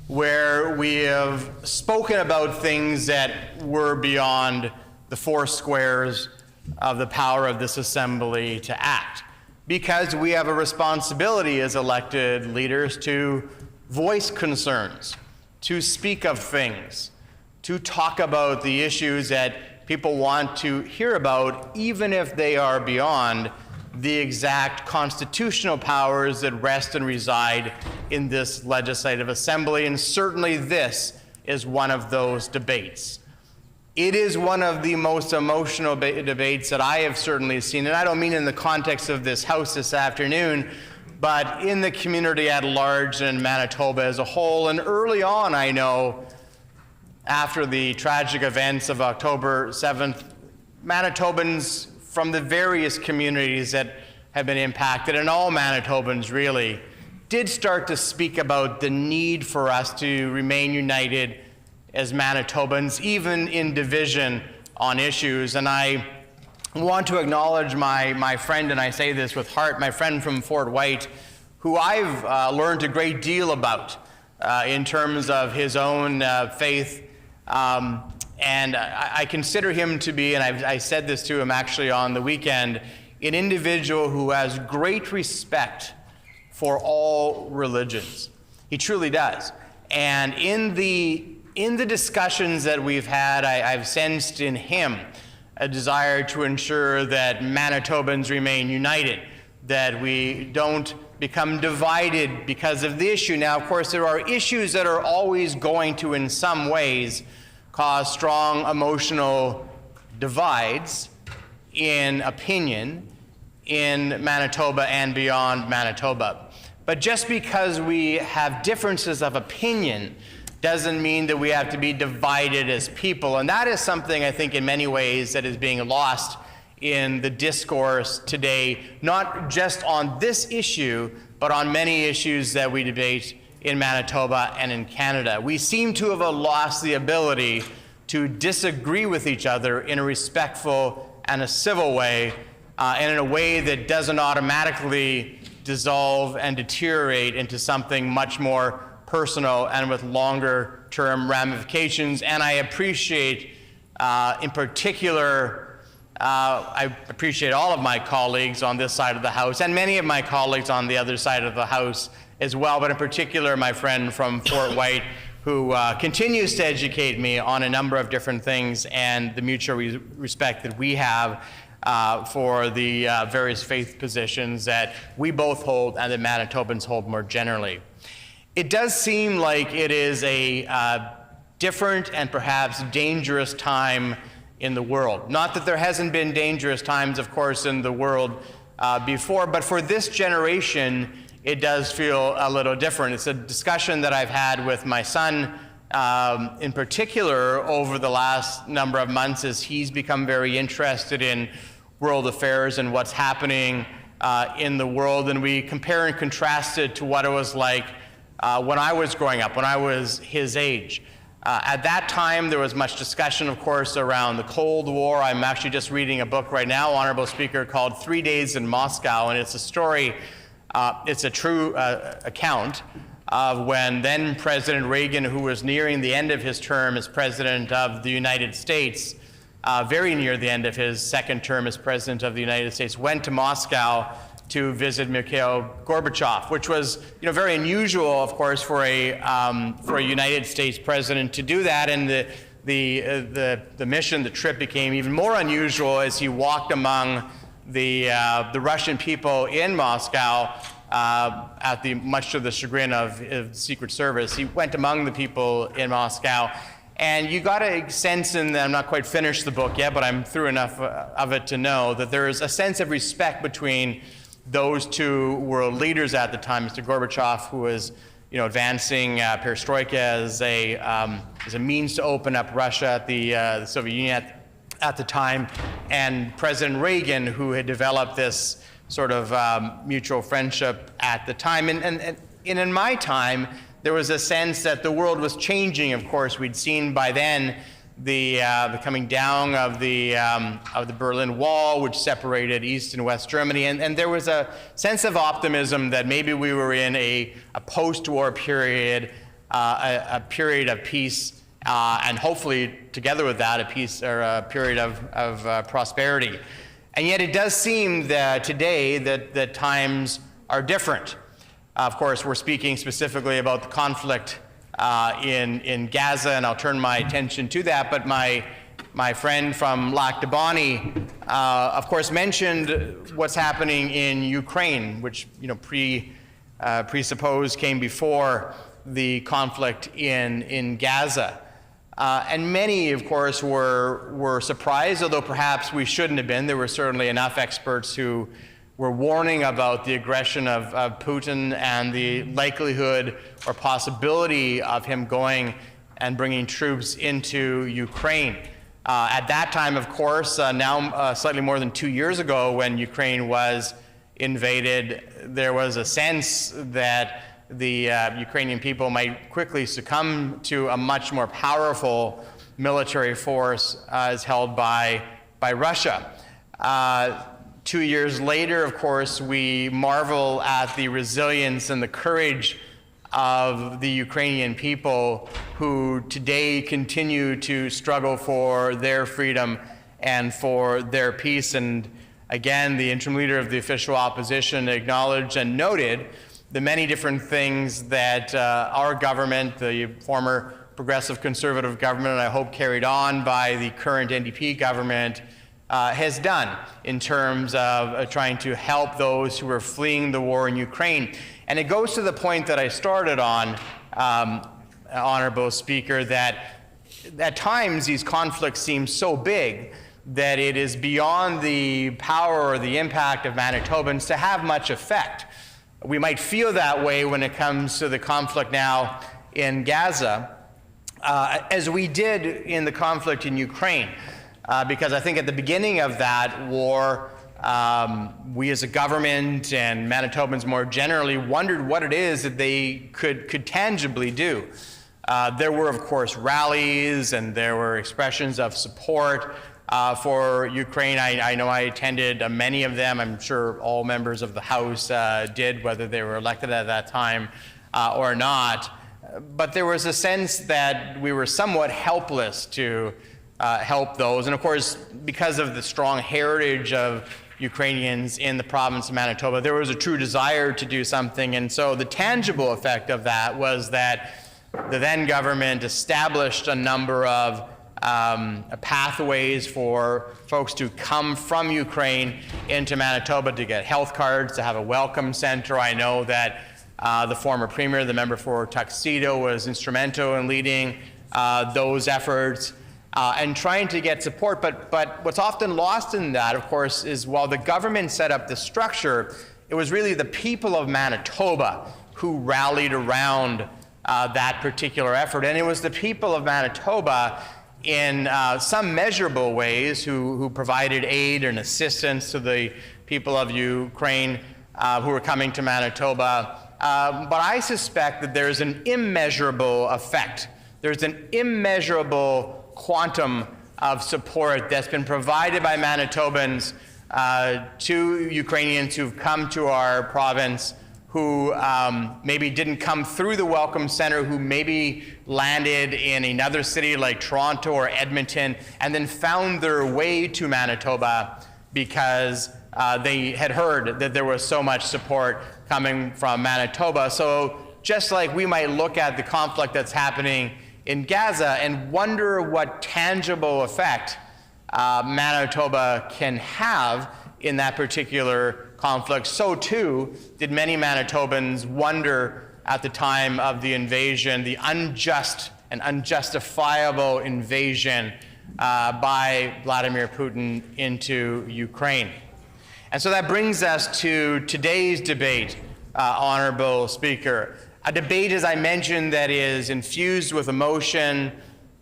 where we have spoken about things that were beyond the four squares of the power of this assembly to act, because we have a responsibility as elected leaders to voice concerns, to speak of things, to talk about the issues that people want to hear about, even if they are beyond the exact constitutional powers that rest and reside in this legislative assembly. And certainly this is one of those debates. It is one of the most emotional debates that I have certainly seen, and I don't mean in the context of this House this afternoon, but in the community at large and in Manitoba as a whole. And early on, I know, after the tragic events of October 7th, Manitobans from the various communities that have been impacted, and all Manitobans really, did start to speak about the need for us to remain united as Manitobans, even in division on issues. And I want to acknowledge my friend, and I say this with heart, my friend from Fort White, who I've learned a great deal about in terms of his own faith. And I consider him to be, and I said this to him actually on the weekend, an individual who has great respect for all religions. He truly does. And in the discussions that we've had, I've sensed in him a desire to ensure that Manitobans remain united, that we don't become divided because of the issue. Now, of course, there are issues that are always going to, in some ways, cause strong emotional divides in opinion in Manitoba and beyond Manitoba. But just because we have differences of opinion doesn't mean that we have to be divided as people. And that is something I think in many ways that is being lost in the discourse today, not just on this issue, but on many issues that we debate in Manitoba and in Canada. We seem to have lost the ability to disagree with each other in a respectful and a civil way, and in a way that doesn't automatically dissolve and deteriorate into something much more personal and with longer term ramifications. And I appreciate, in particular, I appreciate all of my colleagues on this side of the House and many of my colleagues on the other side of the House as well, but in particular my friend from Fort White, who continues to educate me on a number of different things and the mutual respect that we have for the various faith positions that we both hold and that Manitobans hold more generally. It does seem like it is a different and perhaps dangerous time in the world. Not that there hasn't been dangerous times, of course, in the world before, but for this generation, it does feel a little different. It's a discussion that I've had with my son in particular over the last number of months as he's become very interested in world affairs and what's happening in the world. And we compare and contrast it to what it was like when I was growing up, when I was his age. At that time, there was much discussion, of course, around the Cold War. I'm actually just reading a book right now, Honorable Speaker, called 3 Days in Moscow, and it's a story, it's a true account of when then President Reagan, who was nearing the end of his term as President of the United States, very near the end of his second term as President of the United States, went to Moscow to visit Mikhail Gorbachev, which was, very unusual, of course, for a United States president to do that. And the mission, the trip, became even more unusual as he walked among the Russian people in Moscow, much to the chagrin of Secret Service. He went among the people in Moscow. And you got a sense, and I'm not quite finished the book yet, but I'm through enough of it to know that there is a sense of respect between those two world leaders at the time. Mr. Gorbachev, who was, advancing perestroika as a means to open up Russia at the Soviet Union at the time, and President Reagan, who had developed this sort of mutual friendship at the time. And in my time, there was a sense that the world was changing. Of course, we'd seen by then the coming down of the Berlin Wall, which separated East and West Germany, and there was a sense of optimism that maybe we were in a post-war period, a period of peace, and hopefully together with that, a period of prosperity. And yet, it does seem that today that times are different. Of course, we're speaking specifically about the conflict in Gaza, and I'll turn my attention to that. But my friend from Lac de Bonnie, of course, mentioned what's happening in Ukraine, which presupposed came before the conflict in Gaza. And many, of course, were surprised, although perhaps we shouldn't have been. There were certainly enough experts who were warning about the aggression of Putin and the likelihood or possibility of him going and bringing troops into Ukraine. At that time, of course, now slightly more than 2 years ago, when Ukraine was invaded, there was a sense that the Ukrainian people might quickly succumb to a much more powerful military force as held by Russia. 2 years later, of course, we marvel at the resilience and the courage of the Ukrainian people who today continue to struggle for their freedom and for their peace. And again, the interim leader of the official opposition acknowledged and noted the many different things that our government, the former progressive conservative government, and I hope carried on by the current NDP government, has done in terms of trying to help those who are fleeing the war in Ukraine. And it goes to the point that I started on, Honorable Speaker, that at times these conflicts seem so big that it is beyond the power or the impact of Manitobans to have much effect. We might feel that way when it comes to the conflict now in Gaza, as we did in the conflict in Ukraine. Because I think at the beginning of that war, we as a government and Manitobans more generally wondered what it is that they could tangibly do. There were, of course, rallies and there were expressions of support for Ukraine. I know I attended many of them. I'm sure all members of the House did, whether they were elected at that time or not. But there was a sense that we were somewhat helpless to help those. And of course, because of the strong heritage of Ukrainians in the province of Manitoba, there was a true desire to do something. And so the tangible effect of that was that the then government established a number of pathways for folks to come from Ukraine into Manitoba to get health cards, to have a welcome center. I know that the former premier, the member for Tuxedo, was instrumental in leading those efforts. And trying to get support, but what's often lost in that, of course, is while the government set up the structure, it was really the people of Manitoba who rallied around that particular effort. And it was the people of Manitoba in some measurable ways who provided aid and assistance to the people of Ukraine who were coming to Manitoba. But I suspect that there's an immeasurable effect. There's an immeasurable quantum of support that's been provided by Manitobans to Ukrainians who've come to our province, who maybe didn't come through the Welcome Center, who maybe landed in another city like Toronto or Edmonton, and then found their way to Manitoba because they had heard that there was so much support coming from Manitoba. So just like we might look at the conflict that's happening in Gaza and wonder what tangible effect Manitoba can have in that particular conflict, so too did many Manitobans wonder at the time of the invasion, the unjust and unjustifiable invasion by Vladimir Putin into Ukraine. And so that brings us to today's debate, Honorable Speaker. A debate, as I mentioned, that is infused with emotion,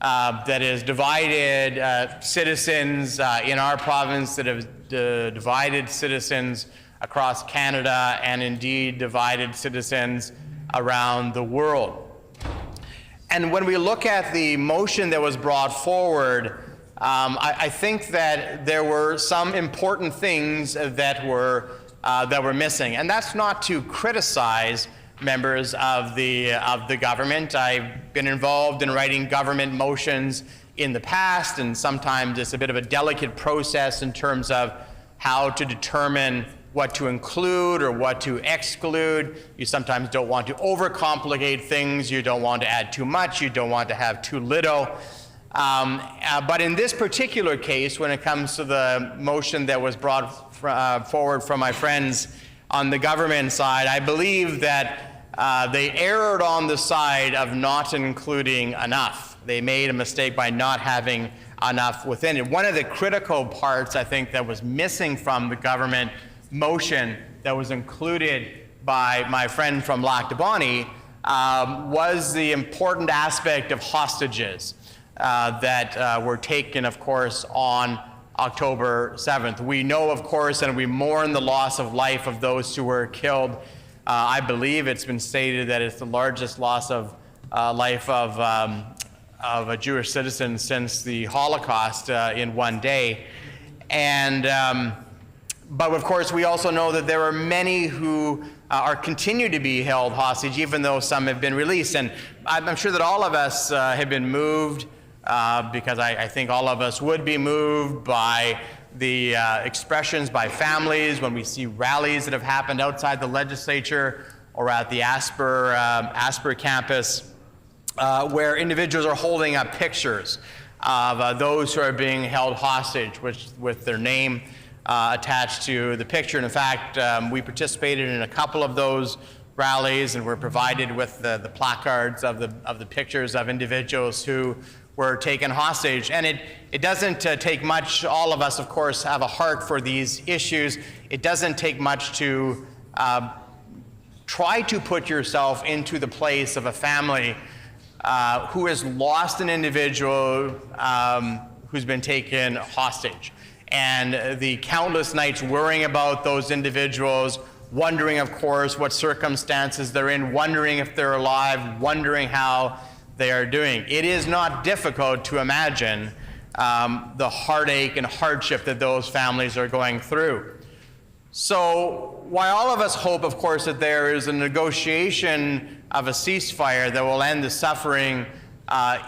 that has divided citizens in our province, that have divided citizens across Canada, and indeed divided citizens around the world. And when we look at the motion that was brought forward, I think that there were some important things that were missing, and that's not to criticize members of the government. I've been involved in writing government motions in the past, and sometimes it's a bit of a delicate process in terms of how to determine what to include or what to exclude. You sometimes don't want to overcomplicate things. You don't want to add too much. You don't want to have too little. But in this particular case, when it comes to the motion that was brought forward from my friends on the government side, I believe that they erred on the side of not including enough. They made a mistake by not having enough within it. One of the critical parts, I think, that was missing from the government motion that was included by my friend from Lac du Bonnet was the important aspect of hostages that were taken, of course, on October 7th. We know, of course, and we mourn the loss of life of those who were killed. I believe it's been stated that it's the largest loss of life of a Jewish citizen since the Holocaust in one day. And but of course, we also know that there are many who continue to be held hostage, even though some have been released. And I'm sure that all of us have been moved, because I think all of us would be moved by the expressions by families when we see rallies that have happened outside the legislature or at the Asper campus, where individuals are holding up pictures of those who are being held hostage, with their name attached to the picture. And in fact, we participated in a couple of those rallies and were provided with the placards of the pictures of individuals who were taken hostage. And it doesn't take much. All of us, of course, have a heart for these issues. It doesn't take much to try to put yourself into the place of a family who has lost an individual who's been taken hostage. And the countless nights worrying about those individuals, wondering, of course, what circumstances they're in, wondering if they're alive, wondering how they are doing. It is not difficult to imagine the heartache and hardship that those families are going through. So while all of us hope, of course, that there is a negotiation of a ceasefire that will end the suffering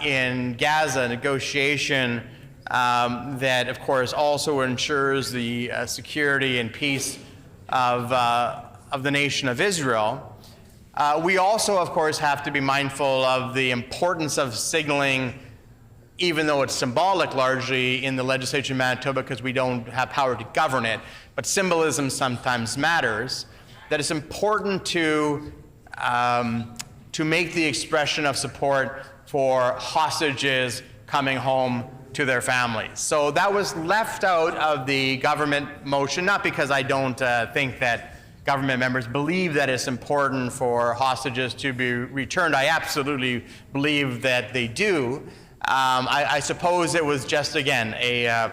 in Gaza, negotiation that, of course, also ensures the security and peace of the nation of Israel, we also, of course, have to be mindful of the importance of signaling, even though it's symbolic largely in the legislature of Manitoba because we don't have power to govern it, but symbolism sometimes matters, that it's important to make the expression of support for hostages coming home to their families. So that was left out of the government motion, not because I don't think that government members believe that it's important for hostages to be returned. I absolutely believe that they do. I suppose it was just, again, a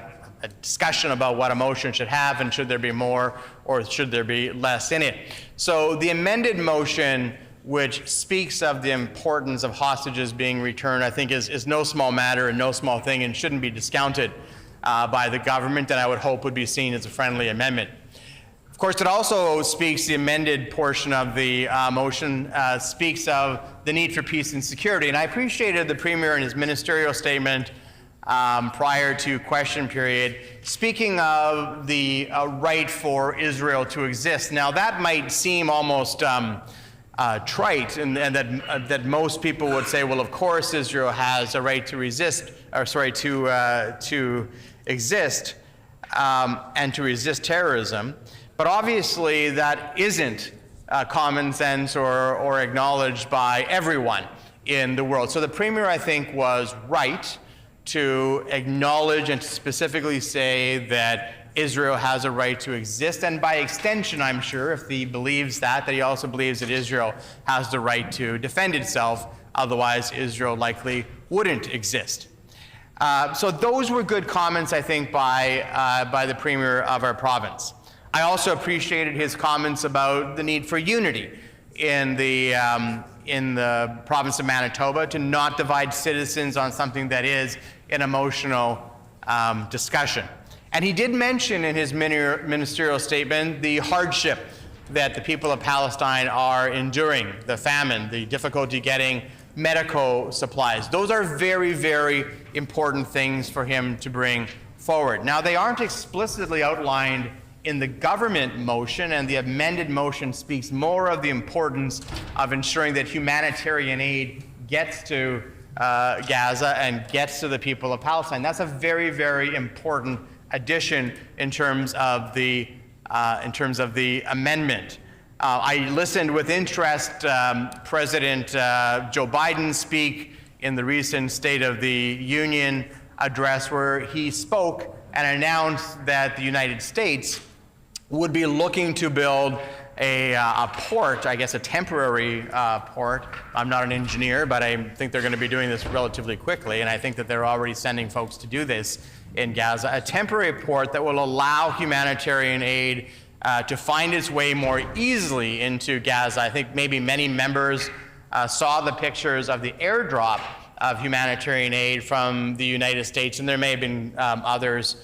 discussion about what a motion should have and should there be more or should there be less in it. So the amended motion, which speaks of the importance of hostages being returned, I think is no small matter and no small thing and shouldn't be discounted by the government, and I would hope would be seen as a friendly amendment. Of course, it also speaks, the amended portion of the motion speaks of the need for peace and security. And I appreciated the Premier in his ministerial statement prior to question period, speaking of the right for Israel to exist. Now, that might seem almost trite, and that most people would say, well, of course, Israel has a right to exist and to resist terrorism. But obviously, that isn't common sense or acknowledged by everyone in the world. So the Premier, I think, was right to acknowledge and to specifically say that Israel has a right to exist. And by extension, I'm sure, if he believes that he also believes that Israel has the right to defend itself. Otherwise, Israel likely wouldn't exist. So those were good comments, I think, by the Premier of our province. I also appreciated his comments about the need for unity in the province of Manitoba, to not divide citizens on something that is an emotional discussion. And he did mention in his ministerial statement the hardship that the people of Palestine are enduring, the famine, the difficulty getting medical supplies. Those are very, very important things for him to bring forward. Now, they aren't explicitly outlined in the government motion, and the amended motion speaks more of the importance of ensuring that humanitarian aid gets to Gaza and gets to the people of Palestine. That's a very, very important addition in terms of the amendment. I listened with interest President Joe Biden speak in the recent State of the Union address, where he spoke and announced that the United States would be looking to build a port, I guess a temporary port. I'm not an engineer, but I think they're going to be doing this relatively quickly, and I think that they're already sending folks to do this in Gaza, a temporary port that will allow humanitarian aid to find its way more easily into Gaza. I think maybe many members saw the pictures of the airdrop of humanitarian aid from the United States, and there may have been others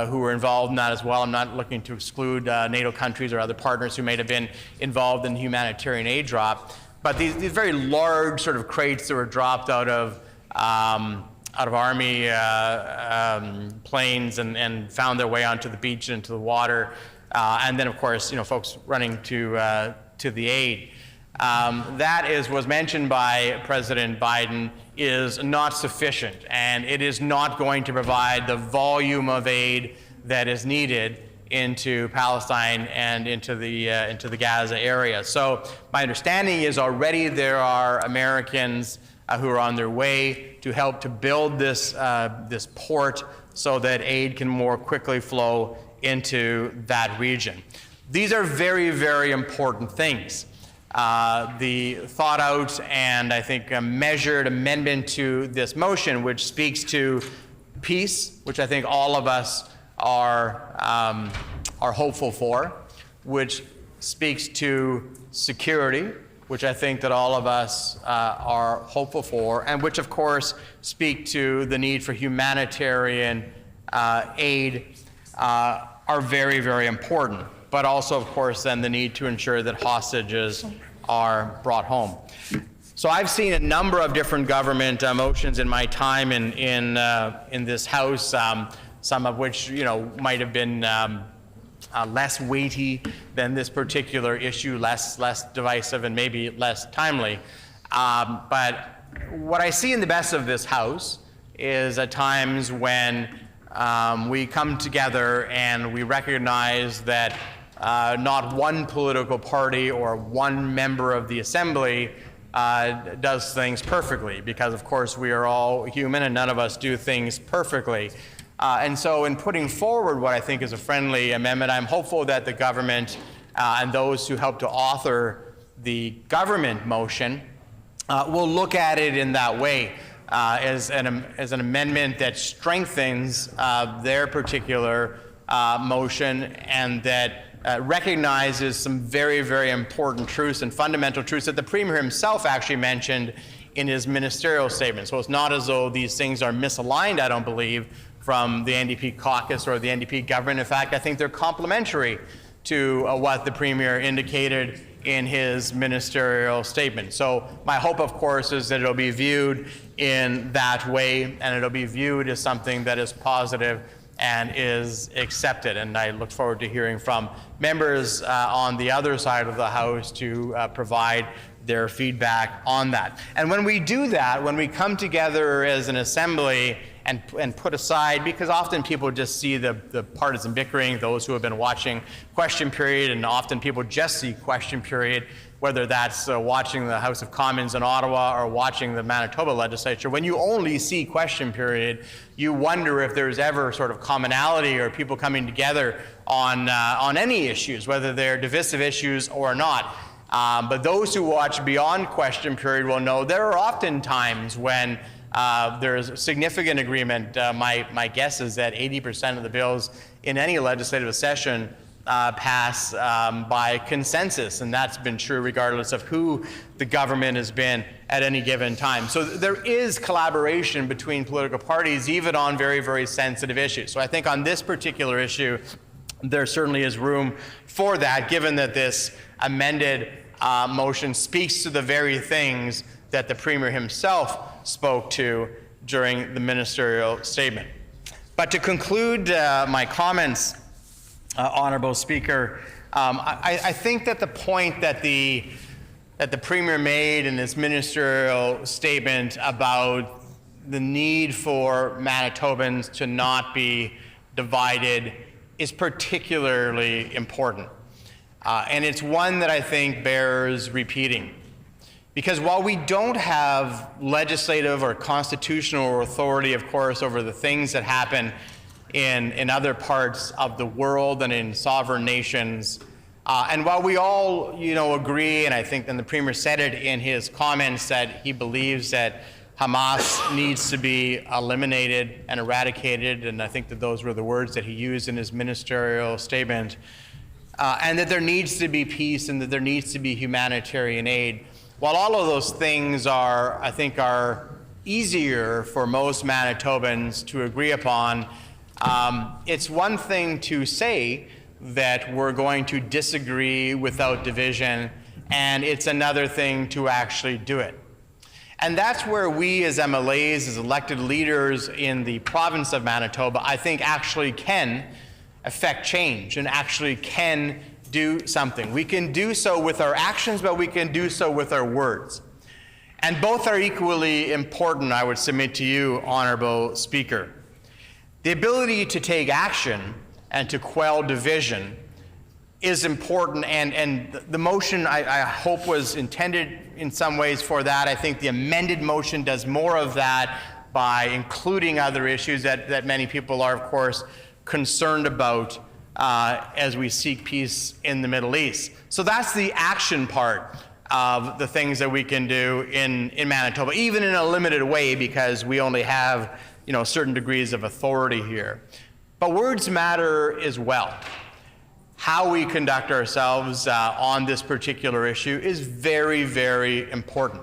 who were involved in that as well. I'm not looking to exclude NATO countries or other partners who may have been involved in humanitarian aid drop. But these very large sort of crates that were dropped out of Army planes and found their way onto the beach and into the water. And then, of course, folks running to the aid. That was mentioned by President Biden, is not sufficient, and it is not going to provide the volume of aid that is needed into Palestine and into the Gaza area. So my understanding is already there are Americans who are on their way to help to build this port so that aid can more quickly flow into that region. These are very, very important things. The thought out and I think a measured amendment to this motion, which speaks to peace, which I think all of us are hopeful for, which speaks to security, which I think that all of us are hopeful for, and which of course speak to the need for humanitarian aid, are very, very important. But also, of course, then the need to ensure that hostages are brought home. So I've seen a number of different government motions in my time in this House, some of which might have been less weighty than this particular issue, less divisive and maybe less timely. But what I see in the best of this House is at times when we come together and we recognize that not one political party or one member of the Assembly does things perfectly, because of course we are all human and none of us do things perfectly. And so in putting forward what I think is a friendly amendment, I'm hopeful that the government and those who helped to author the government motion will look at it in that way, as an amendment that strengthens their particular motion, and that recognizes some very, very important truths and fundamental truths that the Premier himself actually mentioned in his ministerial statement. So it's not as though these things are misaligned, I don't believe, from the NDP caucus or the NDP government. In fact, I think they're complementary to what the Premier indicated in his ministerial statement. So my hope, of course, is that it'll be viewed in that way, and it'll be viewed as something that is positive and is accepted. And I look forward to hearing from members on the other side of the House to provide their feedback on that. And when we do that, when we come together as an assembly and put aside, because often people just see the partisan bickering, those who have been watching question period, and often people just see question period, whether that's watching the House of Commons in Ottawa or watching the Manitoba legislature. When you only see question period, you wonder if there's ever sort of commonality or people coming together on any issues, whether they're divisive issues or not. But those who watch beyond question period will know there are often times when there's significant agreement. My guess is that 80% of the bills in any legislative session pass by consensus, and that's been true regardless of who the government has been at any given time. So there is collaboration between political parties, even on very, very sensitive issues. So I think on this particular issue, there certainly is room for that, given that this amended motion speaks to the very things that the Premier himself spoke to during the ministerial statement. But to conclude my comments, Honourable Speaker, I think that the point that the Premier made in his ministerial statement about the need for Manitobans to not be divided is particularly important. And it's one that I think bears repeating. Because while we don't have legislative or constitutional authority, of course, over the things that happen in other parts of the world and in sovereign nations, and while we all, agree, and I think then the Premier said it in his comments that he believes that Hamas needs to be eliminated and eradicated, and I think that those were the words that he used in his ministerial statement, and that there needs to be peace and that there needs to be humanitarian aid. While all of those things are easier for most Manitobans to agree upon, it's one thing to say that we're going to disagree without division, and it's another thing to actually do it. And that's where we as MLAs, as elected leaders in the province of Manitoba, I think actually can affect change and actually can do something. We can do so with our actions, but we can do so with our words. And both are equally important, I would submit to you, Honourable Speaker. The ability to take action and to quell division is important, and the motion I hope was intended in some ways for that. I think the amended motion does more of that by including other issues that many people are, of course, concerned about as we seek peace in the Middle East. So that's the action part of the things that we can do in Manitoba, even in a limited way, because we only have certain degrees of authority here. But words matter as well. How we conduct ourselves on this particular issue is very, very important.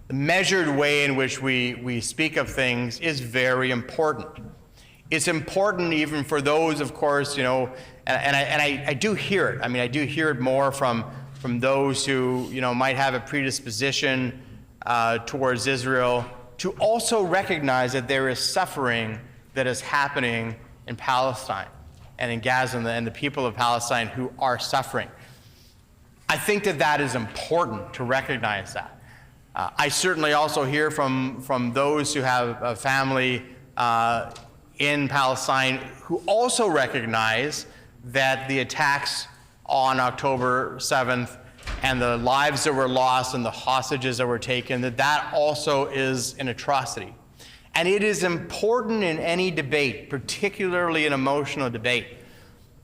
The measured way in which we speak of things is very important. It's important even for those, of course, and I do hear it. I mean, I do hear it more from those who, might have a predisposition towards Israel, to also recognize that there is suffering that is happening in Palestine and in Gaza and the people of Palestine who are suffering. I think that is important to recognize that. I certainly also hear from those who have a family in Palestine who also recognize that the attacks on October 7th and the lives that were lost and the hostages that were taken, that also is an atrocity. And it is important in any debate, particularly an emotional debate,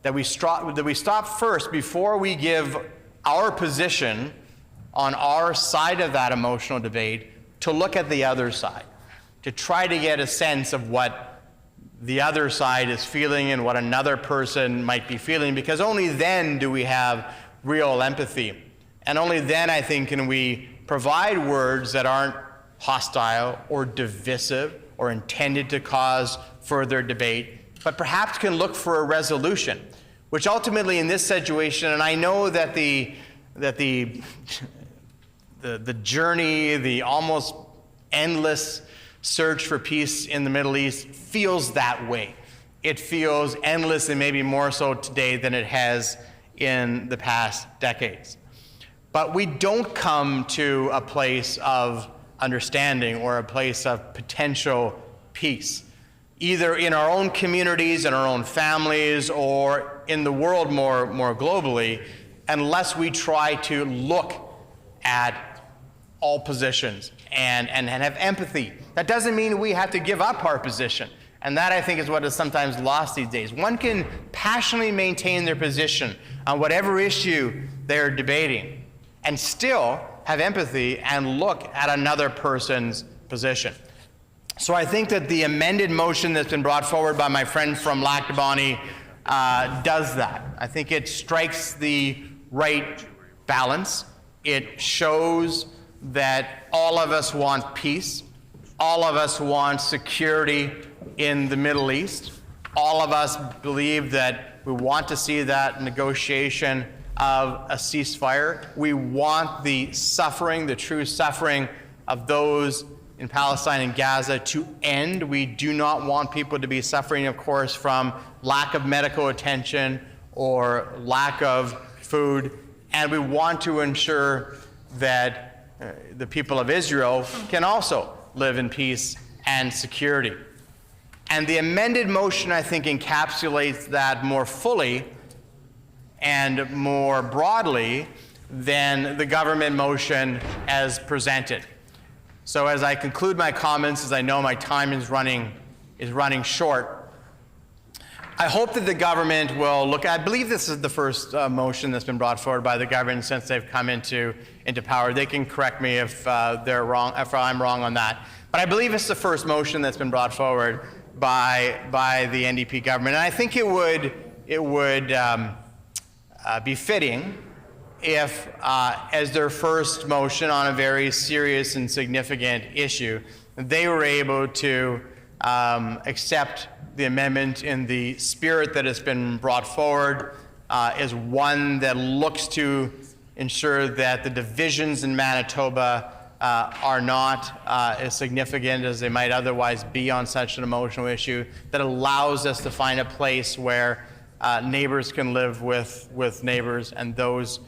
that we stop first before we give our position on our side of that emotional debate to look at the other side, to try to get a sense of what the other side is feeling and what another person might be feeling, because only then do we have real empathy. And only then, I think, can we provide words that aren't hostile or divisive or intended to cause further debate, but perhaps can look for a resolution which ultimately in this situation, and I know that the journey, the almost endless search for peace in the Middle East feels that way. It feels endless, and maybe more so today than it has in the past decades. But we don't come to a place of understanding or a place of potential peace, either in our own communities, in our own families, or in the world more globally, unless we try to look at all positions and have empathy. That doesn't mean we have to give up our position. And that, I think, is what is sometimes lost these days. One can passionately maintain their position on whatever issue they're debating and still have empathy and look at another person's position. So I think that the amended motion that's been brought forward by my friend from Lac du Bonnet does that. I think it strikes the right balance. It shows that all of us want peace. All of us want security in the Middle East. All of us believe that we want to see that negotiation of a ceasefire. We want the suffering, the true suffering of those in Palestine and Gaza to end. We do not want people to be suffering, of course, from lack of medical attention or lack of food. And we want to ensure that the people of Israel can also live in peace and security. And the amended motion, I think, encapsulates that more fully and more broadly than the government motion as presented. So as I conclude my comments, as I know my time is running short, I hope that the government will look at, I believe this is the first motion that's been brought forward by the government since they've come into power. They can correct me if they're wrong, if I'm wrong on that. But I believe it's the first motion that's been brought forward by the NDP government. And I think it would be fitting if, as their first motion on a very serious and significant issue, they were able to accept the amendment in the spirit that has been brought forward, is one that looks to ensure that the divisions in Manitoba are not as significant as they might otherwise be on such an emotional issue, that allows us to find a place where neighbors can live with neighbors, and those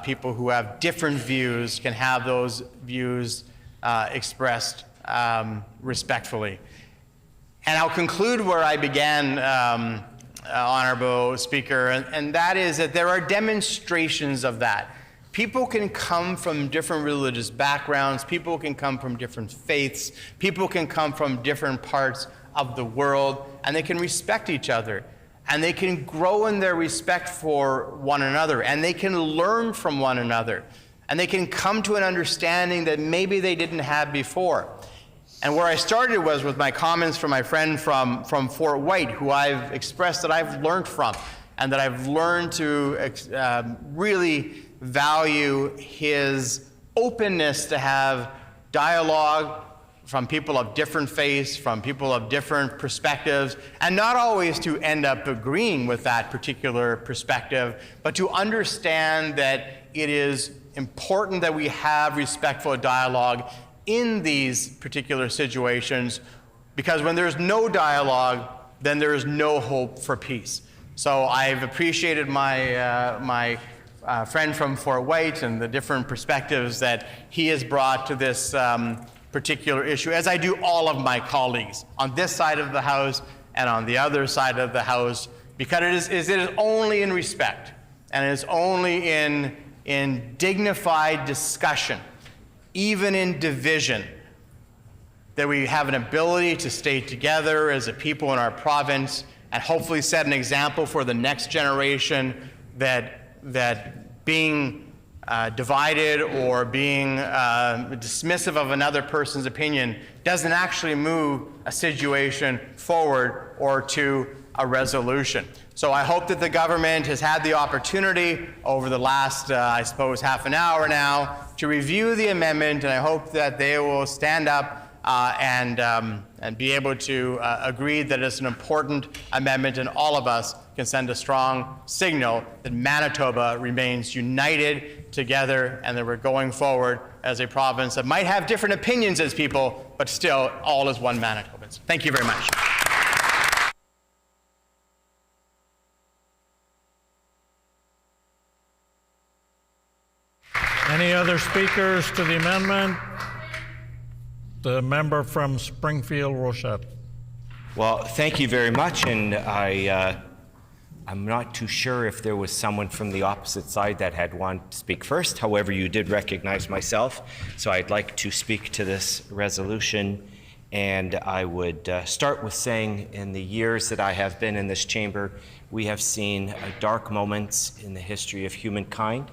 people who have different views can have those views expressed respectfully. And I'll conclude where I began, Honorable Speaker, and that is that there are demonstrations of that. People can come from different religious backgrounds, people can come from different faiths, people can come from different parts of the world, and they can respect each other. And they can grow in their respect for one another, and they can learn from one another, and they can come to an understanding that maybe they didn't have before. And where I started was with my comments from my friend from Fort White, who I've expressed that I've learned from, and that I've learned to really value his openness to have dialogue from people of different faiths, from people of different perspectives, and not always to end up agreeing with that particular perspective, but to understand that it is important that we have respectful dialogue in these particular situations, because when there's no dialogue, then there is no hope for peace. So I've appreciated my friend from Fort White and the different perspectives that he has brought to this particular issue, as I do all of my colleagues on this side of the House and on the other side of the House, because it is only in respect and it is only in dignified discussion, even in division, that we have an ability to stay together as a people in our province and hopefully set an example for the next generation that being divided or being dismissive of another person's opinion doesn't actually move a situation forward or to a resolution. So I hope that the government has had the opportunity over the last, I suppose, half an hour now to review the amendment, and I hope that they will stand up and be able to agree that it's an important amendment, and all of us can send a strong signal that Manitoba remains united together and that we're going forward as a province that might have different opinions as people, but still all is one Manitobans. Thank you very much. Any other speakers to the amendment? The member from Springfield, Rochette. Well, thank you very much, and I'm not too sure if there was someone from the opposite side that had wanted to speak first. However, you did recognize myself, so I'd like to speak to this resolution. And I would start with saying, in the years that I have been in this chamber, we have seen dark moments in the history of humankind.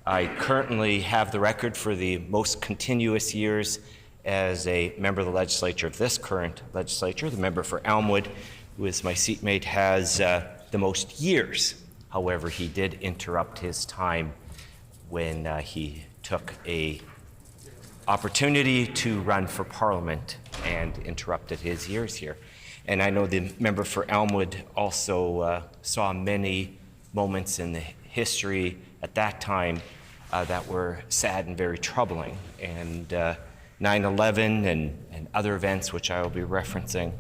I currently have the record for the most continuous years as a member of the legislature of this current legislature. The member for Elmwood, who is my seatmate, has the most years. However, he did interrupt his time when he took a opportunity to run for Parliament and interrupted his years here. And I know the member for Elmwood also saw many moments in the history at that time that were sad and very troubling, and 9/11 and other events which I will be referencing.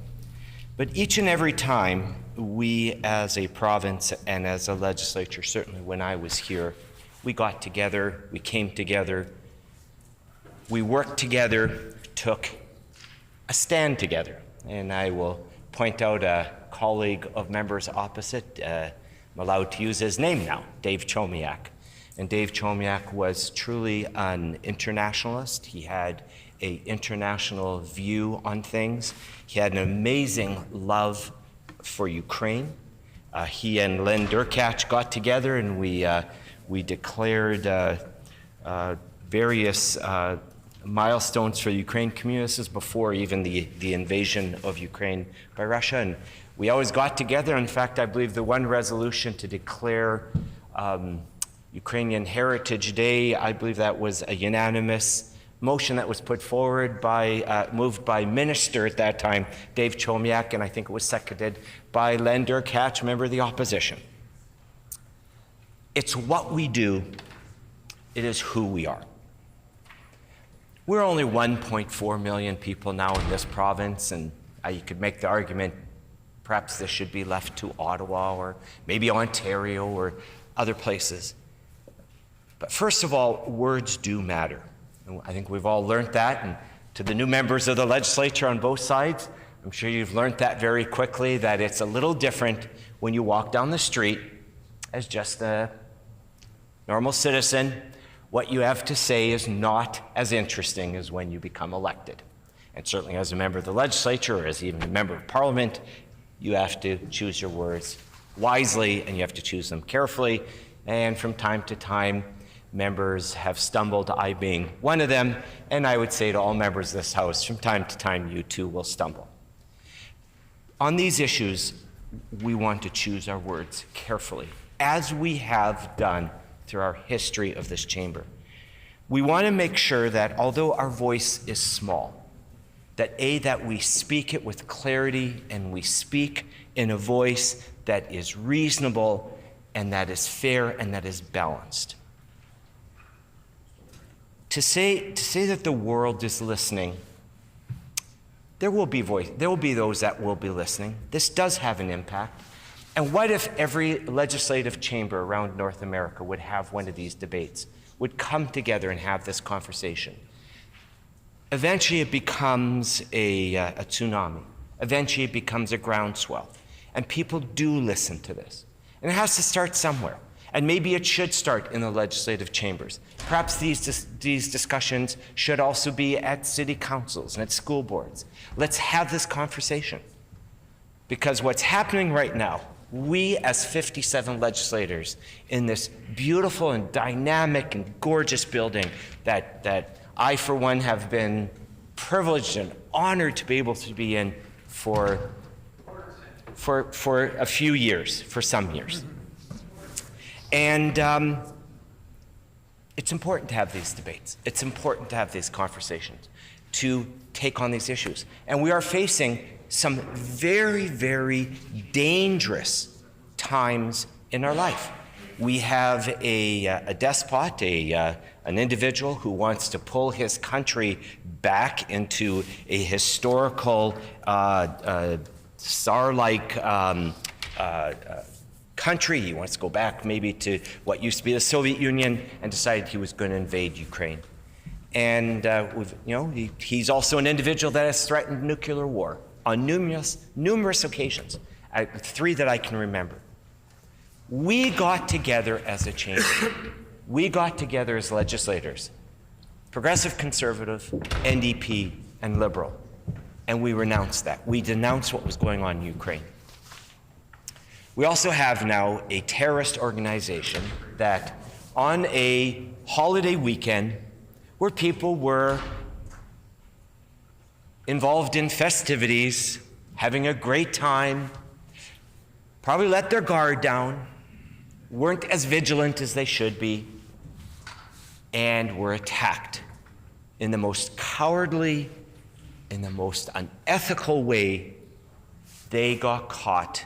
But each and every time, we as a province and as a legislature, certainly when I was here, we got together, we came together, we worked together, took a stand together. And I will point out a colleague of members opposite. I'm allowed to use his name now, Dave Chomiak. And Dave Chomiak was truly an internationalist. He had an international view on things. He had an amazing love for Ukraine. He and Len Durkach got together, and we declared various milestones for the Ukraine community. This is before even the invasion of Ukraine by Russia. And we always got together. In fact, I believe the one resolution to declare Ukrainian Heritage Day, I believe that was a unanimous motion that was put forward by, moved by Minister at that time, Dave Chomiak, and I think it was seconded by Len Durkach, member of the opposition. It's what we do. It is who we are. We're only 1.4 million people now in this province, and you could make the argument perhaps this should be left to Ottawa or maybe Ontario or other places. But first of all, words do matter. And I think we've all learned that. And to the new members of the legislature on both sides, I'm sure you've learned that very quickly, that it's a little different when you walk down the street as just a normal citizen. What you have to say is not as interesting as when you become elected. And certainly as a member of the legislature or as even a member of Parliament, you have to choose your words wisely and you have to choose them carefully. And from time to time, members have stumbled, I being one of them, and I would say to all members of this House, from time to time, you too will stumble. On these issues, we want to choose our words carefully, as we have done through our history of this chamber. We want to make sure that although our voice is small, that we speak it with clarity and we speak in a voice that is reasonable and that is fair and that is balanced. To say that the world is listening, there will be those that will be listening. This does have an impact. And what if every legislative chamber around North America would have one of these debates, would come together and have this conversation? Eventually it becomes a tsunami. Eventually it becomes a groundswell. And people do listen to this. And it has to start somewhere. And maybe it should start in the legislative chambers. Perhaps these discussions should also be at city councils and at school boards. Let's have this conversation. Because what's happening right now, we as 57 legislators in this beautiful and dynamic and gorgeous building that I, for one, have been privileged and honored to be able to be in for a few years, for some years. And it's important to have these debates. It's important to have these conversations, to take on these issues. And we are facing some very, very dangerous times in our life. We have a despot, an individual who wants to pull his country back into a historical Tsar-like country. He wants to go back maybe to what used to be the Soviet Union and decided he was going to invade Ukraine. And he's also an individual that has threatened nuclear war on numerous occasions, 3 that I can remember. We got together as a chamber. We got together as legislators, Progressive, Conservative, NDP, and Liberal, and we renounced that. We denounced what was going on in Ukraine. We also have now a terrorist organization that on a holiday weekend where people were involved in festivities, having a great time, probably let their guard down, weren't as vigilant as they should be, and were attacked in the most cowardly, in the most unethical way. They got caught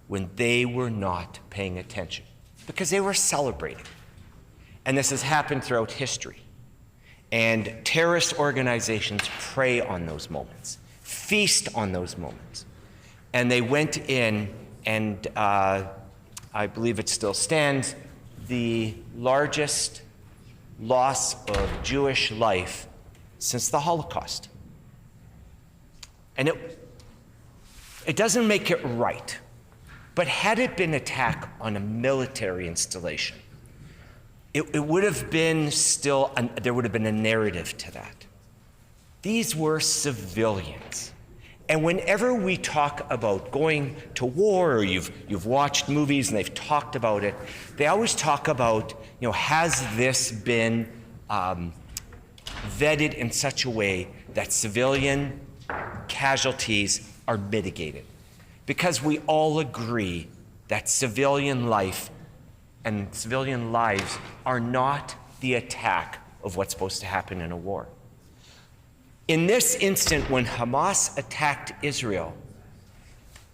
when they were not paying attention because they were celebrating. And this has happened throughout history. And terrorist organizations prey on those moments, feast on those moments. And they went in and I believe it still stands, the largest loss of Jewish life since the Holocaust. And it doesn't make it right, but had it been an attack on a military installation, it would have been still, there would have been a narrative to that. These were civilians. And whenever we talk about going to war, or you've watched movies and they've talked about it, they always talk about, has this been vetted in such a way that civilian casualties are mitigated? Because we all agree that civilian life and civilian lives are not the attack of what's supposed to happen in a war. In this instant, when Hamas attacked Israel,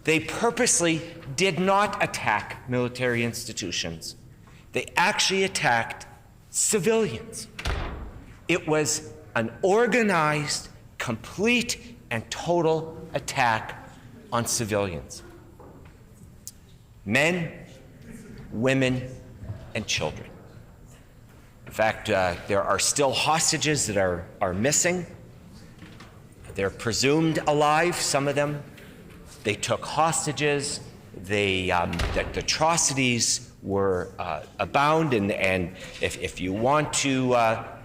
they purposely did not attack military institutions. They actually attacked civilians. It was an organized, complete, and total attack on civilians. Men, women, and children. In fact, there are still hostages that are missing. They're presumed alive, some of them. They took hostages. The atrocities were abound, and if you want to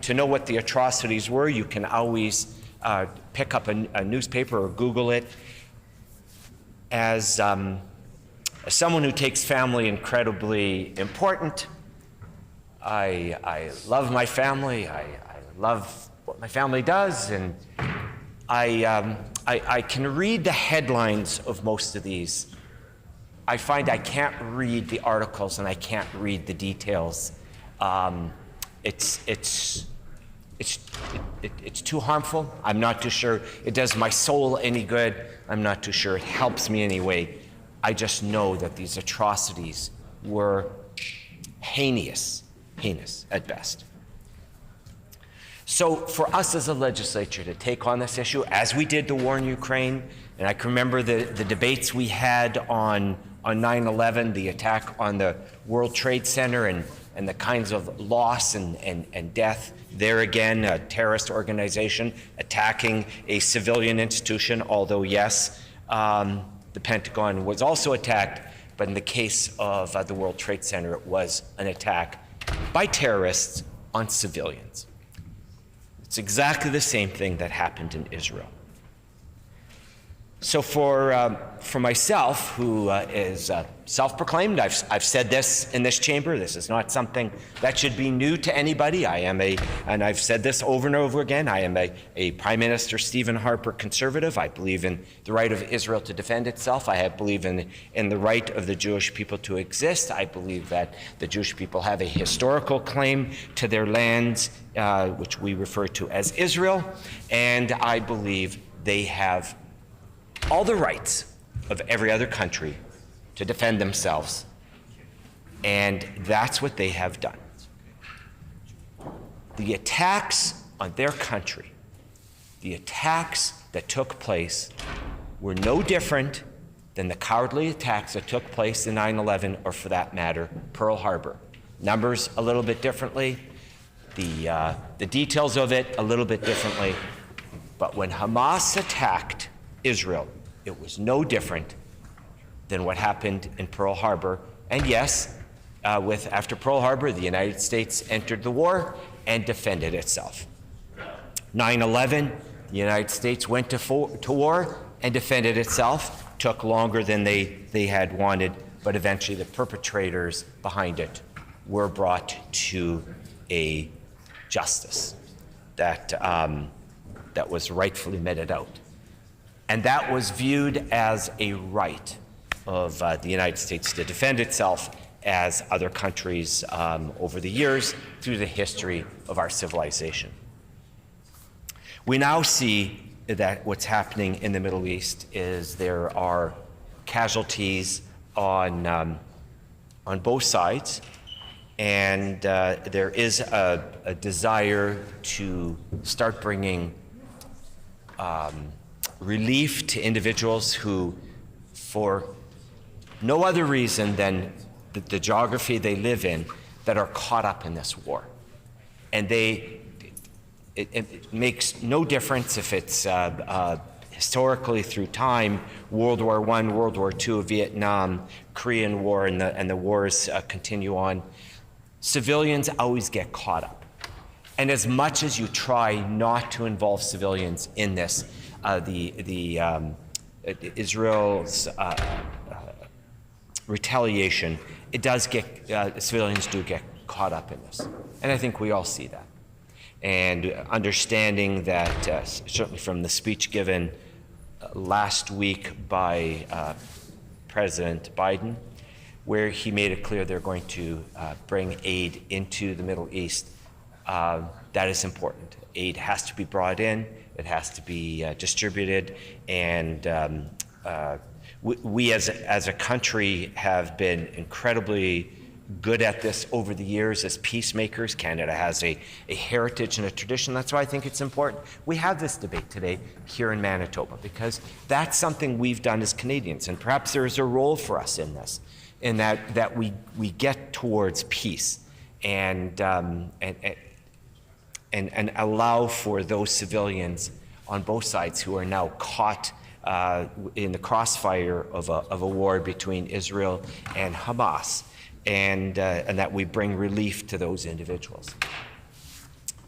know what the atrocities were, you can always pick up a newspaper or Google it. As someone who takes family incredibly important, I love my family. I love what my family does, and I can read the headlines of most of these. I find I can't read the articles and I can't read the details. It's too harmful. I'm not too sure it does my soul any good. I'm not too sure it helps me anyway. I just know that these atrocities were heinous at best. So for us as a legislature to take on this issue, as we did the war in Ukraine, and I can remember the debates we had on 9/11, the attack on the World Trade Center, and the kinds of loss and death. There again, a terrorist organization attacking a civilian institution, although yes, the Pentagon was also attacked, but in the case of the World Trade Center, it was an attack by terrorists on civilians. It's exactly the same thing that happened in Israel. So for myself, who is self-proclaimed, I've said this in this chamber, this is not something that should be new to anybody. And I've said this over and over again, I am a Prime Minister Stephen Harper conservative. I believe in the right of Israel to defend itself. I believe in the right of the Jewish people to exist. I believe that the Jewish people have a historical claim to their lands, which we refer to as Israel. And I believe they have all the rights of every other country to defend themselves And that's what they have done. The attacks on their country, the attacks that took place, were no different than the cowardly attacks that took place in 9/11, or for that matter, Pearl Harbor. Numbers a little bit differently, the details of it a little bit differently, but when Hamas attacked Israel, it was no different than what happened in Pearl Harbor. And yes, after Pearl Harbor, the United States entered the war and defended itself. 9/11, the United States went to war and defended itself. Took longer than they had wanted, but eventually the perpetrators behind it were brought to a justice that was rightfully meted out. And that was viewed as a right of the United States to defend itself, as other countries over the years through the history of our civilization. We now see that what's happening in the Middle East is there are casualties on both sides, and there is a desire to start bringing relief to individuals who, for no other reason than the geography they live in, that are caught up in this war. And it makes no difference if it's historically through time, World War I, World War II, Vietnam, Korean War, and the wars continue on. Civilians always get caught up. And as much as you try not to involve civilians in this, Israel's retaliation, it does get, civilians do get caught up in this. And I think we all see that. And understanding that, certainly from the speech given last week by President Biden, where he made it clear they're going to bring aid into the Middle East, that is important. Aid has to be brought in, it has to be distributed, and we as a country have been incredibly good at this over the years as peacemakers. Canada has a heritage and a tradition. That's why I think it's important we have this debate today here in Manitoba, because that's something we've done as Canadians, and perhaps there is a role for us in this, in that we get towards peace and allow for those civilians on both sides who are now caught in the crossfire of a war between Israel and Hamas, and that we bring relief to those individuals.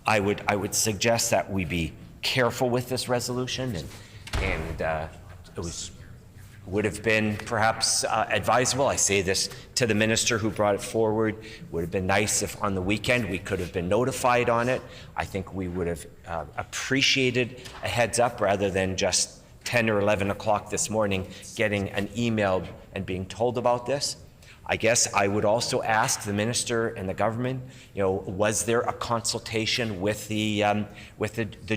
I would suggest that we be careful with this resolution, and it would have been perhaps advisable. I say this to the minister who brought it forward. Would have been nice if on the weekend we could have been notified on it. I think we would have appreciated a heads up rather than just 10 or 11 o'clock this morning getting an email and being told about this. I guess I would also ask the minister and the government, was there a consultation with the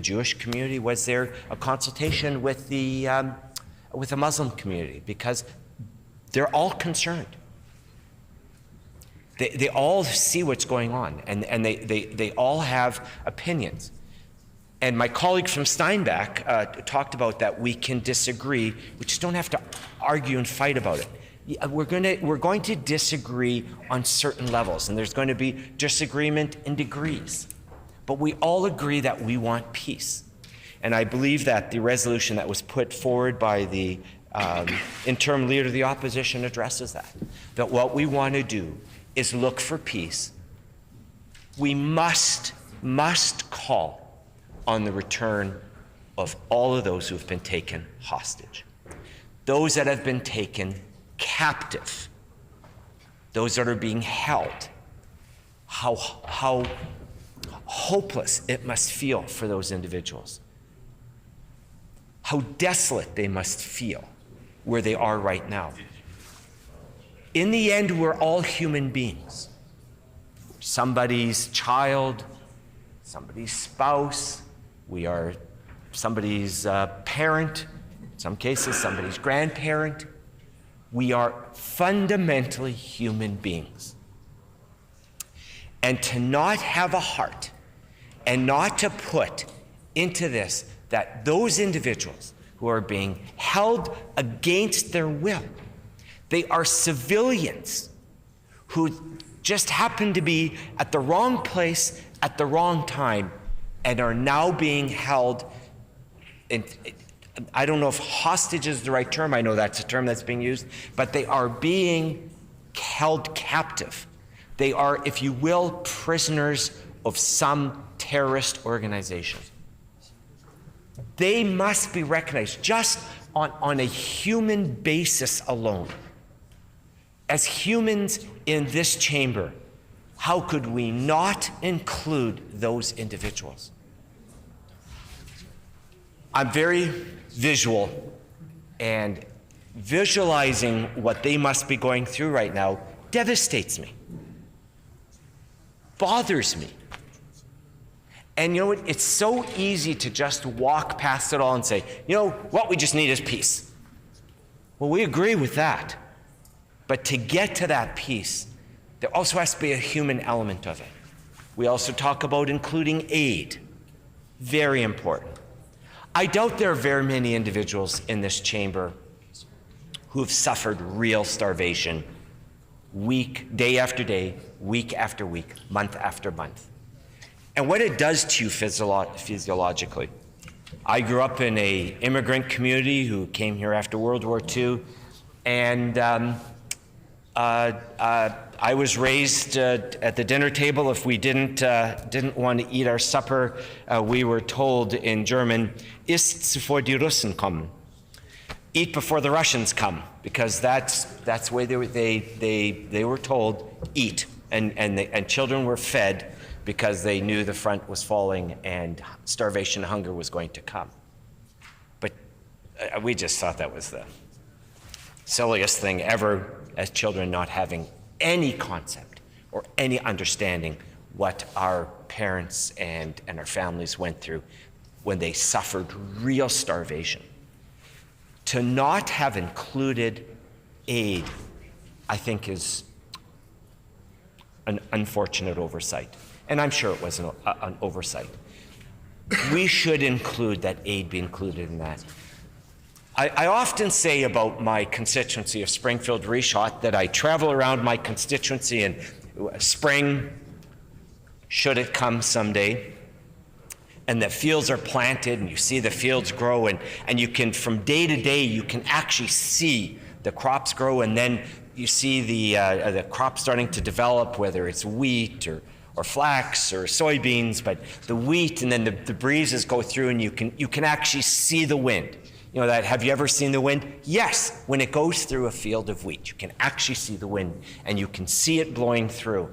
Jewish community? Was there a consultation with the Muslim community? Because they're all concerned. They all see what's going on, and they all have opinions. And my colleague from Steinbach talked about that we can disagree. We just don't have to argue and fight about it. We're going to disagree on certain levels, and there's going to be disagreement in degrees. But we all agree that we want peace. And I believe that the resolution that was put forward by the interim leader of the opposition addresses that. That what we want to do is look for peace. We must call on the return of all of those who have been taken hostage. Those that have been taken captive, those that are being held. How hopeless it must feel for those individuals. How desolate they must feel where they are right now. In the end, we're all human beings. Somebody's child, somebody's spouse, we are somebody's parent, in some cases somebody's grandparent. We are fundamentally human beings. and to not have a heart and not to put into this that those individuals who are being held against their will, they are civilians who just happen to be at the wrong place at the wrong time and are now being held in, I don't know if hostage is the right term, I know that's a term that's being used, but they are being held captive. They are, if you will, prisoners of some terrorist organization. They must be recognized just on a human basis alone. As humans in this chamber, how could we not include those individuals? I'm very visual, and visualizing what they must be going through right now devastates me, bothers me. And you know what? It's so easy to just walk past it all and say, you know, what we just need is peace. Well, we agree with that. But to get to that peace, there also has to be a human element of it. We also talk about including aid. Very important. I doubt there are very many individuals in this chamber who have suffered real starvation day after day, week after week, month after month. And what it does to you physiologically. I grew up in an immigrant community who came here after World War II, and I was raised at the dinner table. If we didn't want to eat our supper, we were told in German, "Isst bevor die Russen kommen." Eat before the Russians come, because that's the way they were told, eat, and children were fed because they knew the front was falling and starvation and hunger was going to come. But we just thought that was the silliest thing ever, as children not having any concept or any understanding what our parents and our families went through when they suffered real starvation. To not have included aid, I think, is an unfortunate oversight. And I'm sure it was an oversight. We should include that aid be included in that. I often say about my constituency of Springfield-Reshot that I travel around my constituency in spring, should it come someday, and the fields are planted and you see the fields grow, and you can, from day to day, you can actually see the crops grow, and then you see the crops starting to develop, whether it's wheat or flax or soybeans, but the wheat, and then the breezes go through and you can actually see the wind. You know that, have you ever seen the wind? Yes, when it goes through a field of wheat, you can actually see the wind and you can see it blowing through.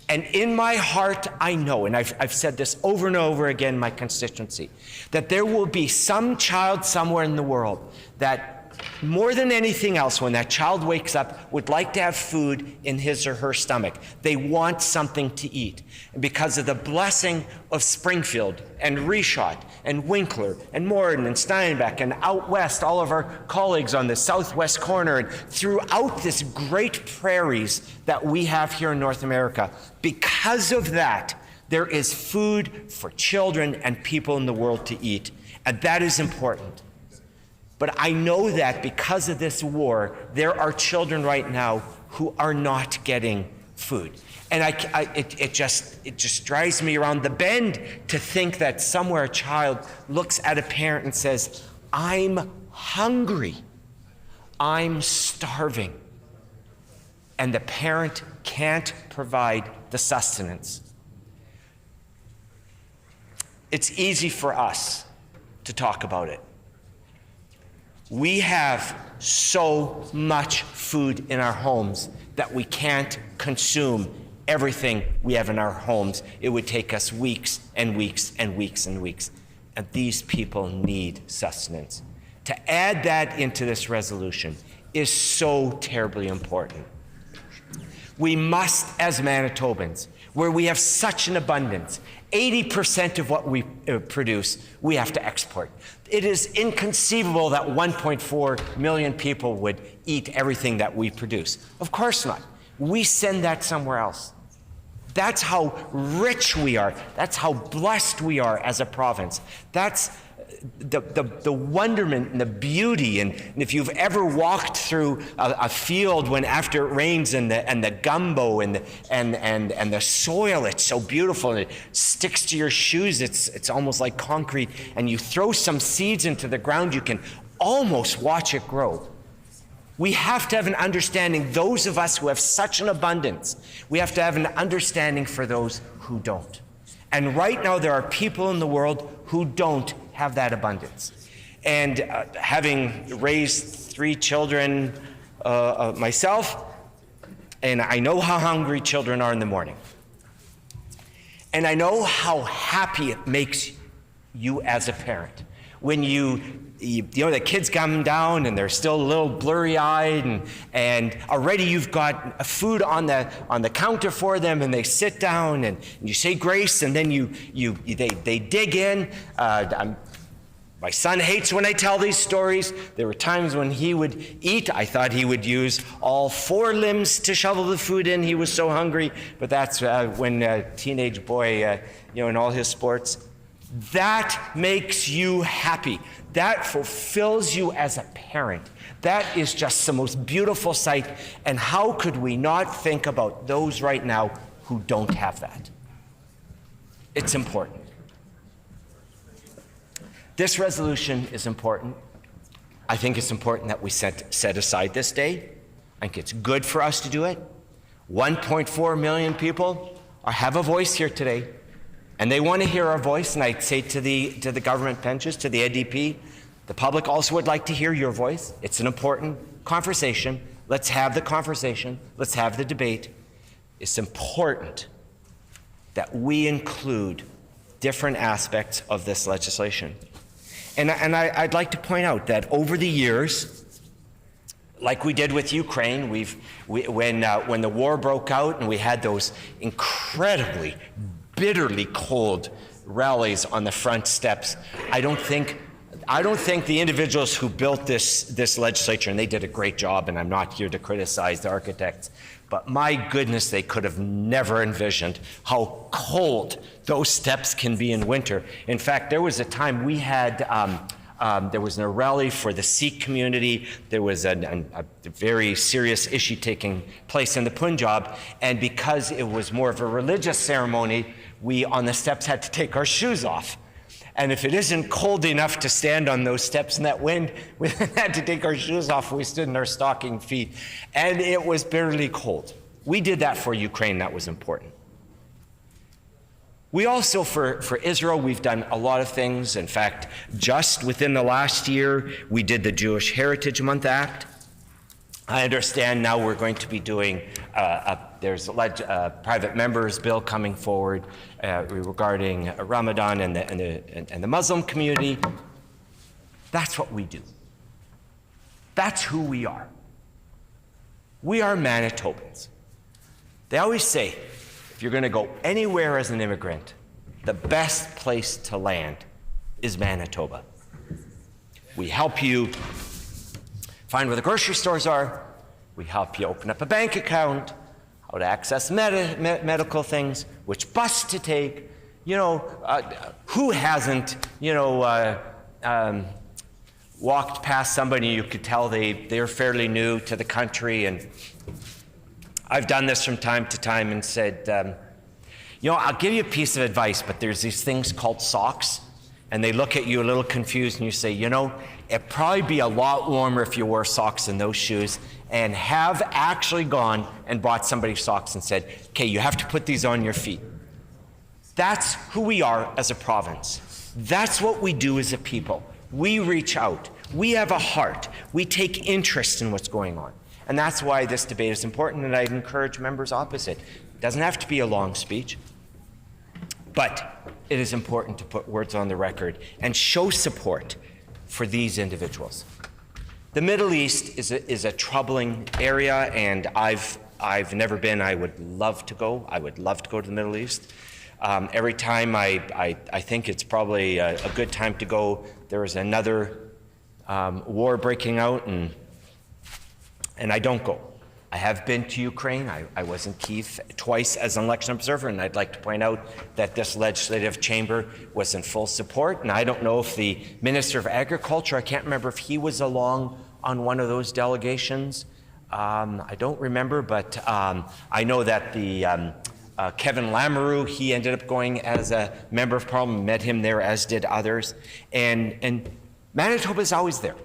And in my heart, I know, and I've said this over and over again in my constituency, that there will be some child somewhere in the world that more than anything else, when that child wakes up, would like to have food in his or her stomach. They want something to eat. And because of the blessing of Springfield and Reshot and Winkler and Morden and Steinbeck and out west, all of our colleagues on the southwest corner and throughout this great prairies that we have here in North America, because of that, there is food for children and people in the world to eat. And that is important. But I know that because of this war, there are children right now who are not getting food. And it just drives me around the bend to think that somewhere a child looks at a parent and says, I'm hungry, I'm starving. And the parent can't provide the sustenance. It's easy for us to talk about it. We have so much food in our homes that we can't consume everything we have in our homes. It would take us weeks and weeks and weeks and weeks. And these people need sustenance. To add that into this resolution is so terribly important. We must, as Manitobans, where we have such an abundance, 80% of what we produce, we have to export. It is inconceivable that 1.4 million people would eat everything that we produce. Of course not. We send that somewhere else. That's how rich we are. That's how blessed we are as a province. That's the wonderment and the beauty. And if you've ever walked through a field when after it rains and the gumbo and the soil, it's so beautiful and it sticks to your shoes. It's almost like concrete. And you throw some seeds into the ground, you can almost watch it grow. We have to have an understanding, those of us who have such an abundance, we have to have an understanding for those who don't. And right now there are people in the world who don't have that abundance. And having raised 3 children myself, and I know how hungry children are in the morning. And I know how happy it makes you as a parent when you know, the kids come down and they're still a little blurry-eyed, and already you've got food on the counter for them, and they sit down and you say grace, and then they dig in. My son hates when I tell these stories. There were times when he would eat, I thought he would use all 4 limbs to shovel the food in. He was so hungry. But that's when a teenage boy, in all his sports. That makes you happy. That fulfills you as a parent. That is just the most beautiful sight. And how could we not think about those right now who don't have that? It's important. This resolution is important. I think it's important that we set aside this day. I think it's good for us to do it. 1.4 million people have a voice here today, and they want to hear our voice. And I'd say to the government benches, to the NDP, the public also would like to hear your voice. It's an important conversation. Let's have the conversation. Let's have the debate. It's important that we include different aspects of this legislation. And I'd like to point out that over the years, like we did with Ukraine, when the war broke out and we had those incredibly, bitterly cold rallies on the front steps, I don't think the individuals who built this legislature, and they did a great job, and I'm not here to criticize the architects, but my goodness, they could have never envisioned how cold those steps can be in winter. In fact, there was a time we had, there was a rally for the Sikh community. There was a very serious issue taking place in the Punjab, and because it was more of a religious ceremony, we on the steps had to take our shoes off. And if it isn't cold enough to stand on those steps in that wind, we had to take our shoes off. We stood in our stocking feet. And it was bitterly cold. We did that for Ukraine. That was important. We also, for Israel, we've done a lot of things. In fact, just within the last year, we did the Jewish Heritage Month Act. I understand now we're going to be doing, there's a private member's bill coming forward regarding Ramadan and the Muslim community. That's what we do. That's who we are. We are Manitobans. They always say, if you're going to go anywhere as an immigrant, the best place to land is Manitoba. We help you find where the grocery stores are. We help you open up a bank account, how to access medical things, which bus to take. Who hasn't, walked past somebody you could tell they're fairly new to the country. And I've done this from time to time and said, I'll give you a piece of advice, but there's these things called socks. And they look at you a little confused and you say, it'd probably be a lot warmer if you wore socks in those shoes, and have actually gone and bought somebody socks and said, okay, you have to put these on your feet. That's who we are as a province. That's what we do as a people. We reach out. We have a heart. We take interest in what's going on. And that's why this debate is important, and I'd encourage members opposite. It doesn't have to be a long speech, but it is important to put words on the record and show support for these individuals. The Middle East is a troubling area, and I've never been. I would love to go. I would love to go to the Middle East. Every time I think it's probably a good time to go, there is another war breaking out, and I don't go. I have been to Ukraine. I was in Kyiv twice as an election observer, and I'd like to point out that this legislative chamber was in full support. And I don't know if the Minister of Agriculture, I can't remember if he was along on one of those delegations. I don't remember, but I know that the Kevin Lamoureux, he ended up going as a member of Parliament, met him there, as did others. And Manitoba is always there.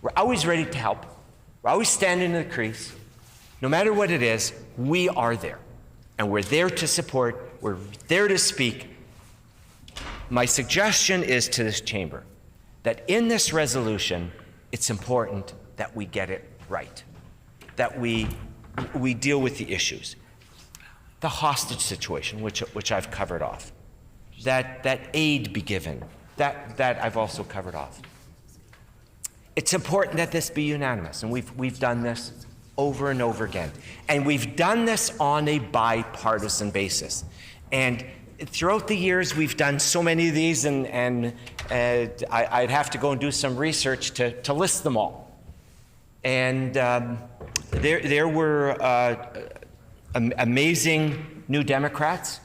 We're always ready to help. We're always standing in the crease. No matter what it is, we are there. And we're there to support. We're there to speak. My suggestion is to this chamber that in this resolution, it's important that we get it right, that we deal with the issues. The hostage situation, which I've covered off, that aid be given, that I've also covered off. It's important that this be unanimous, and we've done this over and over again. And we've done this on a bipartisan basis. And throughout the years, we've done so many of these, and I'd have to go and do some research to list them all. And there were amazing New Democrats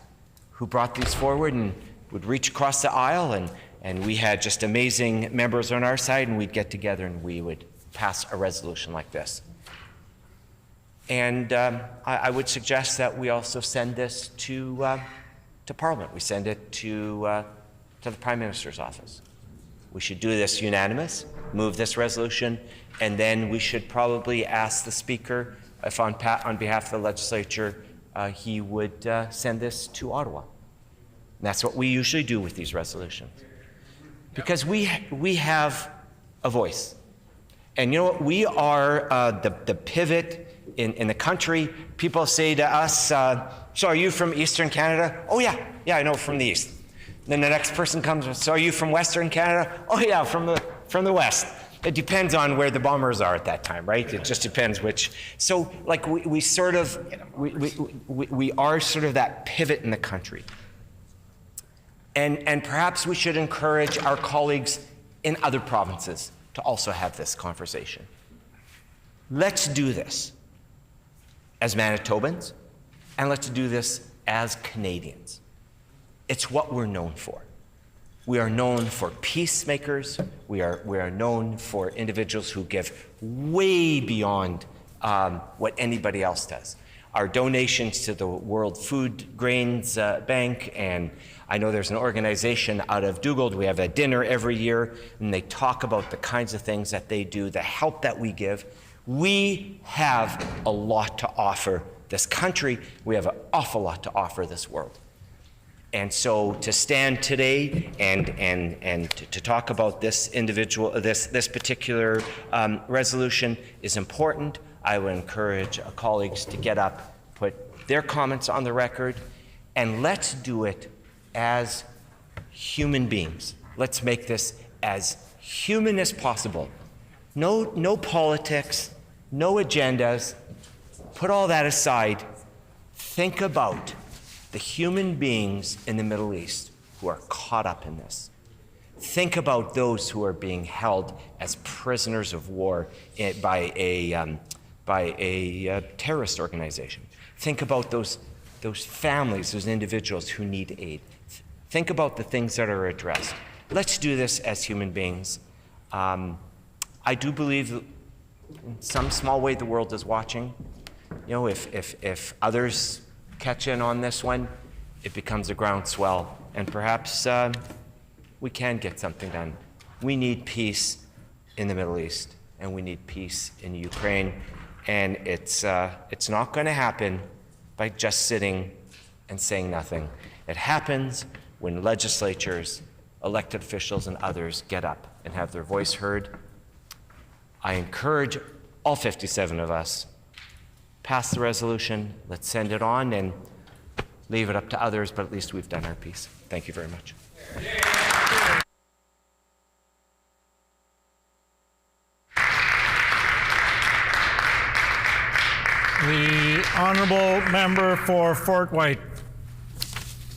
who brought these forward and would reach across the aisle, and we had just amazing members on our side, and we'd get together and we would pass a resolution like this. And I would suggest that we also send this to Parliament. We send it to the Prime Minister's office. We should do this unanimous, move this resolution, and then we should probably ask the Speaker if on behalf of the Legislature he would send this to Ottawa. And that's what we usually do with these resolutions. Because we have a voice. And you know what? We are the pivot in the country. People say to us, so are you from Eastern Canada? Oh yeah, I know, from the East. Then the next person comes, so are you from Western Canada? Oh yeah, from the West. It depends on where the bombers are at that time, right? It just depends which. So like we are sort of that pivot in the country. And perhaps we should encourage our colleagues in other provinces to also have this conversation. Let's do this as Manitobans, and let's do this as Canadians. It's what we're known for. We are known for peacemakers. We are known for individuals who give way beyond what anybody else does. Our donations to the World Food Grains Bank, and I know there's an organization out of Dugald. We have a dinner every year, and they talk about the kinds of things that they do, the help that we give. We have a lot to offer this country. We have an awful lot to offer this world. And so to stand today and to talk about this this particular resolution is important. I would encourage colleagues to get up, put their comments on the record, and let's do it as human beings. Let's make this as human as possible. No politics, no agendas. Put all that aside. Think about the human beings in the Middle East who are caught up in this. Think about those who are being held as prisoners of war by a terrorist organization. Think about those families, those individuals who need aid. Think about the things that are addressed. Let's do this as human beings. I do believe in some small way the world is watching. You know, if others catch in on this one, it becomes a groundswell, and perhaps we can get something done. We need peace in the Middle East, and we need peace in Ukraine, and it's not going to happen by just sitting and saying nothing. It happens when legislatures, elected officials, and others get up and have their voice heard. I encourage all 57 of us, pass the resolution, let's send it on, and leave it up to others, but at least we've done our piece. Thank you very much. The honourable member for Fort White.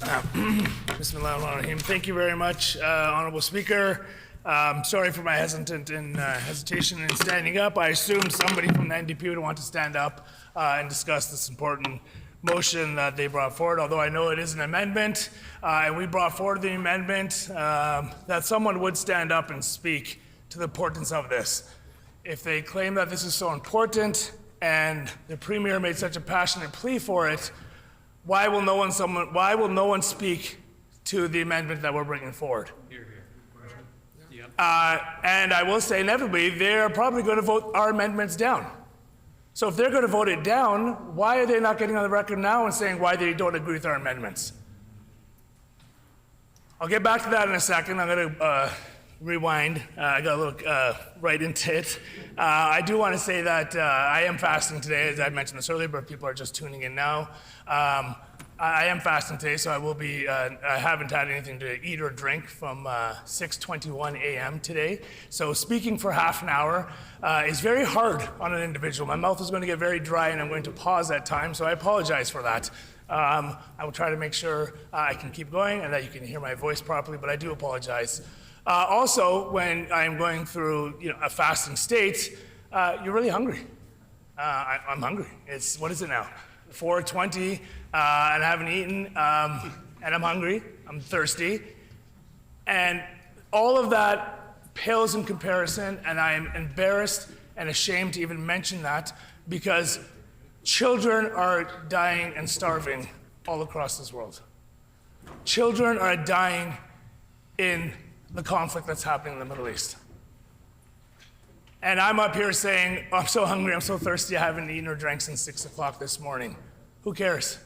Bismillahirrahmanirrahim. Thank you very much, Honourable Speaker. Sorry for my hesitation in standing up. I assumed somebody from the NDP would want to stand up and discuss this important motion that they brought forward, although I know it is an amendment, and we brought forward the amendment, that someone would stand up and speak to the importance of this. If they claim that this is so important and the Premier made such a passionate plea for it, why will no one speak to the amendment that we're bringing forward? And I will say inevitably, they're probably going to vote our amendments down. So if they're going to vote it down, why are they not getting on the record now and saying why they don't agree with our amendments? I'll get back to that in a second. I'm going to rewind. I got to look right into it. I do want to say that I am fasting today, as I mentioned this earlier, but people are just tuning in now. I am fasting today, so I will be, I haven't had anything to eat or drink from 6:21 a.m. today. So speaking for half an hour is very hard on an individual. My mouth is going to get very dry and I'm going to pause at times, so I apologize for that. I will try to make sure I can keep going and that you can hear my voice properly, but I do apologize. Also, when I'm going through a fasting state, you're really hungry. I'm hungry. What is it now? 4:20, and I haven't eaten, and I'm hungry, I'm thirsty, and all of that pales in comparison, and I am embarrassed and ashamed to even mention that, because children are dying and starving all across this world. Children are dying in the conflict that's happening in the Middle East. And I'm up here saying, I'm so hungry, I'm so thirsty, I haven't eaten or drank since 6 o'clock this morning. Who cares?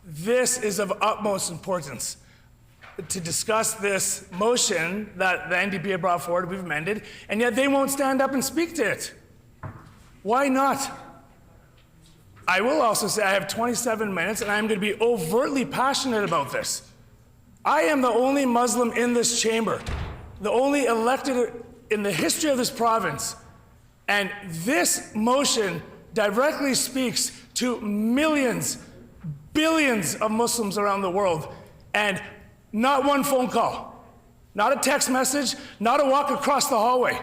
This is of utmost importance. To discuss this motion that the NDP had brought forward, we've amended, and yet they won't stand up and speak to it. Why not? I will also say I have 27 minutes and I'm going to be overtly passionate about this. I am the only Muslim in this chamber, the only elected in the history of this province, and this motion directly speaks to millions, billions of Muslims around the world, and not one phone call, not a text message, not a walk across the hallway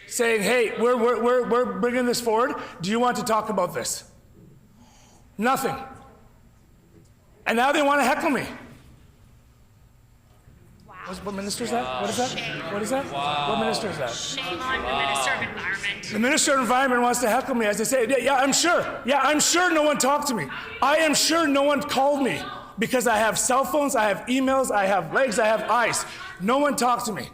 saying, hey, we're bringing this forward. Do you want to talk about this? Nothing. And now they want to heckle me. What minister is that? What is that? What is that? What minister is that? Shame on the Minister of Environment. The Minister of Environment wants to heckle me, as I say. Yeah, I'm sure. Yeah, I'm sure no one talked to me. I am sure no one called me because I have cell phones, I have emails, I have legs, I have eyes. No one talked to me.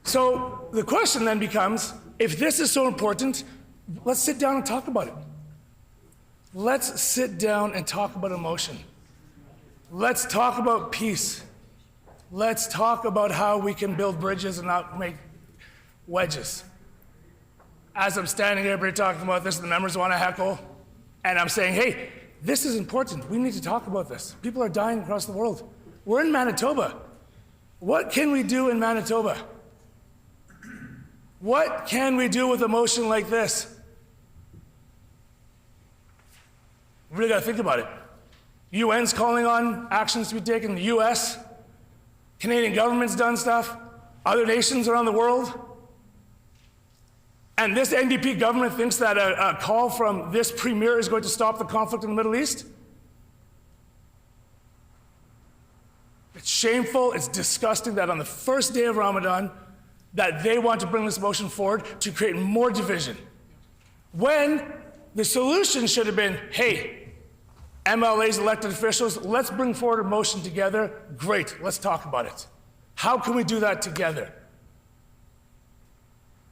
So the question then becomes, if this is so important, let's sit down and talk about it. Let's sit down and talk about emotion. Let's talk about peace. Let's talk about how we can build bridges and not make wedges. As I'm standing here, everybody talking about this, the members want to heckle, and I'm saying, hey, this is important. We need to talk about this. People are dying across the world. We're in Manitoba. What can we do in Manitoba? What can we do with a motion like this? We really got to think about it. UN's calling on actions to be taken. The US, Canadian government's done stuff, other nations around the world. And this NDP government thinks that a call from this premier is going to stop the conflict in the Middle East? It's shameful, it's disgusting that on the first day of Ramadan, that they want to bring this motion forward to create more division. When the solution should have been, hey, MLAs, elected officials, let's bring forward a motion together. Great, let's talk about it. How can we do that together?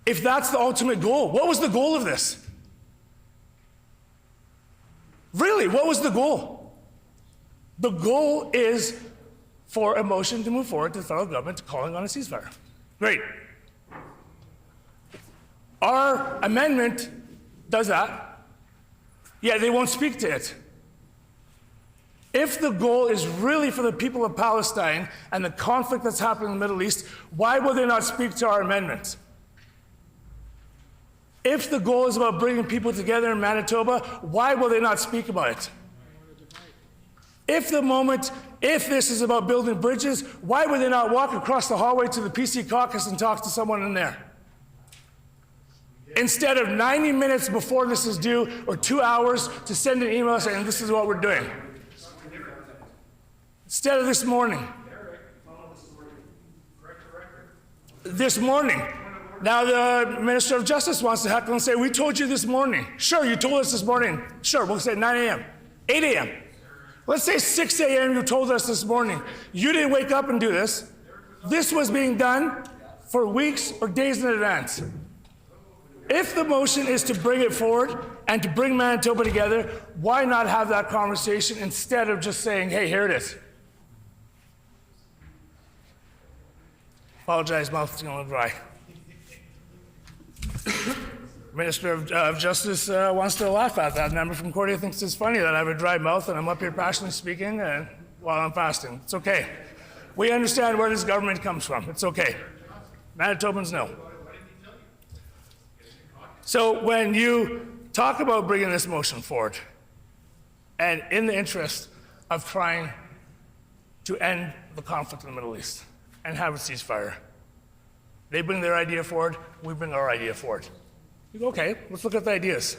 If that's the ultimate goal, what was the goal of this? Really, what was the goal? The goal is for a motion to move forward to the federal government calling on a ceasefire. Great. Our amendment does that, yet they won't speak to it. If the goal is really for the people of Palestine and the conflict that's happening in the Middle East, why will they not speak to our amendment? If the goal is about bringing people together in Manitoba, why will they not speak about it? If this is about building bridges, why would they not walk across the hallway to the PC caucus and talk to someone in there? Instead of 90 minutes before this is due, or 2 hours to send an email saying this is what we're doing. Instead of this morning. This morning. Now the Minister of Justice wants to heckle and say, we told you this morning. Sure, you told us this morning. Sure, we'll say 9 a.m., 8 a.m. Let's say 6 a.m. you told us this morning. You didn't wake up and do this. This was being done for weeks or days in advance. If the motion is to bring it forward and to bring Manitoba together, why not have that conversation instead of just saying, hey, here it is? Apologize, mouth is going to dry. Minister of Justice wants to laugh at that. Member from Cordia thinks it's funny that I have a dry mouth and I'm up here passionately speaking while I'm fasting. It's okay. We understand where this government comes from. It's okay. Manitobans know. So when you talk about bringing this motion forward, and in the interest of trying to end the conflict in the Middle East and have a ceasefire, they bring their idea forward, we bring our idea forward. You go, okay, let's look at the ideas.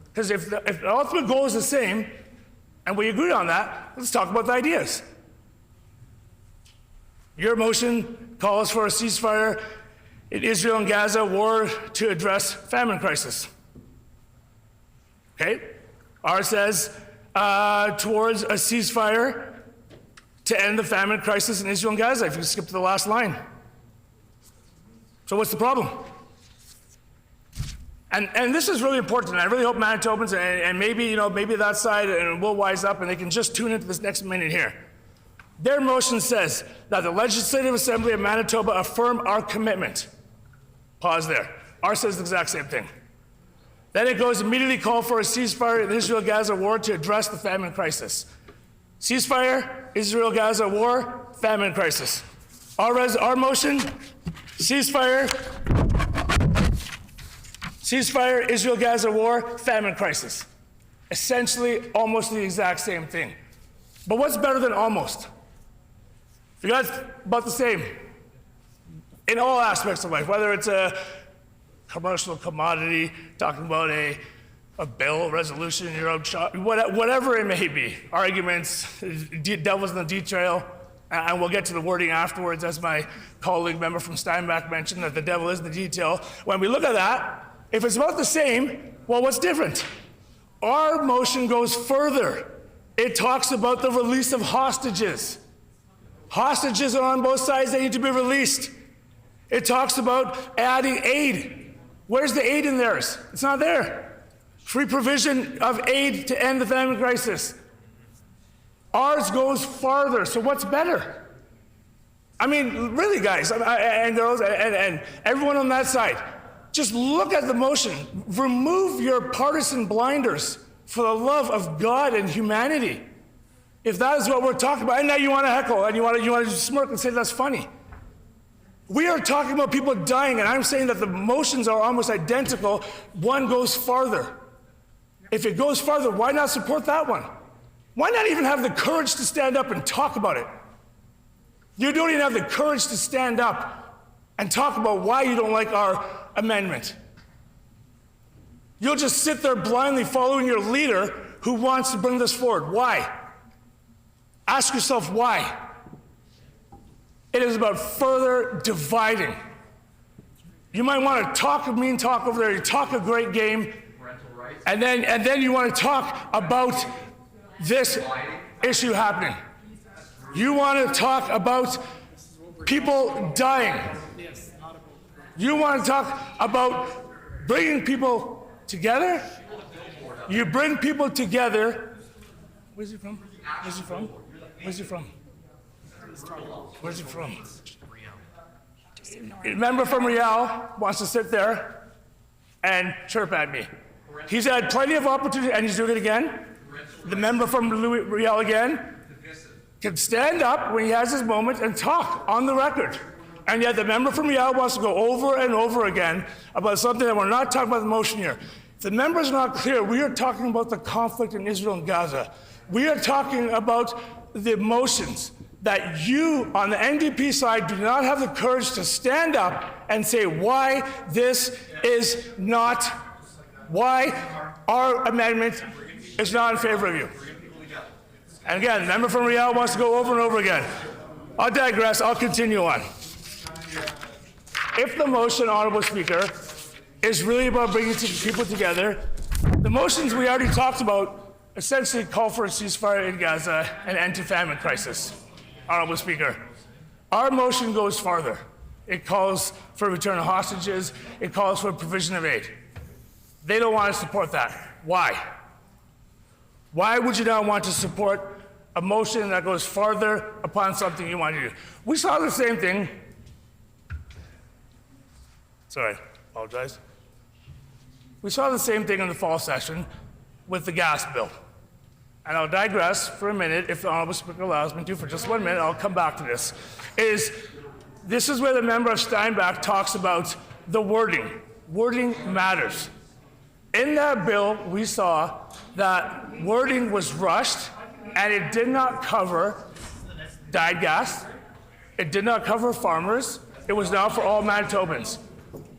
Because if the ultimate goal is the same, and we agree on that, let's talk about the ideas. Your motion calls for a ceasefire in Israel and Gaza, war to address famine crisis. Okay? Ours says towards a ceasefire to end the famine crisis in Israel and Gaza, if you skip to the last line. So what's the problem? And this is really important. I really hope Manitobans and maybe that side and will wise up and they can just tune into this next minute here. Their motion says that the Legislative Assembly of Manitoba affirm our commitment. Pause there. Ours says the exact same thing. Then it goes immediately call for a ceasefire in the Israel-Gaza war to address the famine crisis. Ceasefire, Israel-Gaza war, famine crisis. Our motion, ceasefire, Israel-Gaza war, famine crisis. Essentially, almost the exact same thing. But what's better than almost? You guys, about the same. In all aspects of life, whether it's a commercial commodity, talking about a bill, resolution in your own shop, whatever it may be, arguments, devil's in the detail, and we'll get to the wording afterwards, as my colleague member from Steinbach mentioned, that the devil is in the detail. When we look at that, if it's about the same, well, what's different? Our motion goes further. It talks about the release of hostages. Hostages are on both sides, they need to be released. It talks about adding aid. Where's the aid in theirs? It's not there. Free provision of aid to end the famine crisis. Ours goes farther, so what's better? I mean, really, guys, and girls, and everyone on that side, just look at the motion. Remove your partisan blinders for the love of God and humanity. If that is what we're talking about, and now you want to heckle, and you want to smirk and say that's funny. We are talking about people dying, and I'm saying that the motions are almost identical. One goes farther. If it goes farther, why not support that one? Why not even have the courage to stand up and talk about it? You don't even have the courage to stand up and talk about why you don't like our amendment. You'll just sit there blindly following your leader who wants to bring this forward. Why? Ask yourself why. It is about further dividing. You might want to talk a mean talk over there, you talk a great game, and then you want to talk about this issue happening. You want to talk about people dying. You want to talk about bringing people together. You bring people together. Where's he from? Where's he from? Where's he from? Where's he from? A member from Riel wants to sit there and chirp at me. He's had plenty of opportunity, and he's doing it again. The member from Riel again can stand up when he has his moment and talk on the record. And yet the member from Riel wants to go over and over again about something that we're not talking about the motion here. If the member's not clear, we are talking about the conflict in Israel and Gaza. We are talking about the motions that you on the NDP side do not have the courage to stand up and say why this is not, why our amendment is not in favor of you. And again, the member from Riel wants to go over and over again. I'll digress, I'll continue on. If the motion, Honorable Speaker, is really about bringing people together, the motions we already talked about essentially call for a ceasefire in Gaza and end to famine crisis. Honorable Speaker, our motion goes farther. It calls for return of hostages. It calls for provision of aid. They don't want to support that. Why? Why would you not want to support a motion that goes farther upon something you want to do? We saw the same thing. Sorry, apologize. We saw the same thing in the fall session with the gas bill. And I'll digress for a minute, if the Honorable Speaker allows me to, for just 1 minute, I'll come back to this. This is where the member of Steinbach talks about the wording. Wording matters. In that bill, we saw that wording was rushed, and it did not cover dyed gas. It did not cover farmers. It was now for all Manitobans.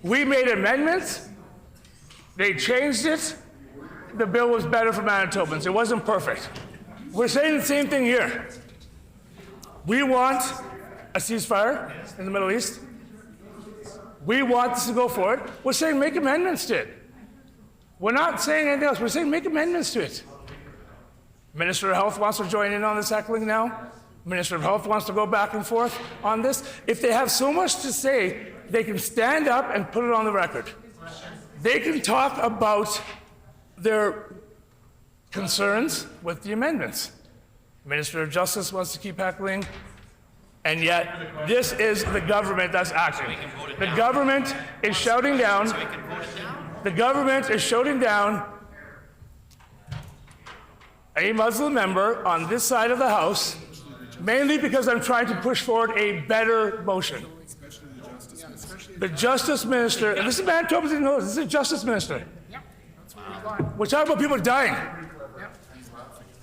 We made amendments. They changed it. The bill was better for Manitobans. It wasn't perfect. We're saying the same thing here. We want a ceasefire in the Middle East. We want this to go forward. We're saying make amendments to it. We're not saying anything else. We're saying make amendments to it. Minister of Health wants to join in on this heckling now. Minister of Health wants to go back and forth on this. If they have so much to say, they can stand up and put it on the record. They can talk about their concerns with the amendments. Minister of Justice wants to keep heckling, and yet this is the government that's acting. The government is shouting down. The government is shouting down a Muslim member on this side of the House, mainly because I'm trying to push forward a better motion. The Justice Minister, and this is Manitoba didn't know this is a Justice Minister. We're talking about people dying.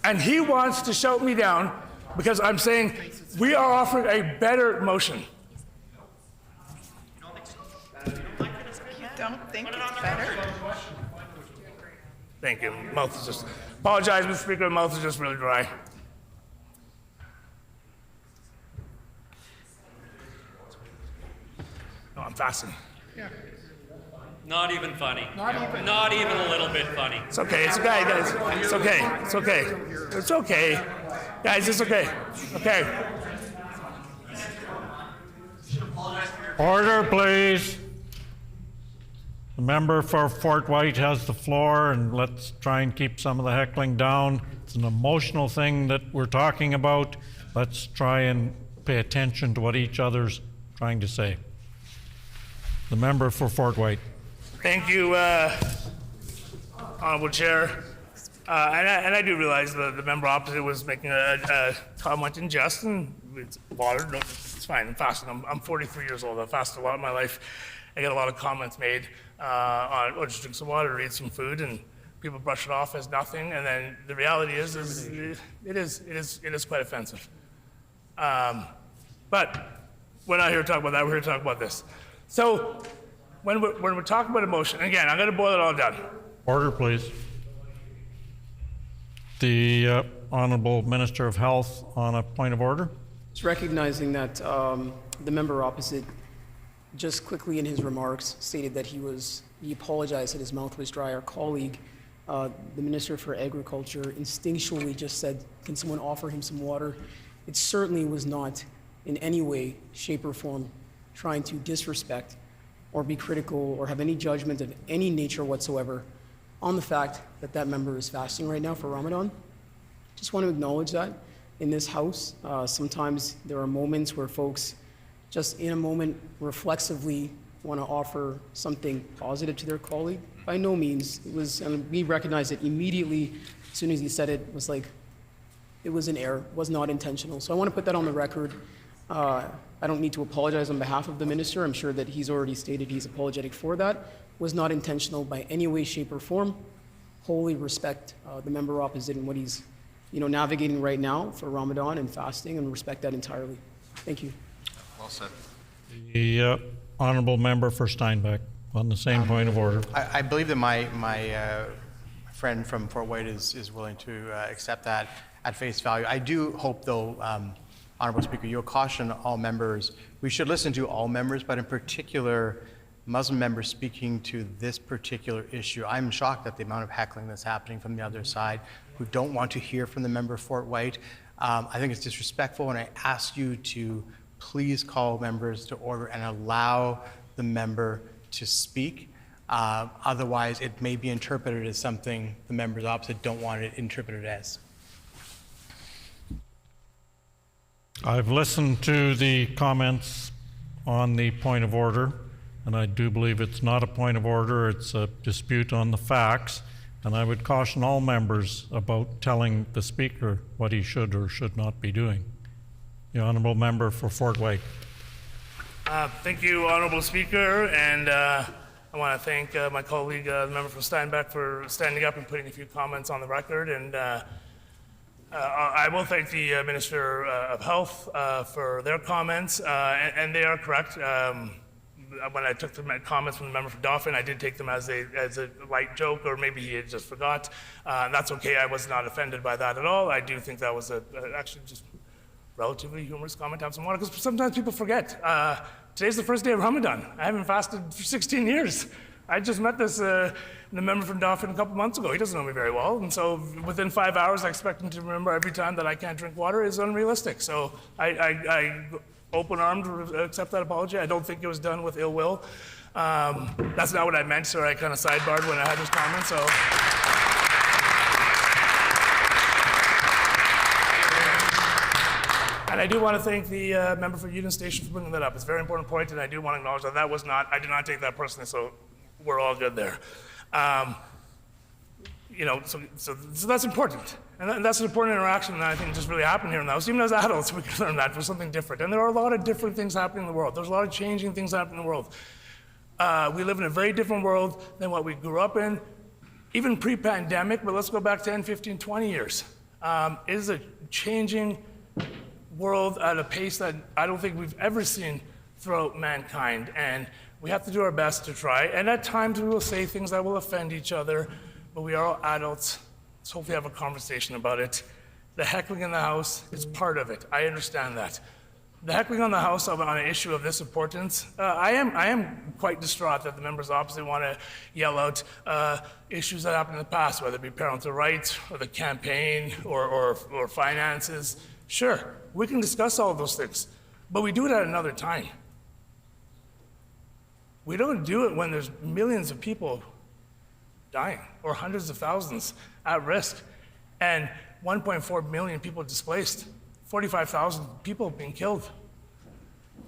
And he wants to shout me down because I'm saying we are offering a better motion. You don't think it's better? Thank you. Mouth is just, apologize, Mr. Speaker, mouth is just really dry. No, I'm fasting. Yeah. Not even funny. Not even a little bit funny. It's okay, it's okay, guys. It's okay, it's okay. It's okay. Guys, it's okay. Okay. Order, please. The member for Fort White has the floor, and let's try and keep some of the heckling down. It's an emotional thing that we're talking about. Let's try and pay attention to what each other's trying to say. The member for Fort White. Thank you, Honorable Chair. And I do realize the member opposite was making a comment in jest, and it's bothered. No, it's fine. I'm fasting. I'm 43 years old. I've fasted a lot in my life. I get a lot of comments made on, oh, just drink some water, eat some food, and people brush it off as nothing. And then the reality is it is quite offensive. But we're not here to talk about that. We're here to talk about this. So when we're talking about emotion, again, I'm going to boil it all down. Order, please. The Honourable Minister of Health on a point of order. Just recognizing that the member opposite just quickly in his remarks stated that he apologized that his mouth was dry. Our colleague, the Minister for Agriculture, instinctually just said, can someone offer him some water? It certainly was not in any way, shape, or form trying to disrespect or be critical or have any judgment of any nature whatsoever on the fact that that member is fasting right now for Ramadan. Just want to acknowledge that in this House, sometimes there are moments where folks just in a moment reflexively want to offer something positive to their colleague. By no means, it was, and we recognized it immediately as soon as he said it, was like, it was an error, was not intentional. So I want to put that on the record. I don't need to apologize on behalf of the minister. I'm sure that he's already stated he's apologetic for that. Was not intentional by any way, shape, or form. Wholly respect the member opposite and what he's navigating right now for Ramadan and fasting, and respect that entirely. Thank you. Well said. The honourable member for Steinbach on the same point of order. I believe that my friend from Fort White is willing to accept that at face value. I do hope, though, Honourable Speaker, you'll caution all members. We should listen to all members, but in particular, Muslim members speaking to this particular issue. I'm shocked at the amount of heckling that's happening from the other side, who don't want to hear from the member of Fort White. I think it's disrespectful, and I ask you to please call members to order and allow the member to speak. Otherwise, it may be interpreted as something the members opposite don't want it interpreted as. I've listened to the comments on the point of order, and I do believe it's not a point of order, it's a dispute on the facts, and I would caution all members about telling the speaker what he should or should not be doing. The honourable member for Fort White. Thank you, Honourable Speaker, and I want to thank my colleague, the member from Steinbach, for standing up and putting a few comments on the record. And I will thank the Minister of Health for their comments, and they are correct. When I took the comments from the member from Dauphin, I did take them as a light joke, or maybe he had just forgot. That's okay. I was not offended by that at all. I do think that was actually just relatively humorous comment to have some water, because sometimes people forget. Today's the first day of Ramadan. I haven't fasted for 16 years. I just met the member from Dauphin a couple months ago. He doesn't know me very well, and so within 5 hours, I expect him to remember every time that I can't drink water is unrealistic. So I open-armed accept that apology. I don't think it was done with ill will. That's not what I meant, sir. I kind of sidebarred when I had this comment, so. And I do want to thank the member for Union Station for bringing that up. It's a very important point, and I do want to acknowledge that I did not take that personally, so we're all good there. So that's important. And that's an important interaction that I think just really happened here in the House. Even as adults, we can learn that for something different. And there are a lot of different things happening in the world. There's a lot of changing things happening in the world. We live in a very different world than what we grew up in, even pre-pandemic, but let's go back 10, 15, 20 years. It is a changing world at a pace that I don't think we've ever seen throughout mankind. And we have to do our best to try. And at times we will say things that will offend each other, but we are all adults. Let's hopefully have a conversation about it. The heckling in the House is part of it. I understand that. The heckling on the House on an issue of this importance, I am quite distraught that the members opposite want to yell out issues that happened in the past, whether it be parental rights or the campaign or finances. Sure, we can discuss all of those things, but we do it at another time. We don't do it when there's millions of people dying or hundreds of thousands at risk and 1.4 million people displaced, 45,000 people being killed.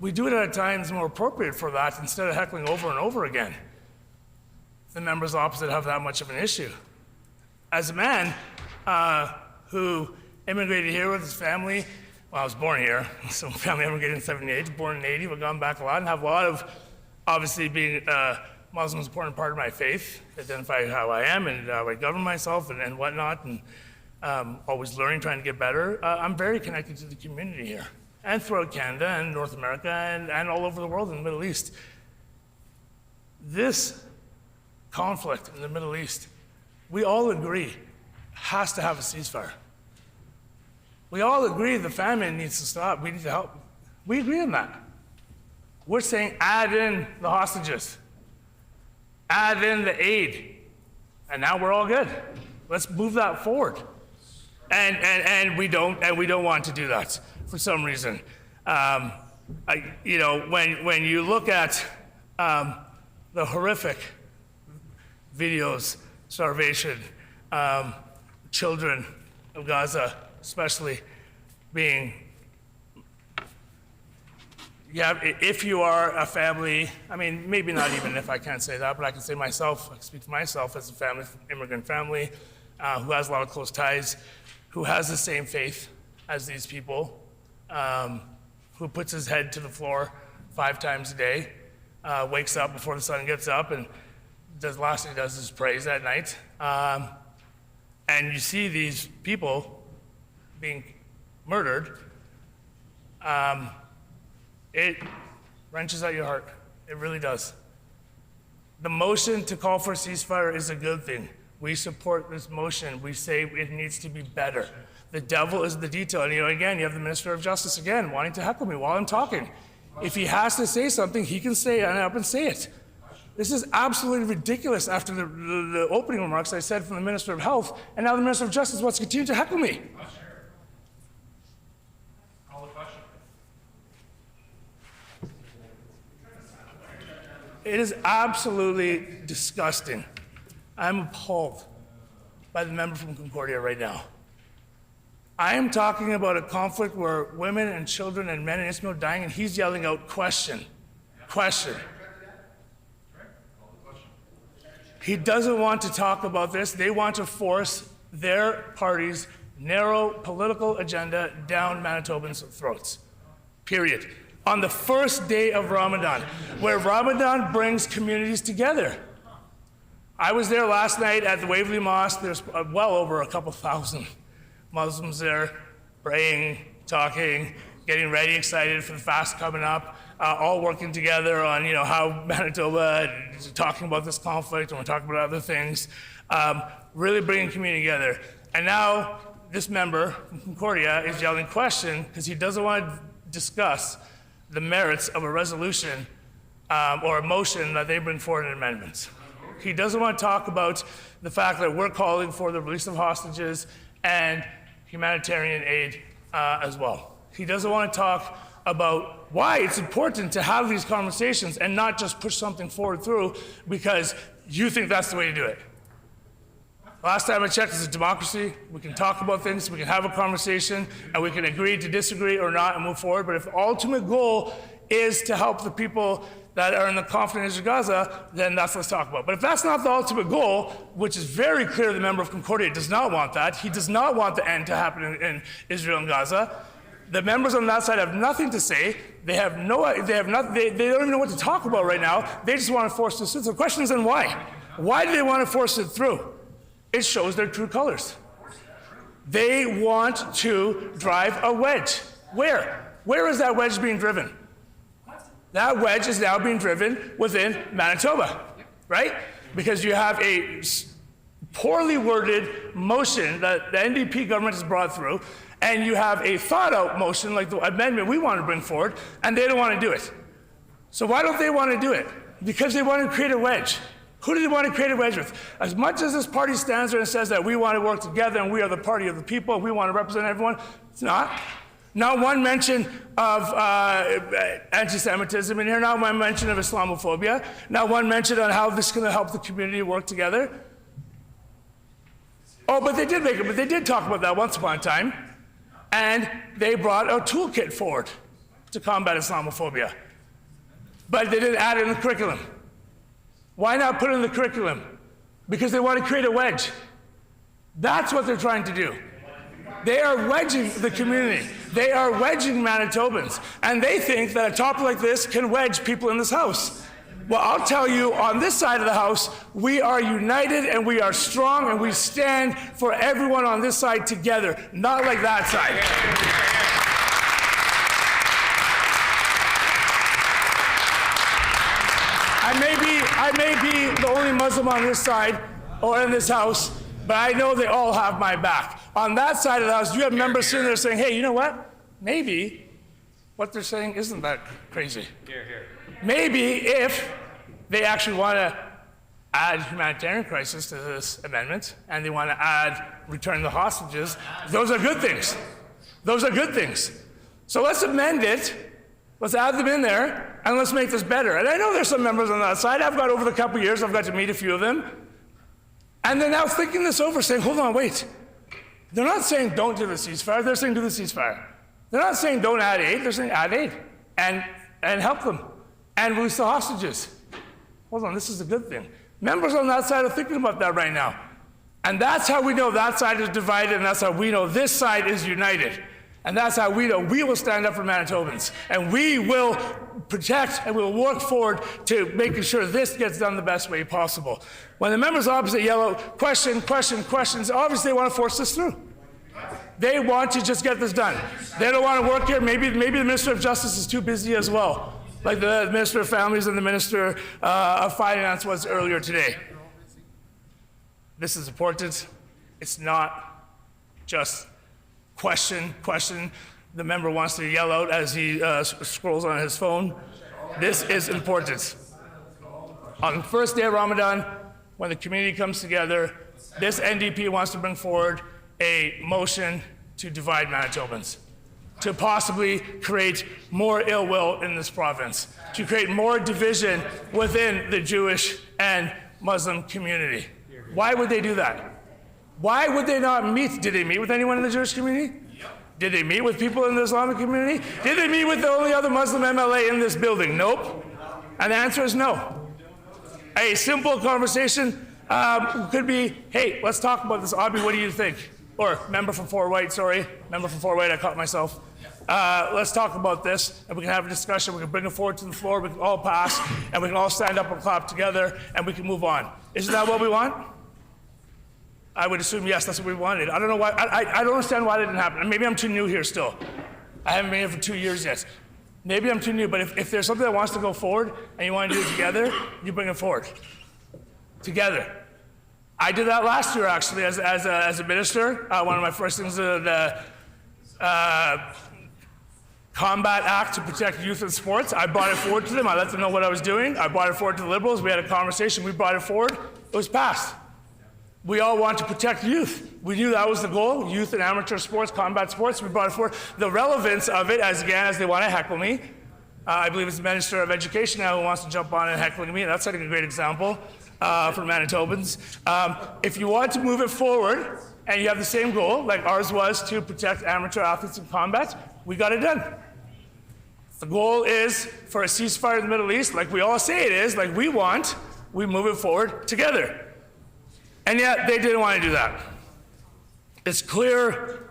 We do it at times more appropriate for that instead of heckling over and over again. The members opposite have that much of an issue. As a man who immigrated here with his family, well, I was born here, so family immigrated in 78, born in 80, but gone back a lot and have a lot of, obviously being Muslim is an important part of my faith, identify how I am and how I govern myself and whatnot, and always learning, trying to get better. I'm very connected to the community here, and throughout Canada and North America and all over the world in the Middle East. This conflict in the Middle East, we all agree, has to have a ceasefire. We all agree the famine needs to stop. We need to help. We agree on that. We're saying add in the hostages, add in the aid, and now we're all good. Let's move that forward. And we don't want to do that for some reason. When you look at the horrific videos, starvation, children of Gaza especially being, if you are a family, I mean, maybe not even if I can't say that, but I can say myself, I can speak for myself as a family, immigrant family, who has a lot of close ties, who has the same faith as these people, who puts his head to the floor 5 times a day, wakes up before the sun gets up, and the last thing he does is praise at night. And you see these people being murdered, it wrenches at your heart. It really does. The motion to call for a ceasefire is a good thing. We support this motion. We say it needs to be better. The devil is the detail. And again, you have the Minister of Justice again wanting to heckle me while I'm talking. If he has to say something, he can say it and up and say it. This is absolutely ridiculous after the opening remarks I said from the Minister of Health, and now the Minister of Justice wants to continue to heckle me. It is absolutely disgusting. I'm appalled by the member from Concordia right now. I am talking about a conflict where women and children and men and Ismail dying, and he's yelling out, question, question. He doesn't want to talk about this. They want to force their party's narrow political agenda down Manitobans' throats, period. On the first day of Ramadan, where Ramadan brings communities together. I was there last night at the Waverley Mosque. There's well over a couple thousand Muslims there, praying, talking, getting ready, excited for the fast coming up, all working together on how Manitoba, talking about this conflict, and we're talking about other things, really bringing community together. And now this member from Concordia is yelling question because he doesn't want to discuss the merits of a resolution or a motion that they bring forward in amendments. He doesn't want to talk about the fact that we're calling for the release of hostages and humanitarian aid as well. He doesn't want to talk about why it's important to have these conversations and not just push something forward through because you think that's the way to do it. Last time I checked, it's a democracy. We can talk about things, we can have a conversation, and we can agree to disagree or not and move forward. But if the ultimate goal is to help the people that are in the conflict in Gaza, then that's what let's talk about. But if that's not the ultimate goal, which is very clear the member of Concordia does not want that, he does not want the end to happen in Israel and Gaza, the members on that side have nothing to say. They don't even know what to talk about right now. They just want to force this through. So the question is then why? Why do they want to force it through? It shows their true colors. They want to drive a wedge. Where? Where is that wedge being driven? That wedge is now being driven within Manitoba, right? Because you have a poorly worded motion that the NDP government has brought through, and you have a thought-out motion like the amendment we want to bring forward, and they don't want to do it. So why don't they want to do it? Because they want to create a wedge. Who do they want to create a wedge with? As much as this party stands there and says that we want to work together and we are the party of the people, we want to represent everyone, it's not. Not one mention of anti-Semitism in here, not one mention of Islamophobia, not one mention on how this is going to help the community work together. Oh, but they did talk about that once upon a time, and they brought a toolkit forward to combat Islamophobia. But they didn't add it in the curriculum. Why not put it in the curriculum? Because they want to create a wedge. That's what they're trying to do. They are wedging the community. They are wedging Manitobans. And they think that a topic like this can wedge people in this House. Well, I'll tell you, on this side of the House, we are united and we are strong and we stand for everyone on this side together, not like that side. I may be the only Muslim on this side or in this House, but I know they all have my back. On that side of the House, you have members sitting there saying, hey, you know what? Maybe what they're saying isn't that crazy. Here, here. Maybe if they actually want to add humanitarian crisis to this amendment and they want to add return the hostages, those are good things. Those are good things. So let's amend it. Let's add them in there, and let's make this better. And I know there's some members on that side. I've got over the couple of years, I've got to meet a few of them. And they're now thinking this over, saying, hold on, wait. They're not saying don't do the ceasefire, they're saying do the ceasefire. They're not saying don't add aid, they're saying add aid and help them and release the hostages. Hold on, this is a good thing. Members on that side are thinking about that right now. And that's how we know that side is divided, and that's how we know this side is united. And that's how we know we will stand up for Manitobans. And we will protect and we will work forward to making sure this gets done the best way possible. When the members opposite yell out, question, questions, obviously they want to force this through. They want to just get this done. They don't want to work here. Maybe the Minister of Justice is too busy as well, like the Minister of Families and the Minister of Finance was earlier today. This is important. It's not just question. The member wants to yell out as he scrolls on his phone. This is important. On the first day of Ramadan, when the community comes together, this NDP wants to bring forward a motion to divide Manitobans, to possibly create more ill will in this province, to create more division within the Jewish and Muslim community. Why would they do that? Why would they not meet? Did they meet with anyone in the Jewish community? Did they meet with people in the Islamic community? Did they meet with the only other Muslim MLA in this building? Nope. And the answer is no. A simple conversation could be, hey, let's talk about this. Aubrey, what do you think? Or member from Fort White, I caught myself. Let's talk about this, and we can have a discussion. We can bring it forward to the floor. We can all pass, and we can all stand up and clap together, and we can move on. Isn't that what we want? I would assume, yes, that's what we wanted. I don't know why. I don't understand why that didn't happen. Maybe I'm too new here still. I haven't been here for 2 years yet. Maybe I'm too new, but if there's something that wants to go forward and you want to do it together, you bring it forward. Together. I did that last year, actually, as a minister. One of my first things, the Combat Act to Protect Youth in Sports. I brought it forward to them. I let them know what I was doing. I brought it forward to the Liberals. We had a conversation. We brought it forward. It was passed. We all want to protect youth. We knew that was the goal, youth and amateur sports, combat sports. We brought it forward. The relevance of it, as they want to heckle me. I believe it's the Minister of Education now who wants to jump on and heckling me. That's setting a great example for Manitobans. If you want to move it forward and you have the same goal, like ours was to protect amateur athletes in combat, we got it done. The goal is for a ceasefire in the Middle East, like we all say it is, like we want, we move it forward together. And yet, they didn't want to do that. It's clear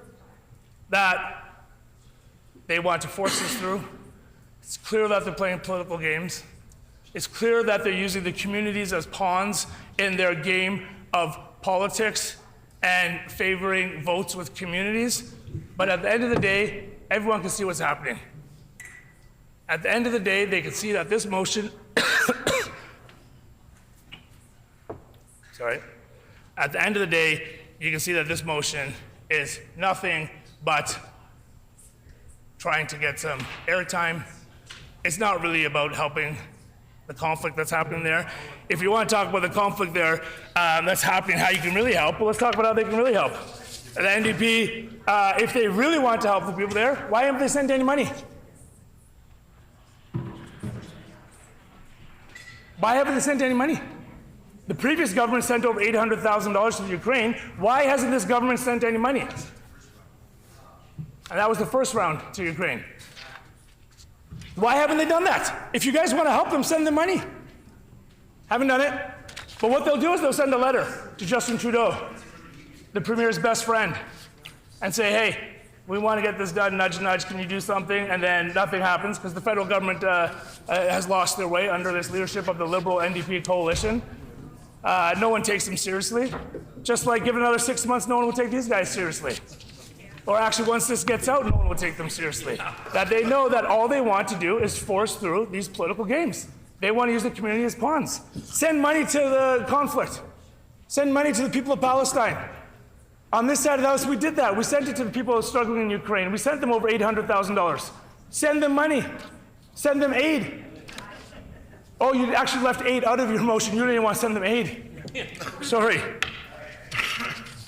that they want to force this through. It's clear that they're playing political games. It's clear that they're using the communities as pawns in their game of politics and favoring votes with communities. But at the end of the day, everyone can see what's happening. At the end of the day, they can see that this motion, At the end of the day, you can see that this motion is nothing but trying to get some airtime. It's not really about helping the conflict that's happening there. If you want to talk about the conflict there that's happening, how you can really help, well, let's talk about how they can really help. The NDP, if they really want to help the people there, why haven't they sent any money? Why haven't they sent any money? The previous government sent over $800,000 to Ukraine. Why hasn't this government sent any money? And that was the first round to Ukraine. Why haven't they done that? If you guys want to help them, send them money. Haven't done it. But what they'll do is they'll send a letter to Justin Trudeau, the Premier's best friend, and say, hey, we want to get this done, nudge, nudge, can you do something? And then nothing happens because the federal government has lost their way under this leadership of the Liberal NDP coalition. No one takes them seriously. Just like give it another 6 months, no one will take these guys seriously. Or actually, once this gets out, no one will take them seriously. That they know that all they want to do is force through these political games. They want to use the community as pawns. Send money to the conflict. Send money to the people of Palestine. On this side of the house, we did that. We sent it to the people struggling in Ukraine. We sent them over $800,000. Send them money. Send them aid. Oh, you actually left aid out of your motion. You didn't even want to send them aid. Sorry.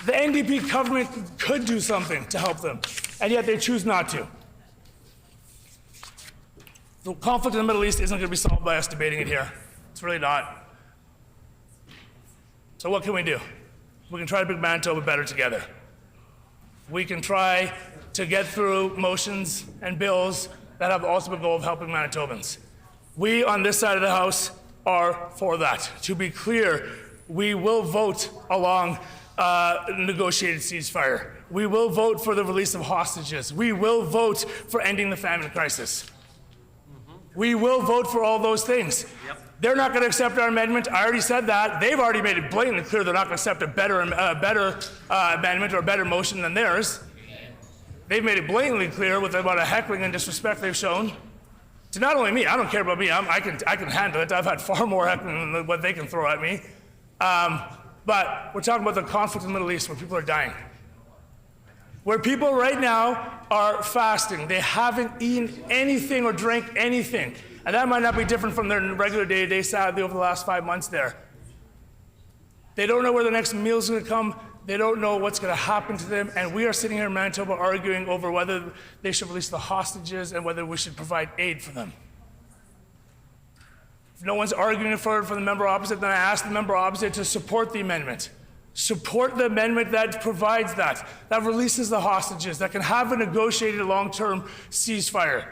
The NDP government could do something to help them, and yet they choose not to. The conflict in the Middle East isn't going to be solved by us debating it here. It's really not. So what can we do? We can try to make Manitoba better together. We can try to get through motions and bills that have the ultimate goal of helping Manitobans. We on this side of the House are for that. To be clear, we will vote along negotiated ceasefire. We will vote for the release of hostages. We will vote for ending the famine crisis. We will vote for all those things. They're not going to accept our amendment. I already said that. They've already made it blatantly clear they're not going to accept a better amendment or a better motion than theirs. they've made it blatantly clear with the amount of heckling and disrespect they've shown to not only me. I don't care about me. I can handle it. I've had far more heckling than what they can throw at me. But we're talking about the conflict in the Middle East where people are dying. Where people right now are fasting. They haven't eaten anything or drank anything. And that might not be different from their regular day-to-day, sadly, over the last 5 months there. They don't know where the next meal is going to come. They don't know what's going to happen to them. And we are sitting here in Manitoba arguing over whether they should release the hostages and whether we should provide aid for them. If no one's arguing for it from the member opposite, then I ask the member opposite to support the amendment. Support the amendment that provides that releases the hostages, that can have a negotiated long-term ceasefire.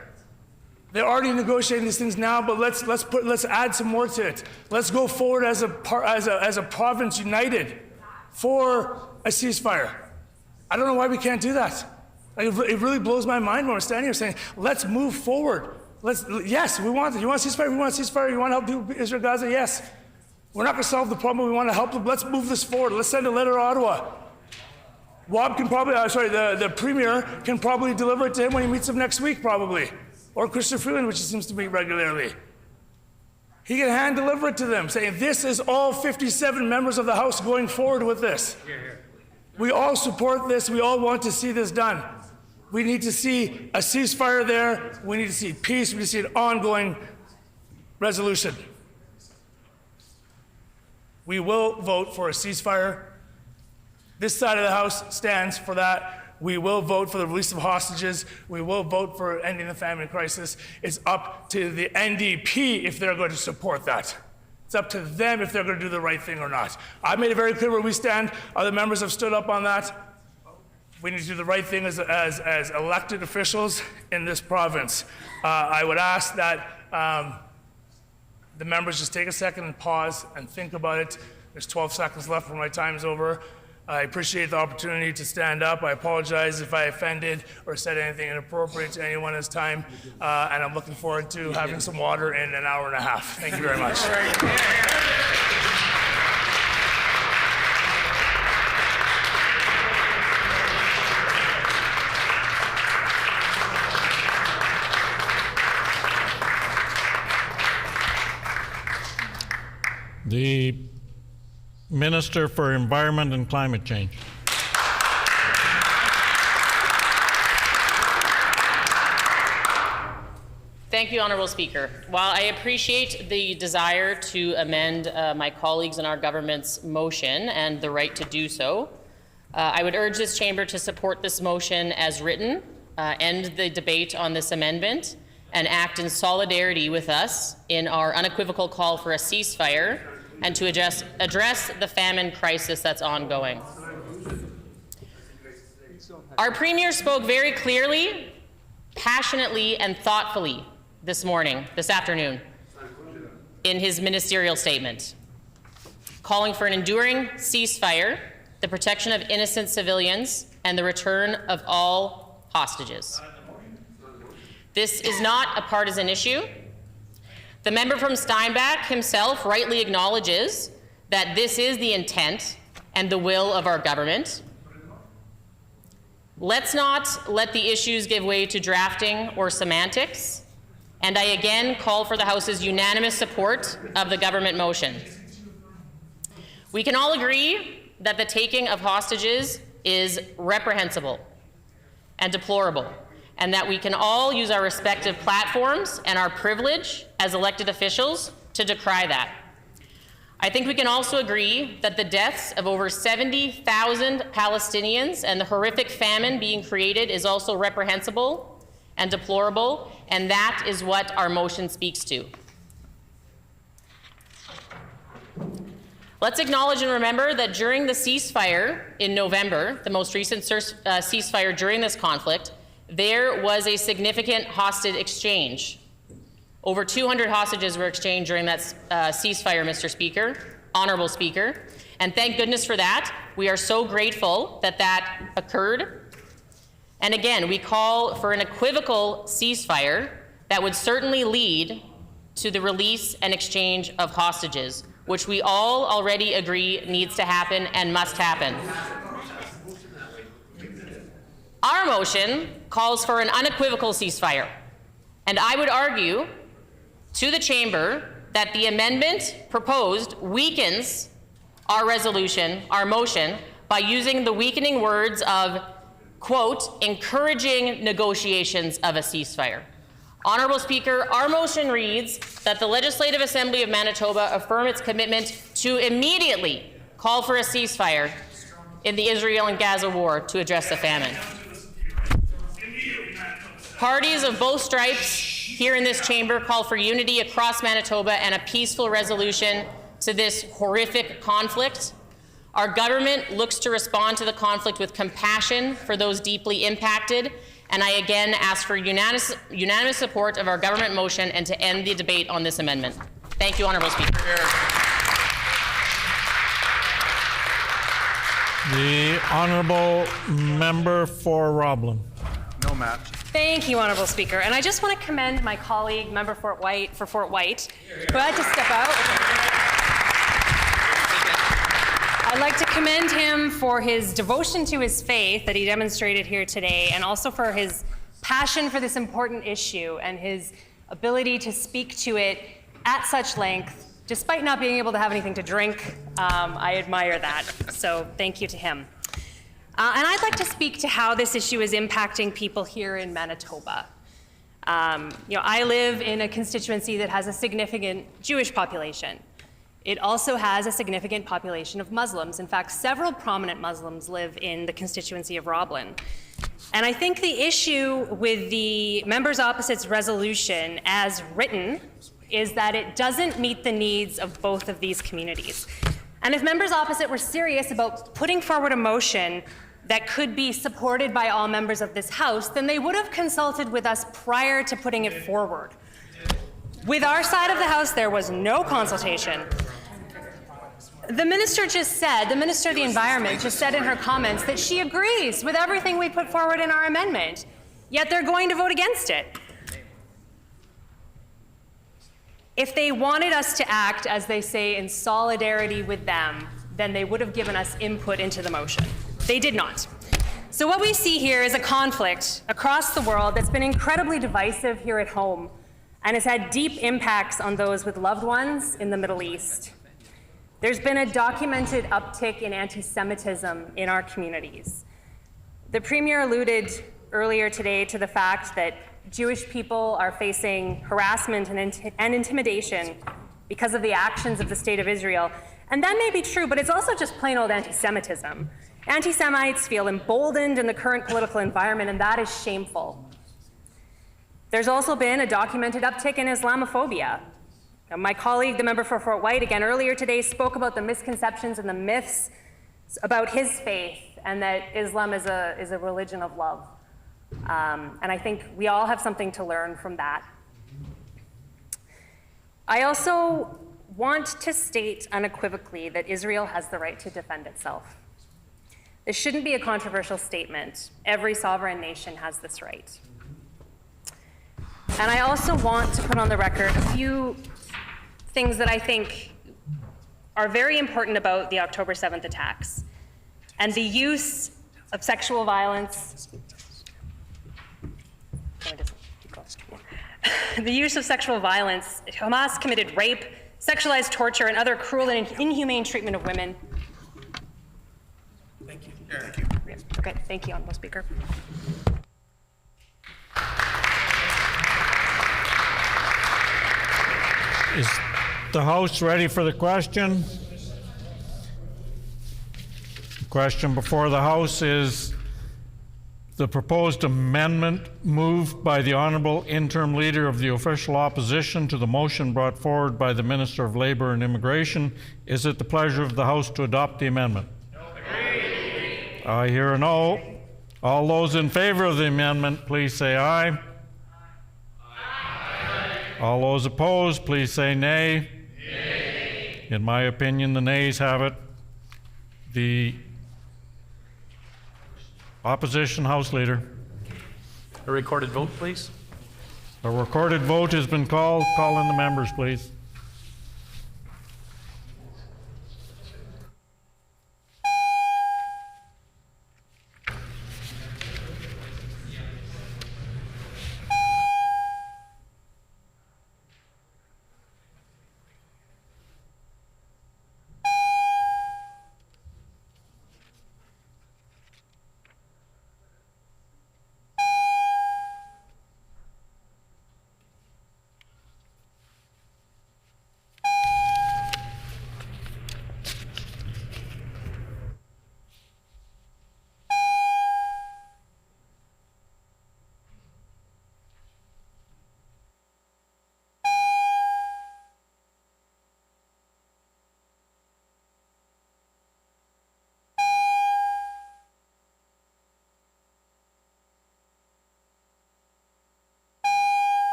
They're already negotiating these things now, but let's add some more to it. Let's go forward as a province united for a ceasefire. I don't know why we can't do that. It really blows my mind when we're standing here saying, let's move forward. Yes, we want it. You want a ceasefire? We want a ceasefire. You want to help people, Israel, Gaza? Yes. We're not going to solve the problem. We want to help them. Let's move this forward. Let's send a letter to Ottawa. Wob can probably, the Premier can probably deliver it to him when he meets him next week, probably. Or Christopher Freeland, which he seems to meet regularly. He can hand deliver it to them, saying, this is all 57 members of the House going forward with this. We all support this. We all want to see this done. We need to see a ceasefire there. We need to see peace. We need to see an ongoing resolution. We will vote for a ceasefire. This side of the House stands for that. We will vote for the release of hostages. We will vote for ending the famine crisis. It's up to the NDP if they're going to support that. It's up to them if they're going to do the right thing or not. I've made it very clear where we stand. Other members have stood up on that. We need to do the right thing as elected officials in this province. I would ask that the members just take a second and pause and think about it. There's 12 seconds left when my time's over. I appreciate the opportunity to stand up. I apologize if I offended or said anything inappropriate to anyone this time. And I'm looking forward to having some water in an hour and a half. Thank you very much. The Minister for Environment and Climate Change. Thank you, Honourable Speaker. While I appreciate the desire to amend my colleagues in our government's motion and the right to do so, I would urge this chamber to support this motion as written, end the debate on this amendment, and act in solidarity with us in our unequivocal call for a ceasefire and to address the famine crisis that's ongoing. Our Premier spoke very clearly, passionately, and thoughtfully this afternoon, in his ministerial statement, calling for an enduring ceasefire, the protection of innocent civilians, and the return of all hostages. This is not a partisan issue. The member from Steinbach himself rightly acknowledges that this is the intent and the will of our government. Let's not let the issues give way to drafting or semantics, and I again call for the House's unanimous support of the government motion. We can all agree that the taking of hostages is reprehensible and deplorable, and that we can all use our respective platforms and our privilege as elected officials to decry that. I think we can also agree that the deaths of over 70,000 Palestinians and the horrific famine being created is also reprehensible and deplorable, and that is what our motion speaks to. Let's acknowledge and remember that during the ceasefire in November, the most recent ceasefire during this conflict, there was a significant hostage exchange. Over 200 hostages were exchanged during that ceasefire, Mr. Speaker, Honourable Speaker, and thank goodness for that. We are so grateful that that occurred. And again, we call for an equivocal ceasefire that would certainly lead to the release and exchange of hostages, which we all already agree needs to happen and must happen. Our motion calls for an unequivocal ceasefire. And I would argue to the chamber that the amendment proposed weakens our resolution, our motion, by using the weakening words of, quote, encouraging negotiations of a ceasefire. Honourable Speaker, our motion reads that the Legislative Assembly of Manitoba affirm its commitment to immediately call for a ceasefire in the Israel and Gaza war to address the famine. Parties of both stripes here in this chamber call for unity across Manitoba and a peaceful resolution to this horrific conflict. Our government looks to respond to the conflict with compassion for those deeply impacted, and I again ask for unanimous support of our government motion and to end the debate on this amendment. Thank you, Honourable Speaker. The Honourable Member for Roblin. No match. Thank you, Honourable Speaker. And I just want to commend my colleague, Member Fort White, who had to step out. I'd like to commend him for his devotion to his faith that he demonstrated here today, and also for his passion for this important issue and his ability to speak to it at such length, despite not being able to have anything to drink. I admire that, so thank you to him. And I'd like to speak to how this issue is impacting people here in Manitoba. I live in a constituency that has a significant Jewish population. It also has a significant population of Muslims. In fact, several prominent Muslims live in the constituency of Roblin. And I think the issue with the members opposite's resolution as written is that it doesn't meet the needs of both of these communities. And if members opposite were serious about putting forward a motion that could be supported by all members of this House, then they would have consulted with us prior to putting it forward. With our side of the House, there was no consultation. The Minister of the Environment just said in her comments that she agrees with everything we put forward in our amendment, yet they're going to vote against it. If they wanted us to act, as they say, in solidarity with them, then they would have given us input into the motion. They did not. So what we see here is a conflict across the world that's been incredibly divisive here at home and has had deep impacts on those with loved ones in the Middle East. There's been a documented uptick in anti-Semitism in our communities. The Premier alluded earlier today to the fact that Jewish people are facing harassment and intimidation because of the actions of the State of Israel. And that may be true, but it's also just plain old anti-Semitism. Anti-Semites feel emboldened in the current political environment, and that is shameful. There's also been a documented uptick in Islamophobia. Now, my colleague, the member for Fort White, again earlier today, spoke about the misconceptions and the myths about his faith and that Islam is a religion of love. And I think we all have something to learn from that. I also want to state unequivocally that Israel has the right to defend itself. This shouldn't be a controversial statement. Every sovereign nation has this right. And I also want to put on the record a few things that I think are very important about the October 7th attacks and the use of sexual violence. The use of sexual violence. Hamas committed rape, sexualized torture, and other cruel and inhumane treatment of women. Thank you. Okay, thank you, Honourable Speaker. Is the House ready for the question? The question before the House is the proposed amendment moved by the Honourable Interim Leader of the Official Opposition to the motion brought forward by the Minister of Labour and Immigration. Is it the pleasure of the House to adopt the amendment? No. I hear a no. All those in favour of the amendment, please say aye. All those opposed, please say nay. Nay. In my opinion, the nays have it. The opposition House Leader. A recorded vote, please. A recorded vote has been called. Call in the members, please.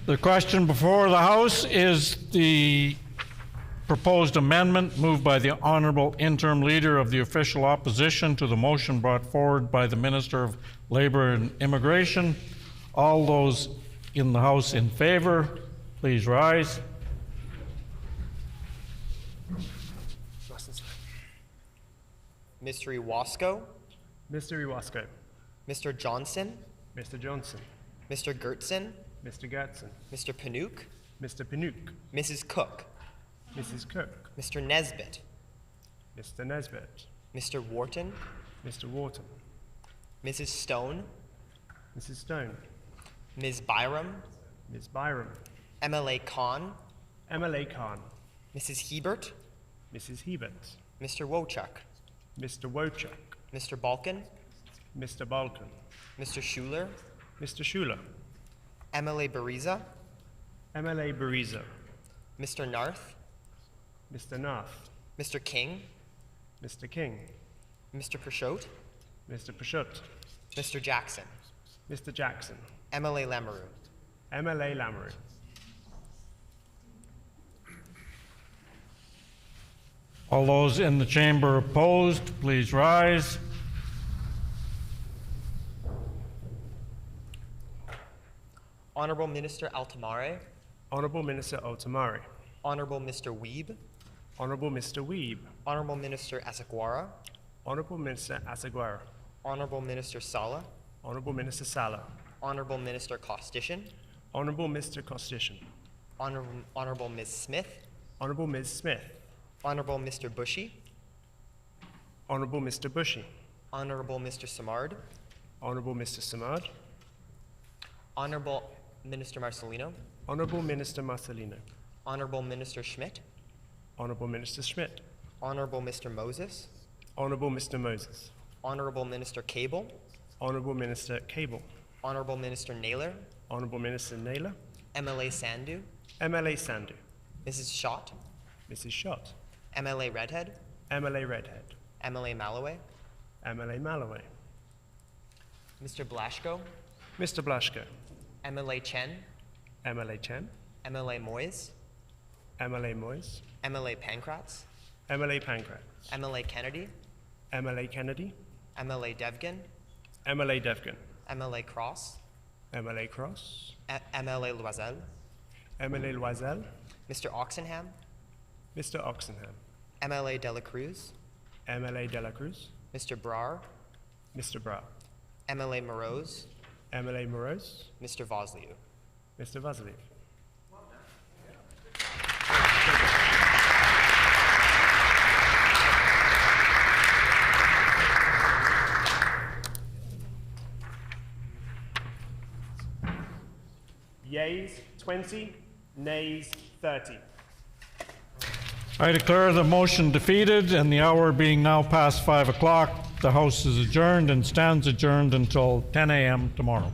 The question before the House is the proposed amendment moved by the Honourable Interim Leader of the Official Opposition to the motion brought forward by the Minister of Labour and Immigration. All those in the House in favour, please rise. Mr. Iwasko, Mr. Iwasko, Mr. Johnson, Mr. Johnson, Mr. Gertson, Mr. Gertson, Mr. Panouk, Mr. Panouk, Mrs. Cook, Mrs. Cook, Mr. Nesbitt, Mr. Nesbitt, Mr. Wharton, Mr. Wharton, Mrs. Stone, Mrs. Stone, Ms. Byram, Ms. Byram, MLA Khan, MLA Khan, Mrs. Hebert, Mrs. Hebert, Mr. Wochuk, Mr. Wochuk, Mr. Balkan, Mr. Balkan, Mr. Schuler, Mr. Schuler, MLA Bariza, MLA Bariza, Mr. Narth, Mr. Narth, Mr. King, Mr. King, Mr. Pashot, Mr. Pashut, Mr. Jackson, Mr. Jackson, MLA Lamoureux. MLA Lamoureux. All those in the chamber opposed, please rise. Honorable Minister Altamare, Honourable Minister Altamare, Honorable Mr. Weeb, Honourable Mr. Weeb, Honorable Minister Asaguara, Honourable Minister Asaguara, Honorable Minister Sala, Honourable Minister Sala, Honorable Minister Costician, Honourable Mr. Costician, Honorable Ms. Smith, Honourable Ms. Smith, Honorable Mr. Bushy, Honourable Mr. Bushy, Honorable Mr. Samard, Honourable Mr. Samard, Honorable Minister Marcelino, Honourable Minister Marcelino, Honorable Minister Schmidt, Honourable Minister Schmidt, Honorable Mr. Moses, Honourable Mr. Moses, Honorable Minister Cable, Honourable Minister Cable, Honorable Minister Naylor, Honourable Minister Naylor, MLA Sandu, MLA Sandu, Mrs. Schott, Mrs. Schott, MLA Redhead, MLA Redhead, MLA Malloway, MLA Malloway, Mr. Blashko, Mr. Blashko, MLA Chen, MLA Chen, MLA Moyes, MLA Moyes, MLA Pankratz, MLA Pankratz, MLA Kennedy, MLA Kennedy, MLA Devgan, MLA Devgan, MLA Cross, MLA Cross, MLA Loisel, MLA Loisel, Mr. Oxenham, Mr. Oxenham, MLA Dela Cruz, MLA De La Cruz, Mr. Brar, Mr. Bra, MLA Morose, MLA Morose, Mr. Vosliu. Mr. Vasily. Yeas 20, nays 30. I declare the motion defeated, and the hour being now past 5 o'clock, the House is adjourned and stands adjourned until 10 a.m. tomorrow.